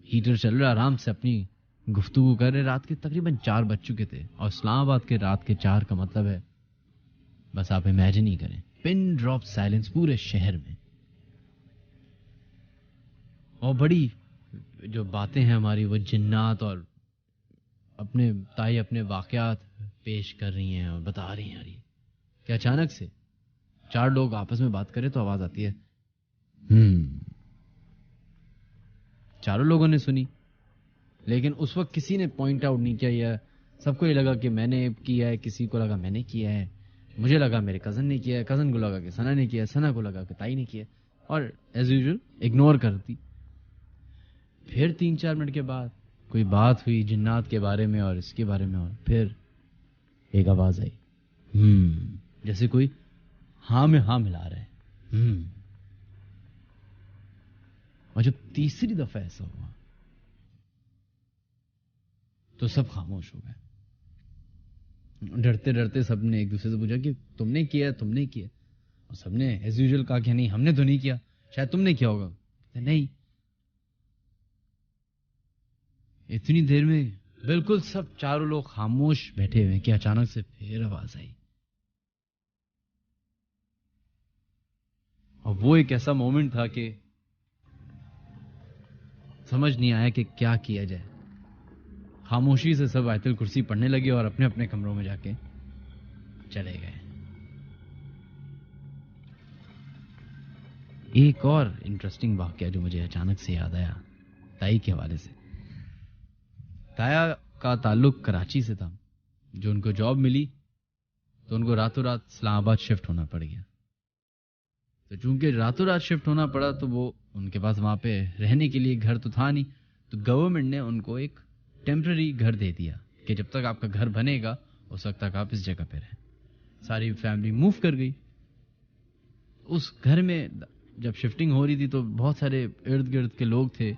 E: हीटर चल रहा, आराम से अपनी गुफ्तगू कर रहे। रात के तकरीबन 4 बज चुके थे और इस्लामाबाद के रात के 4 का मतलब है, बस आप इमेजिन ही करें, पिन ड्रॉप साइलेंस पूरे शहर में। और बड़ी जो बातें हैं हमारी वो जिन्नात और ताई अपने वाक़यात पेश कर रही हैं और बता रही हैं। कि अचानक से 4 लोग आपस में बात करें तो आवाज आती है चारों लोगों ने सुनी, लेकिन उस वक्त किसी ने पॉइंट आउट नहीं किया। या सबको ये लगा कि मैंने किया है, किसी को लगा मैंने किया है, मुझे लगा मेरे कज़न ने किया है, कज़न को लगा कि सना ने किया है, सना को लगा कि ताई ने किया है, और एज यूजुअल इग्नोर करती। फिर 3-4 मिनट के बाद कोई बात हुई जिन्नात के बारे में और इसके बारे में, और फिर एक आवाज आई जैसे कोई हाँ में हाँ मिला रहा है। और जब तीसरी दफा ऐसा हुआ तो सब खामोश हो गए। डरते डरते सबने एक दूसरे से पूछा कि तुमने किया, तुमने किया? और सबने एज यूजुअल कहा कि नहीं हमने तो नहीं किया, शायद तुमने किया होगा। नहीं। इतनी देर में बिल्कुल सब चारों लोग खामोश बैठे हुए कि अचानक से फिर आवाज आई। और वो एक ऐसा मोमेंट था कि समझ नहीं आया कि क्या किया जाए। खामोशी से सब आयतुल कुर्सी पढ़ने लगे और अपने अपने कमरों में जाके चले गए। एक और इंटरेस्टिंग वाकया जो मुझे अचानक से याद आया ताई के हवाले से। ताया का ताल्लुक कराची से था। जो उनको जॉब मिली तो उनको रातों रात इस्लामाबाद शिफ्ट होना पड़ गया। तो चूंकि रातों रात शिफ्ट होना पड़ा तो वो उनके पास वहां पे रहने के लिए घर तो था नहीं, तो गवर्नमेंट ने उनको एक टेम्पररी घर दे दिया कि जब तक आपका घर बनेगा उस वक्त तक आप इस जगह पे रहें। सारी फैमिली मूव कर गई। उस घर में जब शिफ्टिंग हो रही थी तो बहुत सारे इर्द गिर्द के लोग थे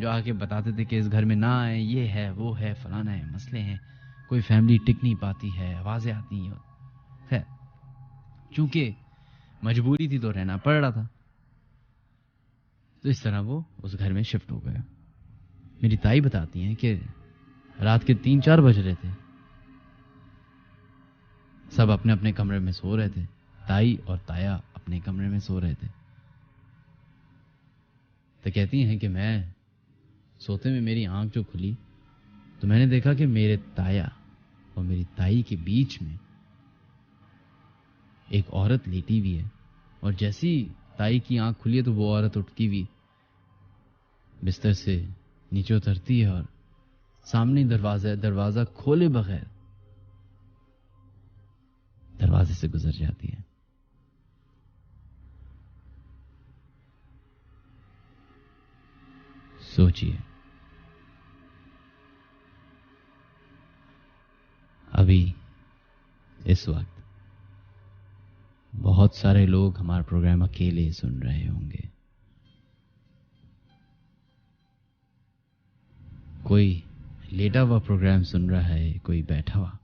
E: जो आके बताते थे कि इस घर में ना आए, ये है वो है फलाना है, मसले हैं, कोई फैमिली टिक नहीं पाती है, आवाजें आती हैं। खैर चूंकि मजबूरी थी तो रहना पड़ रहा था। तो इस तरह वो उस घर में शिफ्ट हो गया। मेरी ताई बताती हैं कि रात के 3-4 बज रहे थे, सब अपने अपने कमरे में सो रहे थे। ताई और ताया अपने कमरे में सो रहे थे। तो कहती हैं कि मैं सोते में मेरी आंख जो खुली तो मैंने देखा कि मेरे ताया और मेरी ताई के बीच में एक औरत लेटी हुई है। और जैसी ताई की आंख खुली है तो वो औरत उठती हुई बिस्तर से नीचे उतरती है और सामने दरवाजा है, दरवाजा खोले बगैर दरवाजे से गुजर जाती है। सोचिए, अभी इस वक्त बहुत सारे लोग हमारा प्रोग्राम अकेले सुन रहे होंगे। कोई लेटा हुआ प्रोग्राम सुन रहा है, कोई बैठा हुआ,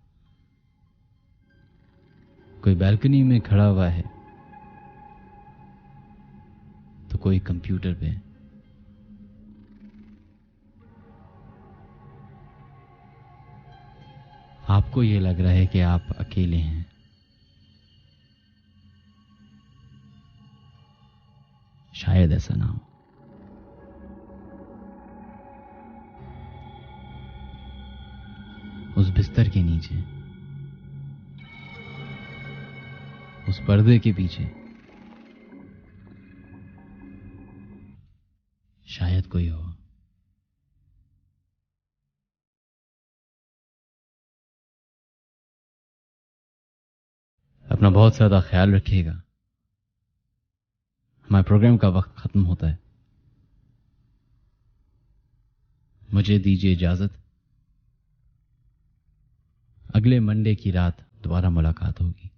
E: कोई बालकनी में खड़ा हुआ है, तो कोई कंप्यूटर पे। आपको ये लग रहा है कि आप अकेले हैं, शायद ऐसा ना हो। उस बिस्तर के नीचे, उस पर्दे के पीछे शायद कोई हो। अपना बहुत ज़्यादा ख्याल रखिएगा। हमारे प्रोग्राम का वक्त खत्म होता है, मुझे दीजिए इजाजत। अगले मंडे की रात दोबारा मुलाकात होगी।